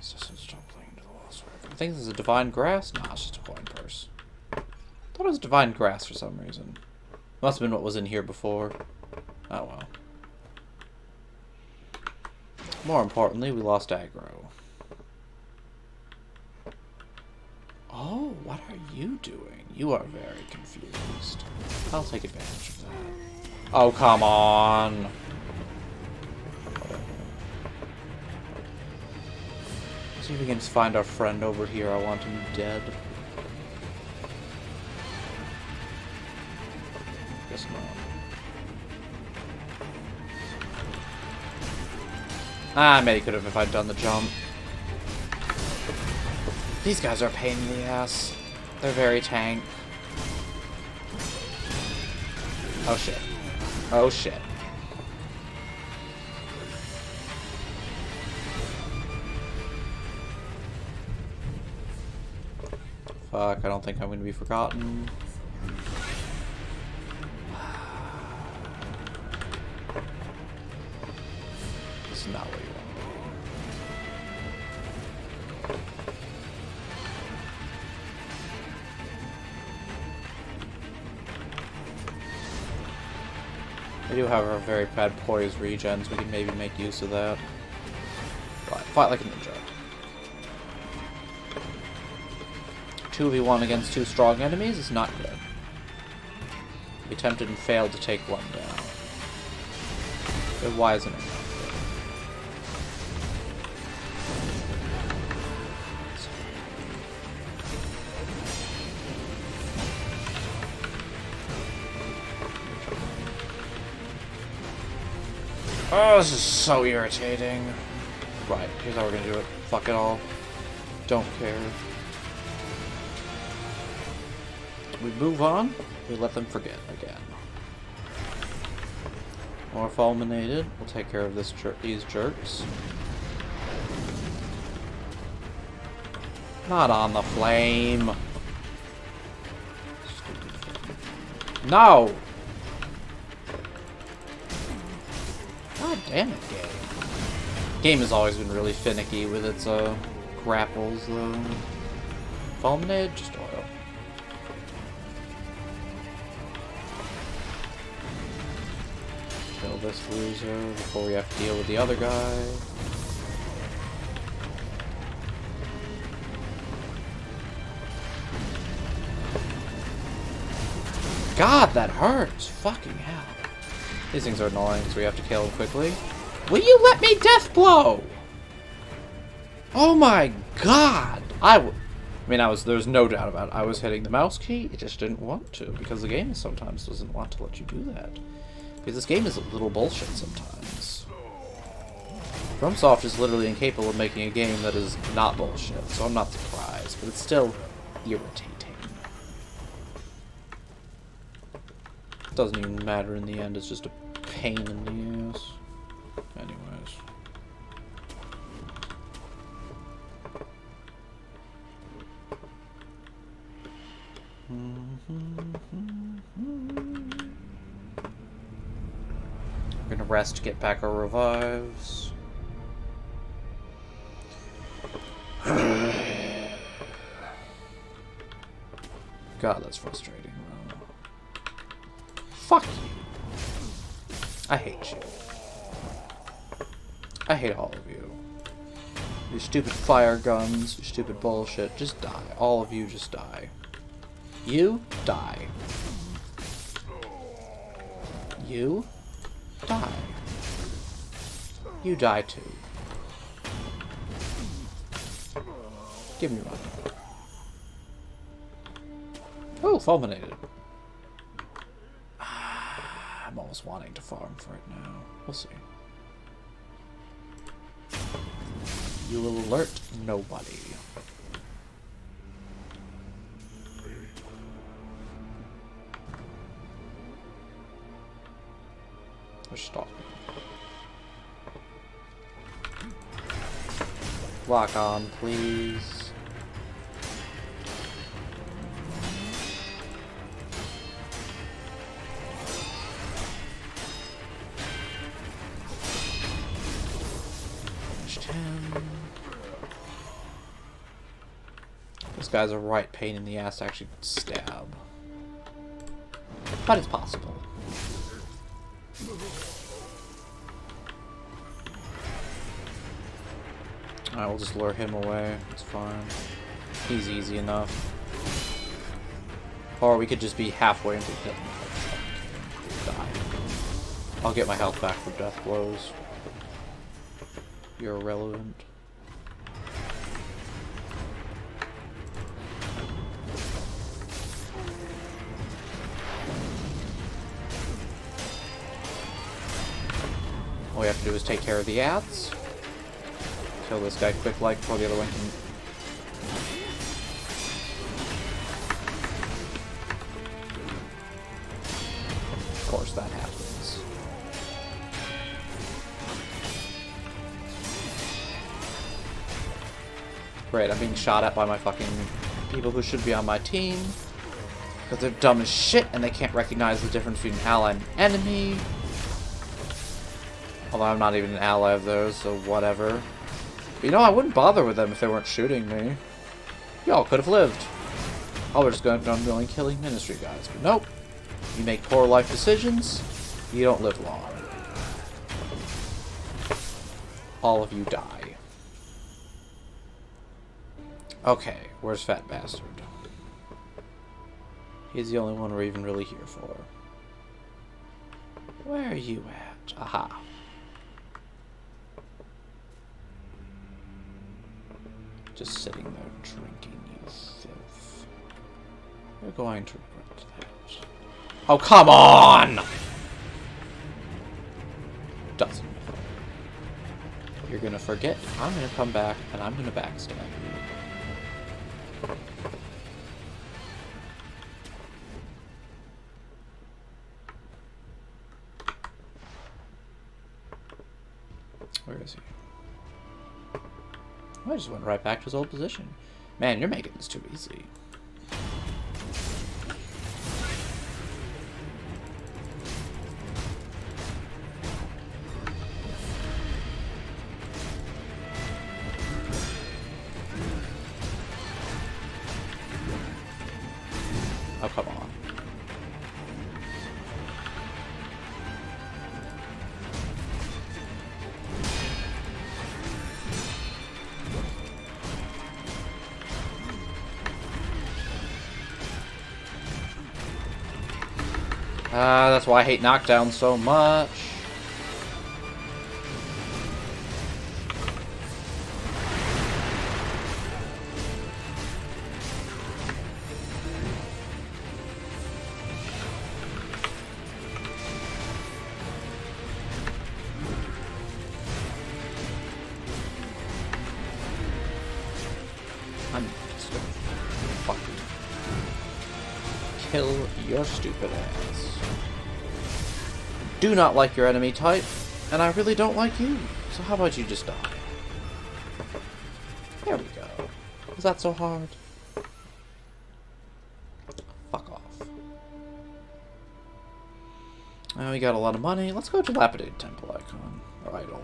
Stop clinging to the wall. I think this is a divine grass? Nah, it's just a coin purse. I thought it was divine grass for some reason. Must have been what was in here before. Oh well. More importantly, we lost aggro. Oh, what are you doing? You are very confused. I'll take advantage of that. Oh, come on. See if we can just find our friend over here. I want him dead. Guess not. Ah, I may could have if I'd done the jump. These guys are a pain in the ass. They're very tank. Oh shit. Oh shit. Fuck, I don't think I'm gonna be forgotten. This is not what you want. We do have our very bad poise regens. We can maybe make use of that. Right, fight like a ninja. 2v1 against 2 strong enemies is not good. We attempted and failed to take one down. But why isn't it not good? Oh, this is so irritating. Right, here's how we're gonna do it. Fuck it all. Don't care. We move on, we let them forget again. More fulminated, we'll take care of these jerks. Not on the flame. Stupid flame. No! God damn it, game. Game has always been really finicky with its grapples though. Fulminated, just oil. Kill this loser before we have to deal with the other guy. God, that hurts! Fucking hell. These things are annoying, so we have to kill them quickly. Will you let me death blow? Oh my god! There's no doubt about it. I was hitting the mouse key, it just didn't want to, because the game sometimes doesn't want to let you do that. Because this game is a little bullshit sometimes. FromSoft is literally incapable of making a game that is not bullshit, so I'm not surprised, but it's still irritating. It doesn't even matter in the end, it's just a pain in the ass. Anyways. We're gonna rest to get back our revives. God, that's frustrating. Fuck you. I hate you. I hate all of you. Your stupid fire guns, your stupid bullshit. Just die. All of you just die. You die. You die. You die too. Give me money. Oh, fulminated. I'm almost wanting to farm for it now. We'll see. You will alert nobody. They're stalking. Lock on, please. This guy's a right pain in the ass to actually stab. But it's possible. Alright, we'll just lure him away. It's fine. He's easy enough. Or we could just be halfway into the die. I'll get my health back from death blows. You're irrelevant. All we have to do is take care of the ads. Kill this guy quick like before the other one can that happens. Great, I'm being shot at by my fucking people who should be on my team. Because they're dumb as shit and they can't recognize the difference between ally and enemy. Although I'm not even an ally of theirs, so whatever. But you know, I wouldn't bother with them if they weren't shooting me. Y'all could have lived. Oh, we're just going to be only killing ministry guys. But nope. You make poor life decisions, you don't live long. All of you die. Okay, where's Fat Bastard? He's the only one we're even really here for. Where are you at? Aha. Just sitting there drinking, you filth. You're going to regret that. Oh, come on! Doesn't matter. You're gonna forget, I'm gonna come back, and I'm gonna backstab you. Where is he? Oh, I just went right back to his old position. Man, you're making this too easy. Oh, come on. That's why I hate knockdown so much. I'm just gonna fucking kill your stupid ass. Do not like your enemy type, and I really don't like you. So how about you just die? There we go. Was that so hard? Fuck off. Now we got a lot of money. Let's go to Dilapidated Temple Icon. Or Idol.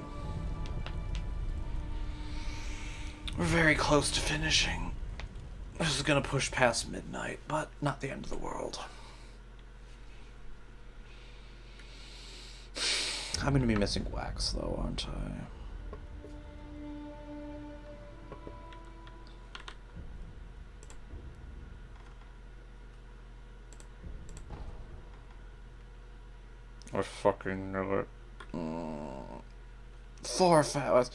We're very close to finishing. This is gonna push past midnight, but not the end of the world. I'm gonna be missing wax though, aren't I? I fucking knew it. 4 fat.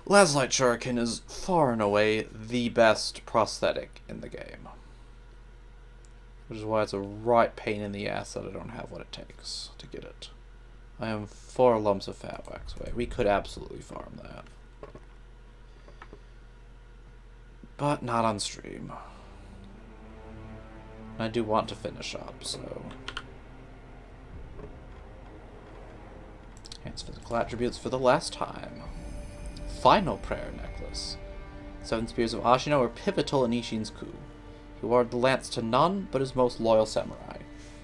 Lazulite Shuriken is far and away the best prosthetic in the game. Which is why it's a right pain in the ass that I don't have what it takes to get it. I am 4 lumps of fat wax away. We could absolutely farm that. But not on stream. I do want to finish up, so... Enhance physical attributes for the last time. Final prayer necklace. 7 spears of Ashino were pivotal in Isshin's coup. He wore the lance to none but his most loyal samurai.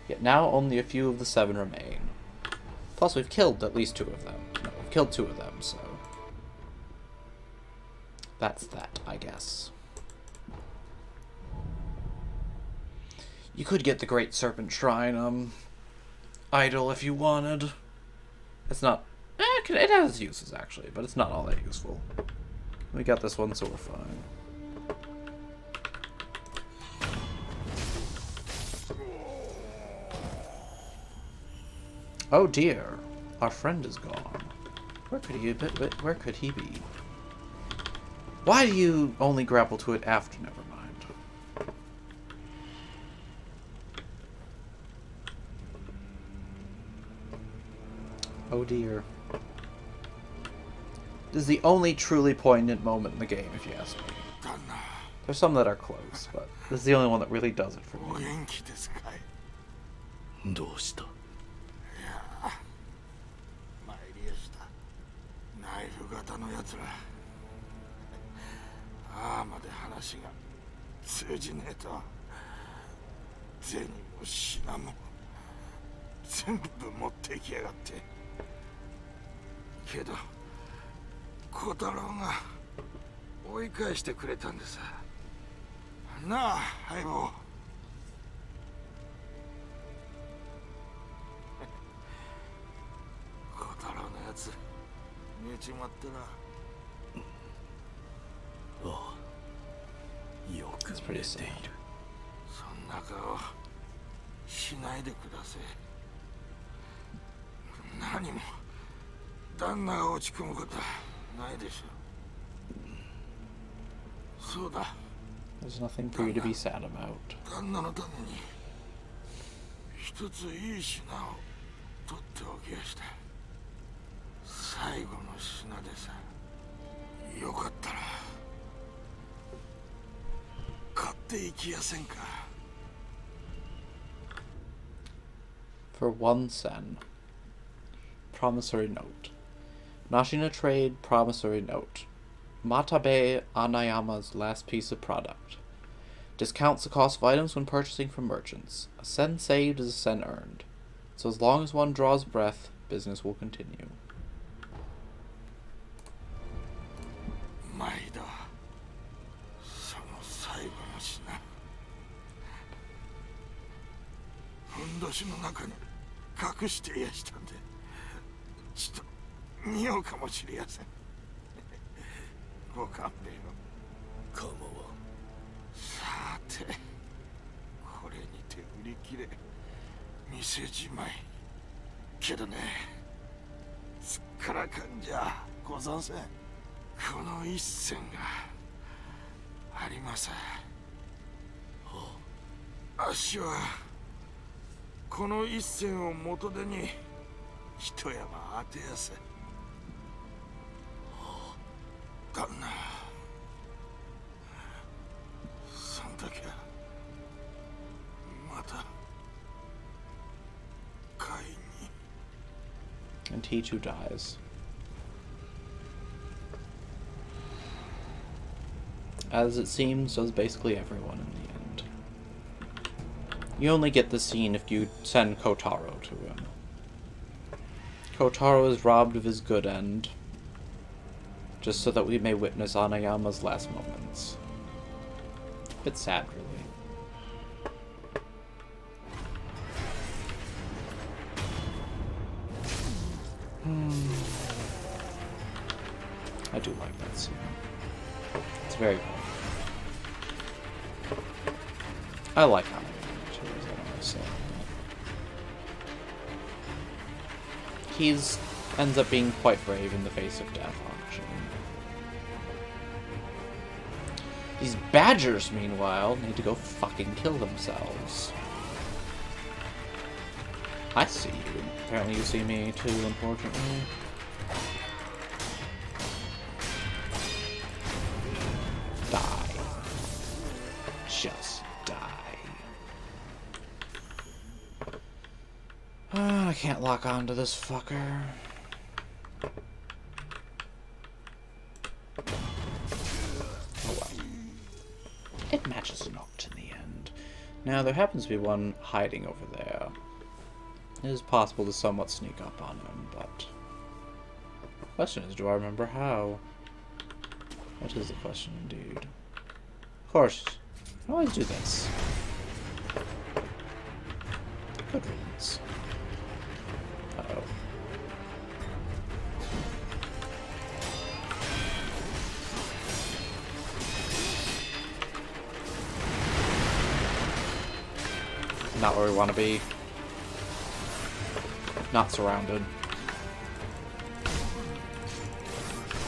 Yet now only a few of the 7 remain. Plus we've killed at least 2 of them. No, we've killed 2 of them, so... That's that, I guess. You could get the Great Serpent Shrine, idol if you wanted. It's not... it has uses, actually, but it's not all that useful. We got this one, so we're fine. Oh dear, our friend is gone. Where could he be? Where could he be? Why do you only grapple to it after? Never mind. Oh dear. This is the only truly poignant moment in the game, if you ask me. There's some that are close, but this is the only one that really does it for me. どうした？イフ型のやつら、ああまで話が通じねえと、銭も品も全部持ってきやがって。けど小太郎が追い返してくれたんでさ。なあ相棒。小太郎のやつ寝ちまったな。ああ、よく寝ている。そんな顔しないでください。何も旦那が落ち込むことはないでしょう。そうだ、 There's nothing for you to be sad about. 旦那のために一ついい品を取っておきやした。最後の品でさ。よかったら買っていきやせんか。 For 1 sen. Promissory note. Nashina trade promissory note. Matabe Anayama's last piece of product. Discounts the cost of items when purchasing from merchants. A sen saved is a sen earned. So as long as one draws breath, business will continue. 毎度その最後の品、ふんどしの中に隠してやしたんで、ちょっと匂うかもしれやせん。ご勘弁を。構わん。さて、これにて売り切れ、店じまい。けどね、すっからかんじゃござんせん。この一銭があります。あっしはこの一銭を元手に一山当てやせ。旦那、そんだけまた買いに。 And he too dies. As it seems, does basically everyone in the end. You only get the scene if you send Kotaro to him. Kotaro is robbed of his good end, just so that we may witness Anayama's last moments. Bit sad, really. I do like that scene. It's very cool. I like how I don't want to say. He's ends up being quite brave in the face of death, actually. These badgers, meanwhile, need to go fucking kill themselves. I see you. Apparently you see me too, unfortunately. Die. Just die. I can't lock onto this fucker. Oh well. It matches a note in the end. Now, there happens to be one hiding over there. It is possible to somewhat sneak up on him, but the question is, do I remember how? That is the question indeed. Of course, I always do this. Good riddance. Uh-oh. Not where we want to be. Not surrounded.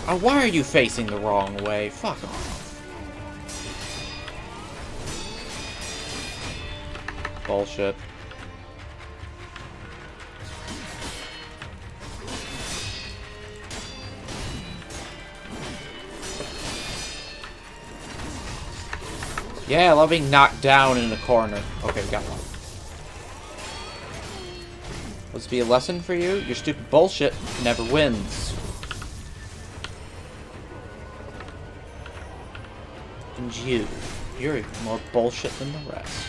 Oh, why are you facing the wrong way? Fuck off. Bullshit. Yeah, I love being knocked down in a corner. Okay, we got one. Let's be a lesson for you. Your stupid bullshit never wins. And you're even more bullshit than the rest.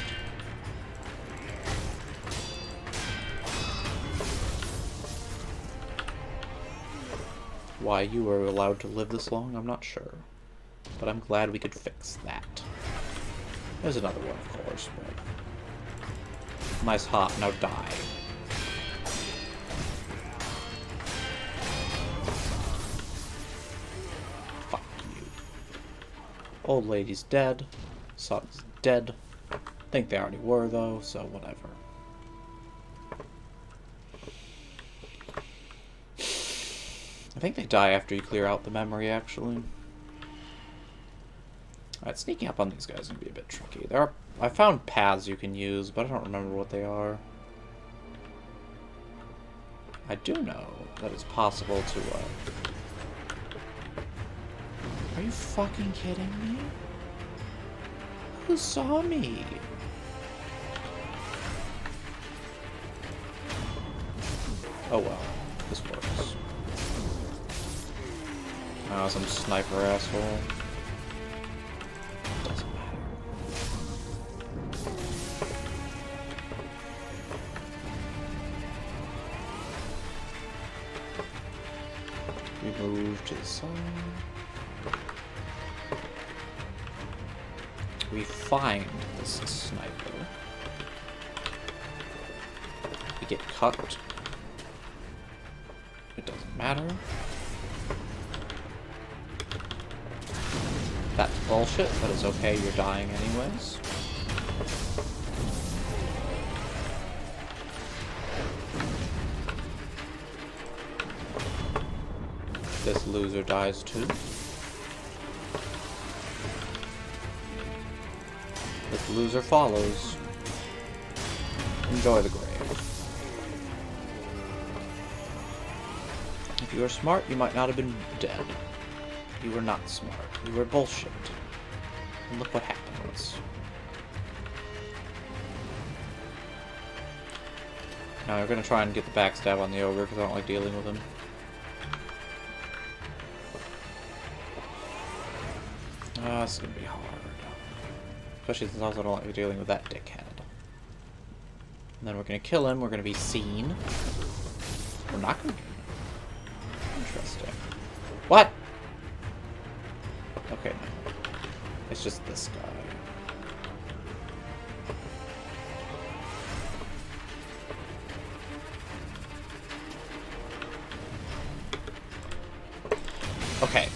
Why you were allowed to live this long, I'm not sure. But I'm glad we could fix that. There's another one, of course, but... Nice hop, now die. Fuck you. Old lady's dead. Son's dead. Think they already were, though, so whatever. I think they die after you clear out the memory, actually. Alright, sneaking up on these guys is going to be a bit tricky. I found paths you can use, but I don't remember what they are. I do know that it's possible to, Are you fucking kidding me? Who saw me? Oh well, this works. Oh, some sniper asshole. Doesn't matter. We move to the side. We find this sniper. We get cut. It doesn't matter. That's bullshit, but it's okay, you're dying anyways. This loser dies too. This loser follows. Enjoy the grave. If you were smart, you might not have been dead. You were not smart. You were bullshit. And look what happens. Now we're gonna try and get the backstab on the ogre because I don't like dealing with him. This is gonna be hard. Especially since I also don't like dealing with that dickhead. And then we're gonna kill him, we're gonna be seen. We're not gonna... Interesting. What? Okay, no. It's just this guy. Okay.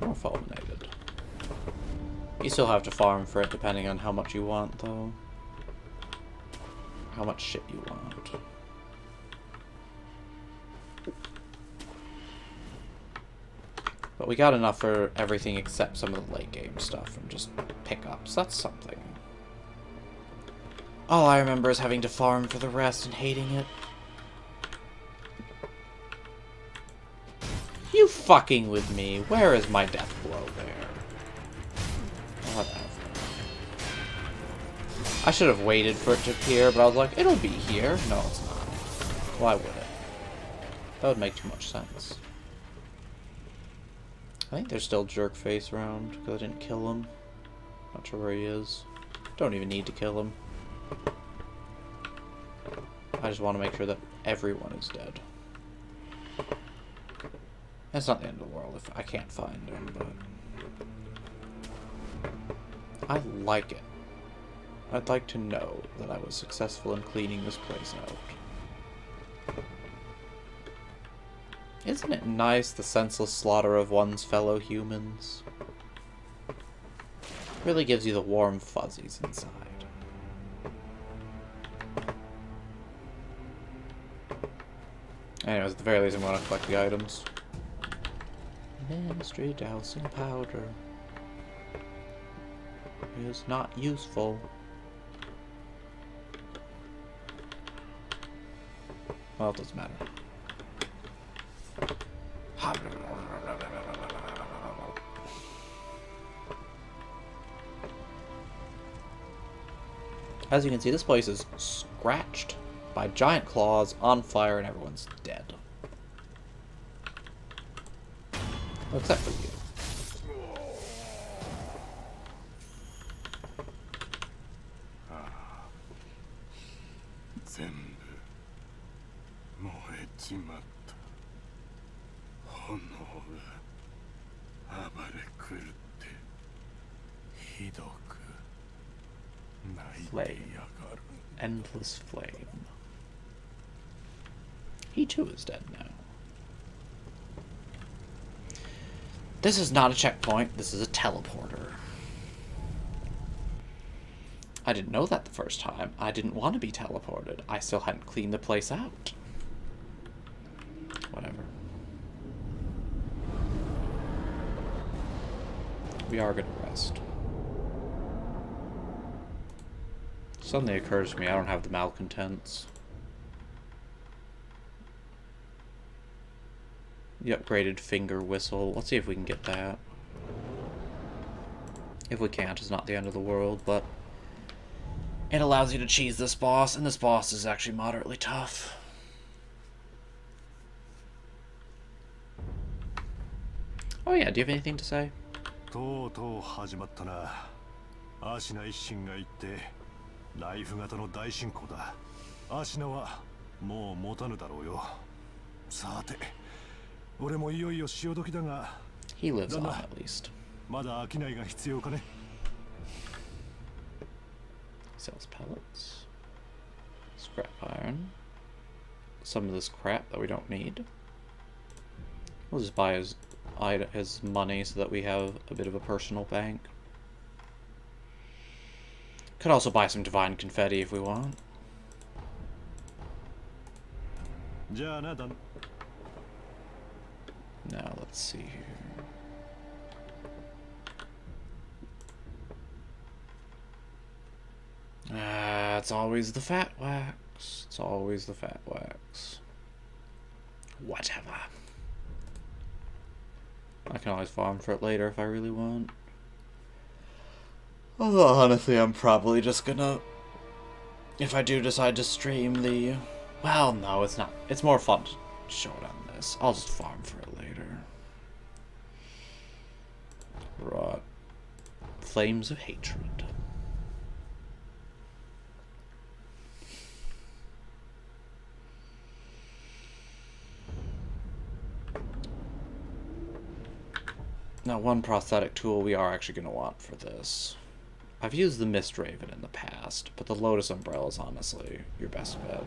More fulminated. You still have to farm for it depending on how much you want, though. How much shit you want. But we got enough for everything except some of the late game stuff and just pickups. That's something. All I remember is having to farm for the rest and hating it. You fucking with me. Where is my death blow there? Whatever. I should have waited for it to appear, but I was like, it'll be here. No, it's not. Why would it? That would make too much sense. I think there's still Jerkface around, because I didn't kill him. Not sure where he is. Don't even need to kill him. I just want to make sure that everyone is dead. It's not the end of the world if I can't find him, but... I like it. I'd like to know that I was successful in cleaning this place out. Isn't it nice, the senseless slaughter of one's fellow humans? Really gives you the warm fuzzies inside. Anyways, at the very least I'm going to collect the items. Ministry dousing powder is not useful. Well, it doesn't matter. As you can see, this place is scratched by giant claws, on fire, and everyone's dead. Except for you. Flame. Endless flame. He too is dead now. This is not a checkpoint, this is a teleporter. I didn't know that the first time. I didn't want to be teleported. I still hadn't cleaned the place out. Whatever. We are gonna rest. Suddenly occurs to me I don't have the malcontents. The upgraded finger whistle. Let's see if we can get that. If we can't, it's not the end of the world, but it allows you to cheese this boss, and this boss is actually moderately tough. Oh yeah, do you have anything to say? とうとう始まったな。アシナ一心が言ってライフ型の大進行だ。アシナはもう持たぬだろうよ。さて、俺もいよいよ潮時だが。He lives on at least. まだ商いが必要かね。Sells pellets. Scrap iron. Some of this crap that we don't need. We'll just buy his money so that we have a bit of a personal bank. Could also buy some divine confetti if we want. Now let's see here. It's always the fat wax. It's always the fat wax. Whatever. I can always farm for it later if I really want. Although, honestly, I'm probably just gonna... If I do decide to stream the... Well, no, it's not. It's more fun to show it on this. I'll just farm for it later. Right. Flames of Hatred. Now, one prosthetic tool we are actually going to want for this. I've used the Mist Raven in the past, but the Lotus Umbrella is honestly your best bet.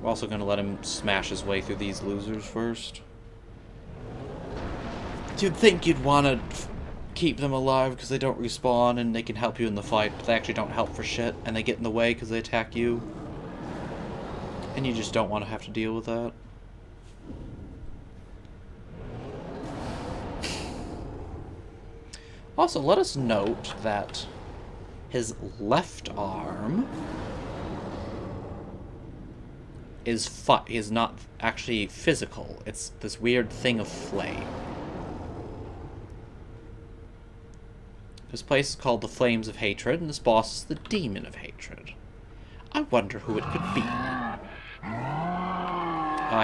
We're also going to let him smash his way through these losers first. You'd think you'd want to keep them alive because they don't respawn and they can help you in the fight, but they actually don't help for shit, and they get in the way because they attack you. And you just don't want to have to deal with that. Also, let us note that his left arm is not actually physical. It's this weird thing of flame. This place is called the Flames of Hatred, and this boss is the Demon of Hatred. I wonder who it could be.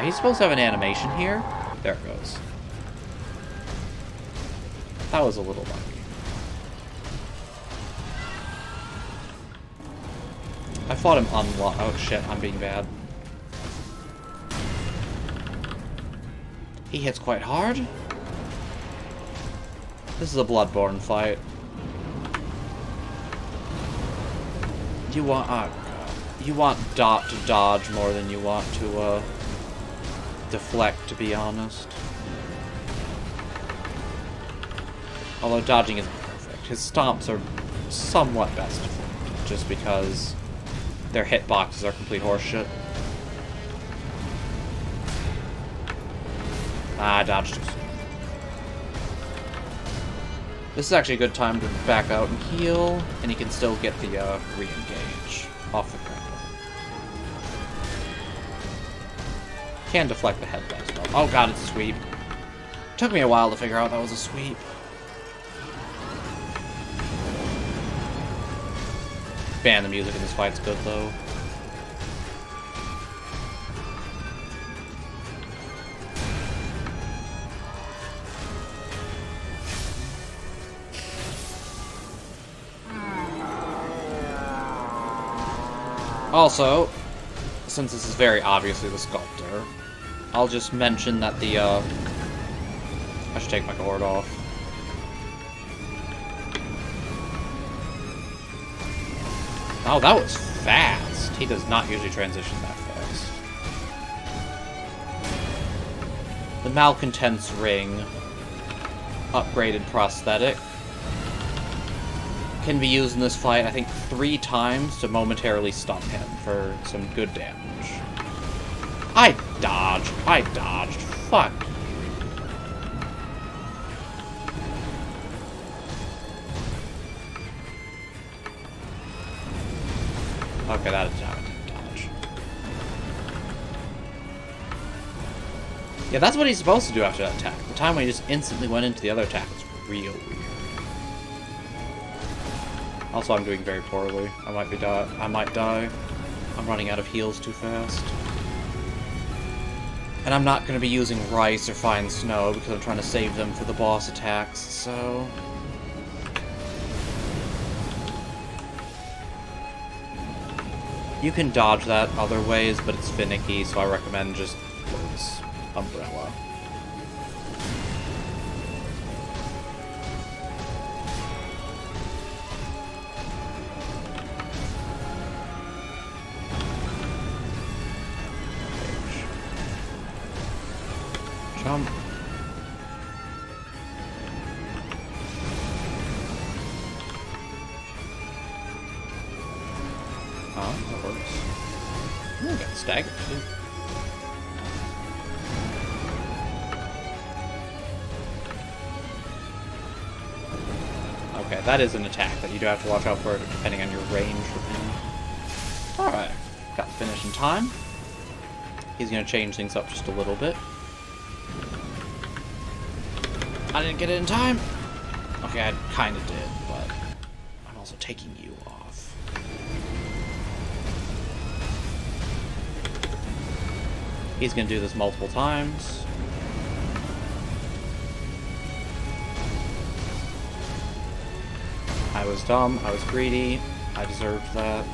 He's supposed to have an animation here. There it goes. That was a little lucky. I fought him unlock. Oh shit, I'm being bad. He hits quite hard. This is a Bloodborne fight. You want Dot to dodge more than you want to deflect, to be honest. Although dodging isn't perfect. His stomps are somewhat best deflected, just because their hitboxes are complete horseshit. I dodged it. This is actually a good time to back out and heal, and he can still get the re-engage off the ground. Can deflect the head as well. Oh god, it's a sweep. Took me a while to figure out that was a sweep. Man, the music in this fight's good though. Also, since this is very obviously the sculptor, I'll just mention that the, I should take my gourd off. Oh, that was fast. He does not usually transition that fast. The Malcontent's Ring, upgraded prosthetic, can be used in this fight, I think, 3 times to momentarily stun him for some good damage. I dodged. Fuck. Okay, that is dodge. Yeah, that's what he's supposed to do after that attack. The time when he just instantly went into the other attack was real weird. Also, I'm doing very poorly. I might die. I'm running out of heals too fast. And I'm not going to be using rice or fine snow because I'm trying to save them for the boss attacks, so... You can dodge that other ways, but it's finicky, so I recommend just Lord's Umbrella. Jump. Oh, that works. Ooh, got staggered too. Okay, that is an attack that you do have to watch out for depending on your range with him. Alright, got the finish in time. He's gonna change things up just a little bit. I didn't get it in time. Okay, I kind of did, but I'm also taking you off. He's going to do this multiple times. I was dumb. I was greedy. I deserved that.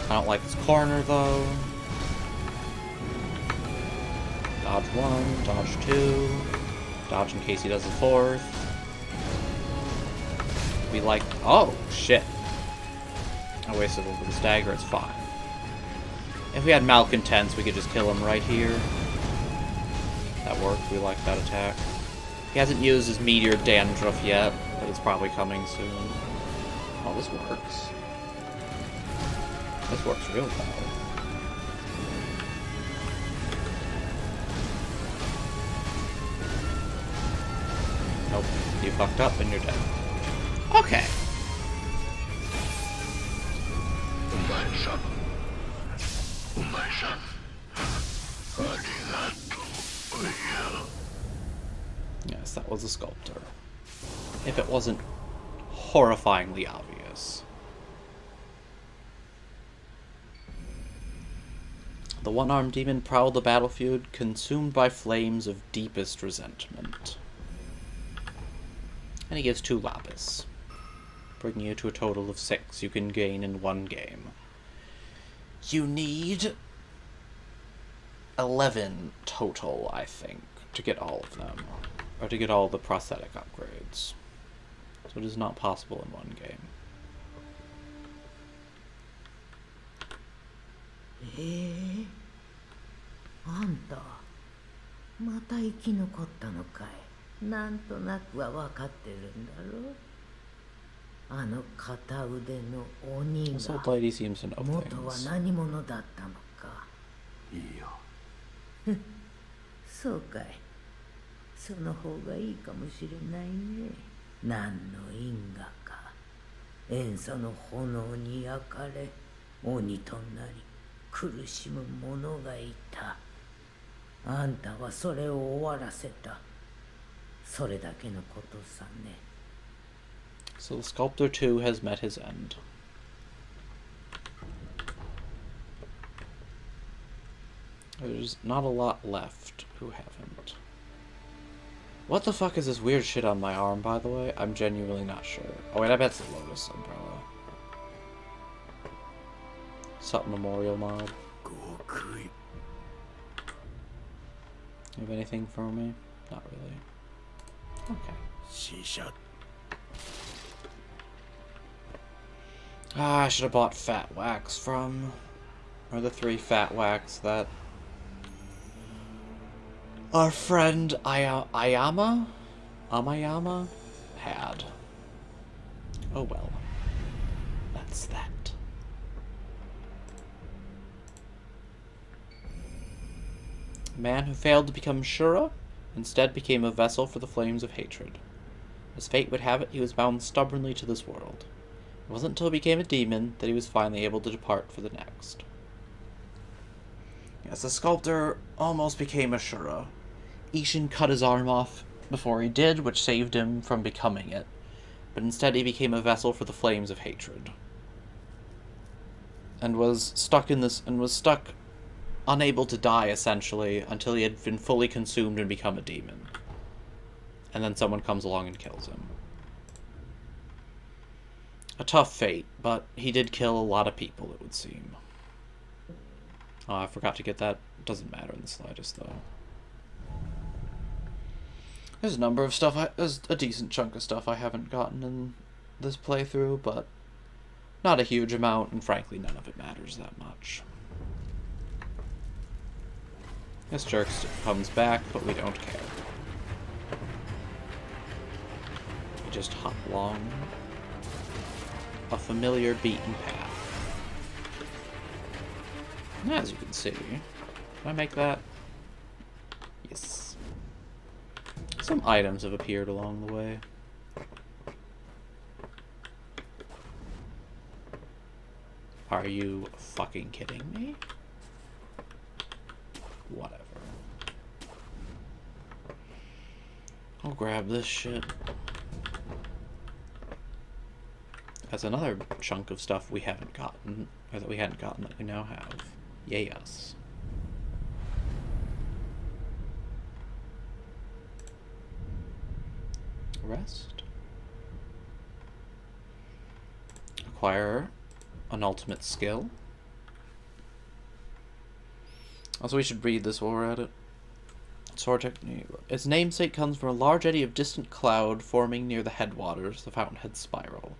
I don't like this corner, though. Dodge 1, dodge 2, dodge in case he does the 4th. We like... Oh, shit. I wasted a little bit of stagger, it's fine. If we had Malcontents, we could just kill him right here. That worked, we like that attack. He hasn't used his Meteor Dandruff yet, but it's probably coming soon. Oh, this works. This works real well. Nope, you fucked up and you're dead. Okay. Yes, that was a sculptor. If it wasn't horrifyingly obvious. The one-armed demon prowled the battlefield, consumed by flames of deepest resentment. And he gives 2 lapis, bringing you to a total of 6 you can gain in one game. You need 11 total, I think, to get all of them, or to get all the prosthetic upgrades. So it is not possible in one game. あんたまた生き残ったのかい。なんとなくは分かってるんだろう。あの片腕の鬼が This old lady seems to know 元は things. 何者だったのか。いいよ。そうかい。その方がいいかもしれないね。何の因果か。塩素の炎に焼かれ鬼となり苦しむ者がいた。あんたはそれを終わらせた。それだけのことさね。So the Sculptor 2 has met his end. There's not a lot left who haven't. What the fuck is this weird shit on my arm, by the way? I'm genuinely not sure. Oh wait, I bet it's the Lotus Umbrella. something memorial mob. ごくい You have anything for me? Not really. Okay. 死者 Ah, I should have bought fat wax from... Or the 3 fat wax that... our friend Amayama had. Oh well. That's that. A man who failed to become Shura, instead became a vessel for the flames of hatred. As fate would have it, he was bound stubbornly to this world. It wasn't until he became a demon that he was finally able to depart for the next. Yes, the sculptor almost became a Shura. Isshin cut his arm off before he did, which saved him from becoming it. But instead he became a vessel for the flames of hatred. And was stuck unable to die, essentially, until he had been fully consumed and become a demon. And then someone comes along and kills him. A tough fate, but he did kill a lot of people, it would seem. Oh, I forgot to get that. Doesn't matter in the slightest, though. There's a number of stuff, there's a decent chunk of stuff I haven't gotten in this playthrough, but not a huge amount, and frankly, none of it matters that much. This jerk comes back, but we don't care. We just hop along a familiar beaten path. And as you can see, can I make that? Yes. Some items have appeared along the way. Are you fucking kidding me? Whatever. I'll grab this shit. That's another chunk of stuff we haven't gotten, or that we hadn't gotten that we now have. Yay us. Rest. Acquire an ultimate skill. Also, we should read this while we're at it. Sword technique. Its namesake comes from a large eddy of distant cloud forming near the headwaters, the Fountainhead Spiral.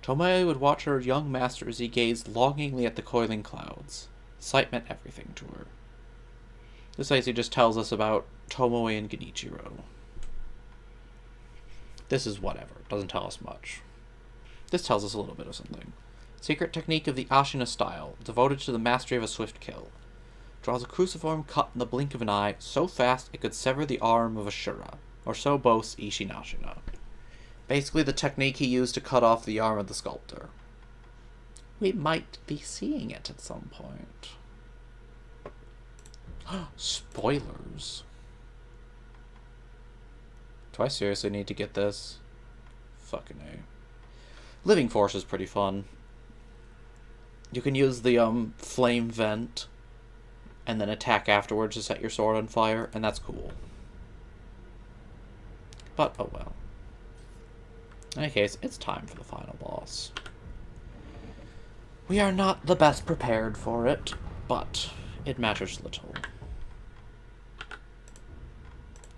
Tomoe would watch her young master as he gazed longingly at the coiling clouds. The sight meant everything to her. This basically just tells us about Tomoe and Genichiro. This is whatever. It doesn't tell us much. This tells us a little bit of something. Secret technique of the Ashina style, devoted to the mastery of a swift kill. Draws a cruciform cut in the blink of an eye, so fast it could sever the arm of a Shura, or so boasts Isshin Ashina. Basically the technique he used to cut off the arm of the sculptor. We might be seeing it at some point. Spoilers. Do I seriously need to get this? Fucking A. Living Force is pretty fun. You can use the flame vent and then attack afterwards to set your sword on fire, and that's cool. But oh well. In any case, it's time for the final boss. We are not the best prepared for it, but it matters little.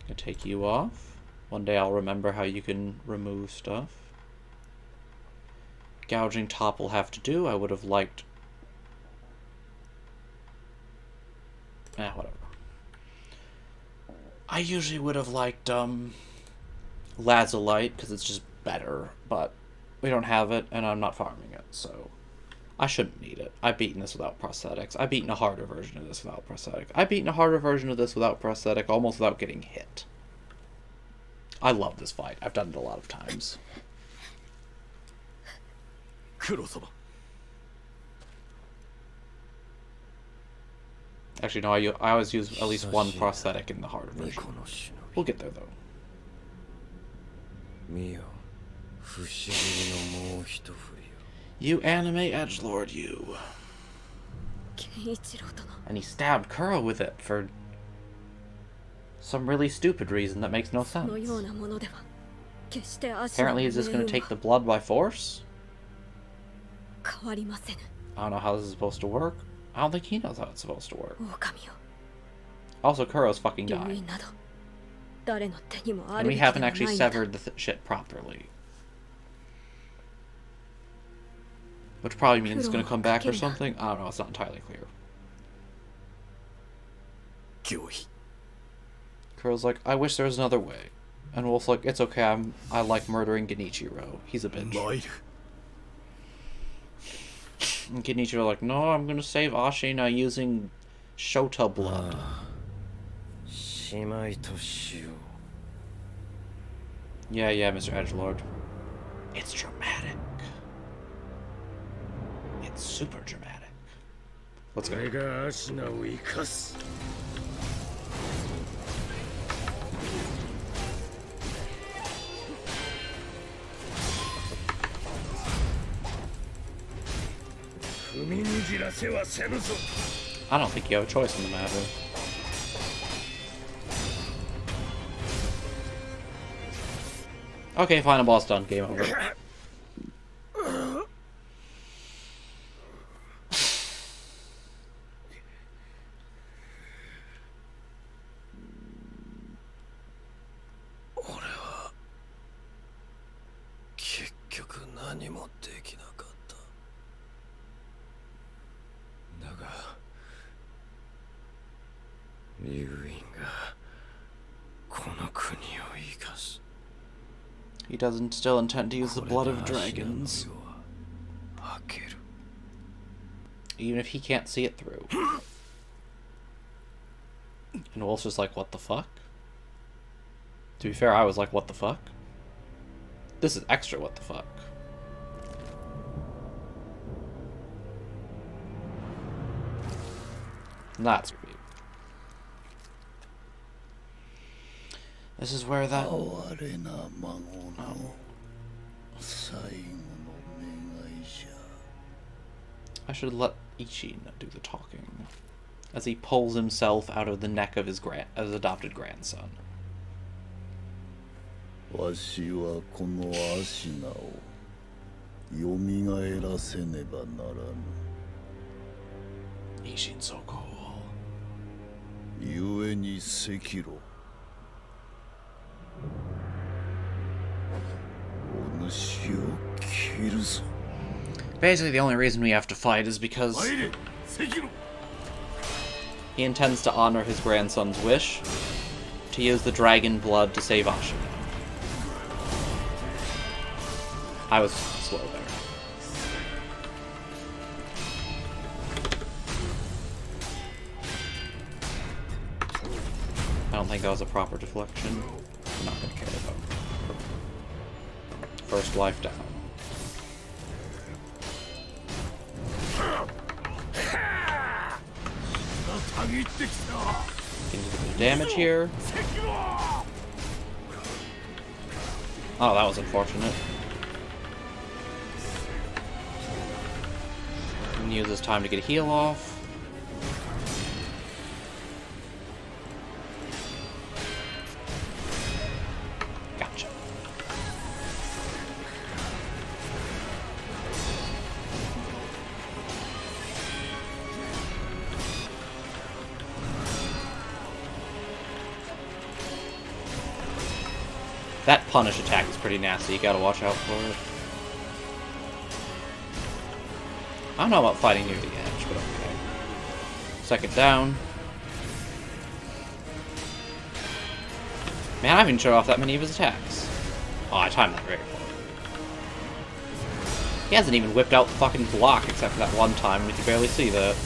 I'll take you off. One day I'll remember how you can remove stuff. Gouging top will have to do. I would have liked... whatever. I usually would have liked, Lazulite, because it's just better, but we don't have it, and I'm not farming it, so I shouldn't need it. I've beaten this without prosthetics. I've beaten a harder version of this without prosthetic. I've beaten a harder version of this without prosthetic, almost without getting hit. I love this fight. I've done it a lot of times. Kuro-sama. Actually, no, I always use at least one prosthetic in the harder version. We'll get there, though. You anime edgelord, you. And he stabbed Kuro with it for some really stupid reason that makes no sense. Apparently he's just going to take the blood by force? I don't know how this is supposed to work. I don't think he knows how it's supposed to work. 狼よ Also, Kuro's fucking 竜 died. 医など誰の手にもあ And る we べきでは haven't ない actually のだ severed the shit properly. Which probably means it's gonna come back or something. I don't know, it's not entirely clear. 脅威 Kuro's like, I wish there was another way. And Wolf's like, it's okay, I like murdering Genichiro. He's a bitch. 参る And Genichiro like, no, I'm gonna save Ashina using Shota blood. 姉妹としよう Yeah, Mr. Edgelord. It's dramatic. It's super dramatic. Let's go. 俺がアシナを生かす 踏みにじらせはせぬぞ I don't think you have a choice in the matter. Okay, final boss done. Game over.俺は結局何もできなかっただが竜院がこの国を生かす He doesn't still intend to use the blood of dragons, 開ける even if he can't see it through. And Wolf's just like, what the fuck? To be fair, I was like, what the fuck? This is extra what the fuck. That's creepy. This is where that... 哀れな孫の最後の願いじゃ I should let Isshin do the talking. As he pulls himself out of the neck of his adopted grandson. わしはこのアシナをよみがえらせねばならぬ Isshin's so cool. ゆえに赤炉お主を切るぞ Basically, the only reason we have to fight is because 参れ赤炉 he intends to honor his grandson's wish to use the dragon blood to save Ashina. I was slow there. I don't think that was a proper deflection. I'm not gonna care though. First life down. Getting a bit of damage here. Oh, that was unfortunate. I'm gonna use this time to get a heal off. Gotcha. That punish attack is pretty nasty, you gotta watch out for it. I don't know about fighting near the edge, but okay. Second down. Man, I haven't showed off that many of his attacks. Oh, I timed that very well. He hasn't even whipped out the fucking block except for that one time, and you can barely see that.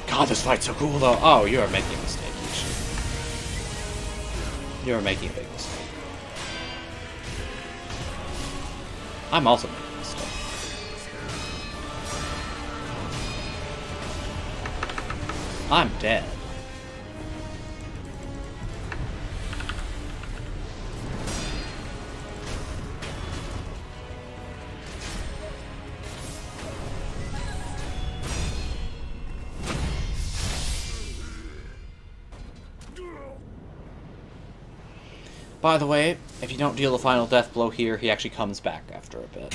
God, this fight's so cool though. Oh, you are making a mistake, Isshin. You are making a big mistake. I'm also making a mistake. I'm dead. By the way, if you don't deal the final death blow here, he actually comes back after a bit.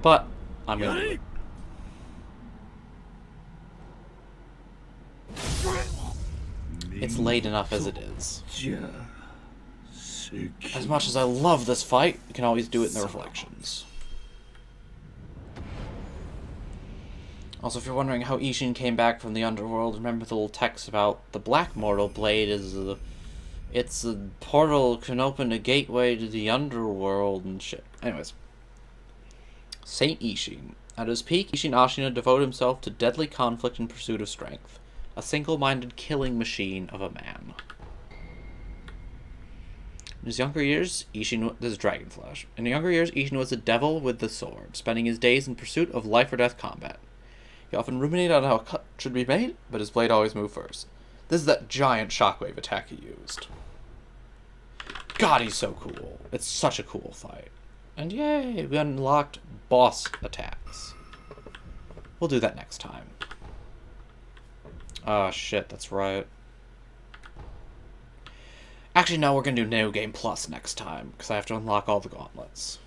But I'm gonna do it. It's late enough as it is. As much as I love this fight, we can always do it in the reflections. Also, if you're wondering how Isshin came back from the underworld, remember the little text about the Black Mortal Blade is it's a portal can open a gateway to the underworld and shit. Anyways. Saint Isshin. At his peak, Isshin Ashina devoted himself to deadly conflict in pursuit of strength. A single-minded killing machine of a man. In his younger years, Isshin... This is Dragon Flash. In his younger years, Isshin was a devil with the sword, spending his days in pursuit of life-or-death combat. He often ruminated on how a cut should be made, but his blade always moved first. This is that giant shockwave attack he used. God, he's so cool. It's such a cool fight. And yay, we unlocked boss attacks. We'll do that next time. Oh shit, that's right. Actually, no, we're gonna do Neo Game Plus next time, because I have to unlock all the gauntlets.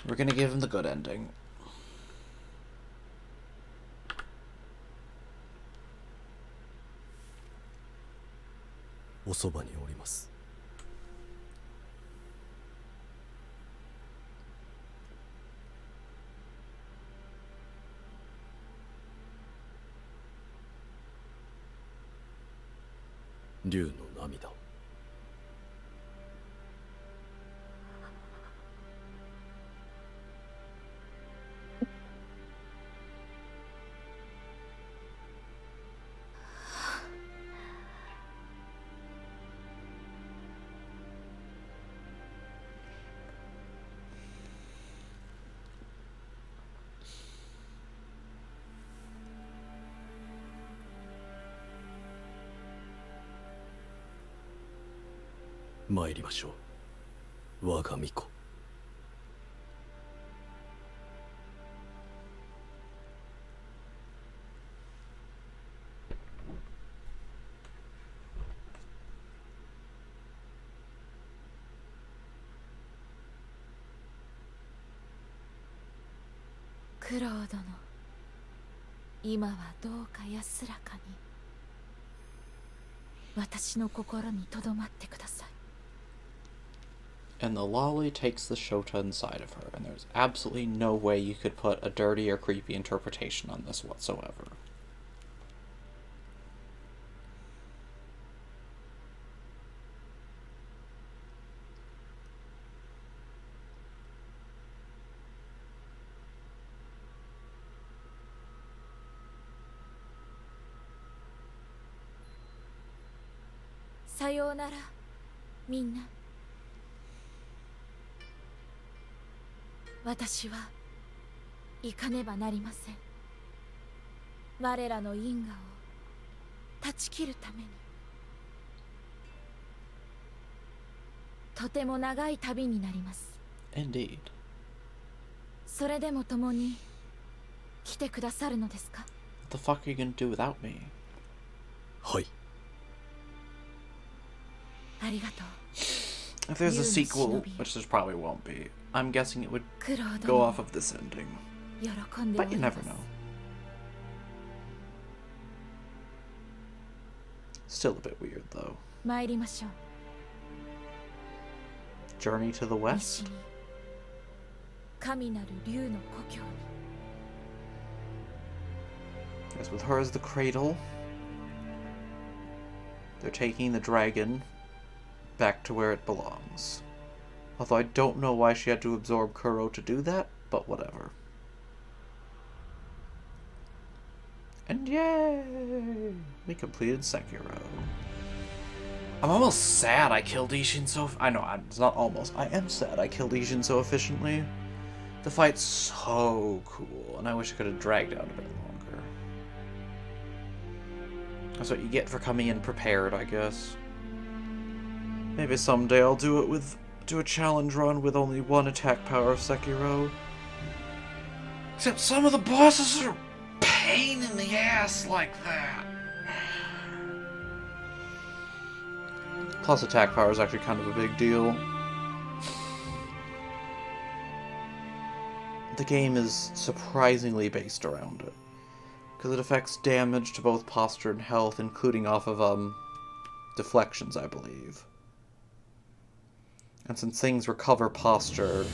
We're gonna give him the good ending.参りましょう、我が巫女。九郎殿、今はどうか安らかに私の心に留まってください。And the lolly takes the Shota inside of her, and there's absolutely no way you could put a dirty or creepy interpretation on this whatsoever. Sayonara, さようなら、みんな。私は行かねばなりません。我らの因果を断ち切るために。とても長い旅になります。Indeed. それでも共に来てくださるのですか？ What the fuck are you gonna do without me? はい。ありがとう。If there's a sequel, which there probably won't be, I'm guessing it would go off of this ending. But you never know. Still a bit weird, though. 参りましょう。 Journey to the west? 西に神なる竜の故郷に。 Yes, with her as the cradle, they're taking the dragon back to where it belongs. Although I don't know why she had to absorb Kuro to do that, but whatever. And yay! We completed Sekiro. I'm almost sad I killed Isshin so... I know, it's not almost. I am sad I killed Isshin so efficiently. The fight's so cool, and I wish I could have dragged out a bit longer. That's what you get for coming in prepared, I guess. Maybe someday I'll do a challenge run with only one attack power of Sekiro. Except some of the bosses are a pain in the ass like that. Plus attack power is actually kind of a big deal. The game is surprisingly based around it, because it affects damage to both posture and health, including off of deflections, I believe. And since things recover posture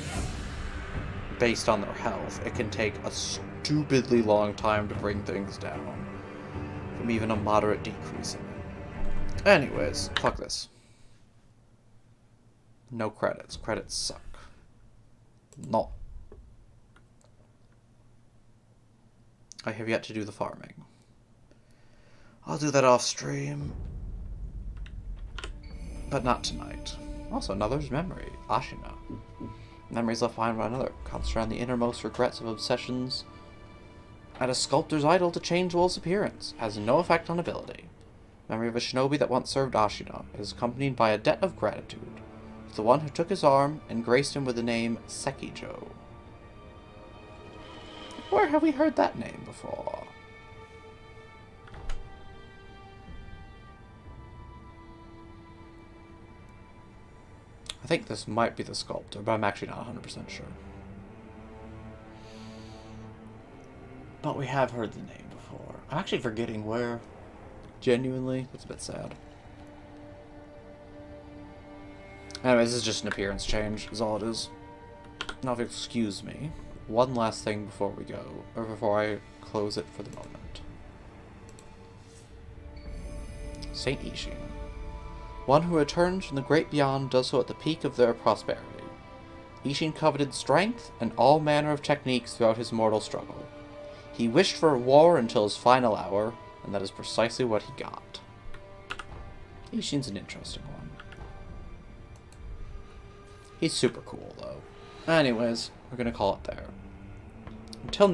based on their health, it can take a stupidly long time to bring things down, from even a moderate decrease in it. Anyways, fuck this. No credits. Credits suck. No. I have yet to do the farming. I'll do that off stream. But not tonight. Also, another's memory. Ashina. Memories left behind by another. Concentrate on the innermost regrets of obsessions. At a sculptor's idol to change Wolf's appearance. Has no effect on ability. Memory of a shinobi that once served Ashina. Is accompanied by a debt of gratitude. To the one who took his arm and graced him with the name Sekiro. Where have we heard that name before? I think this might be the sculptor, but I'm actually not 100% sure. But we have heard the name before. I'm actually forgetting where. Genuinely, that's a bit sad. Anyways, this is just an appearance change, is all it is. Now, if you'll excuse me, one last thing before we go, or before I close it for the moment. Saint Isshin. One who returns from the great beyond does so at the peak of their prosperity. Isshin coveted strength and all manner of techniques throughout his mortal struggle. He wished for war until his final hour, and that is precisely what he got. Isshin's an interesting one. He's super cool, though. Anyways, we're gonna call it there. Until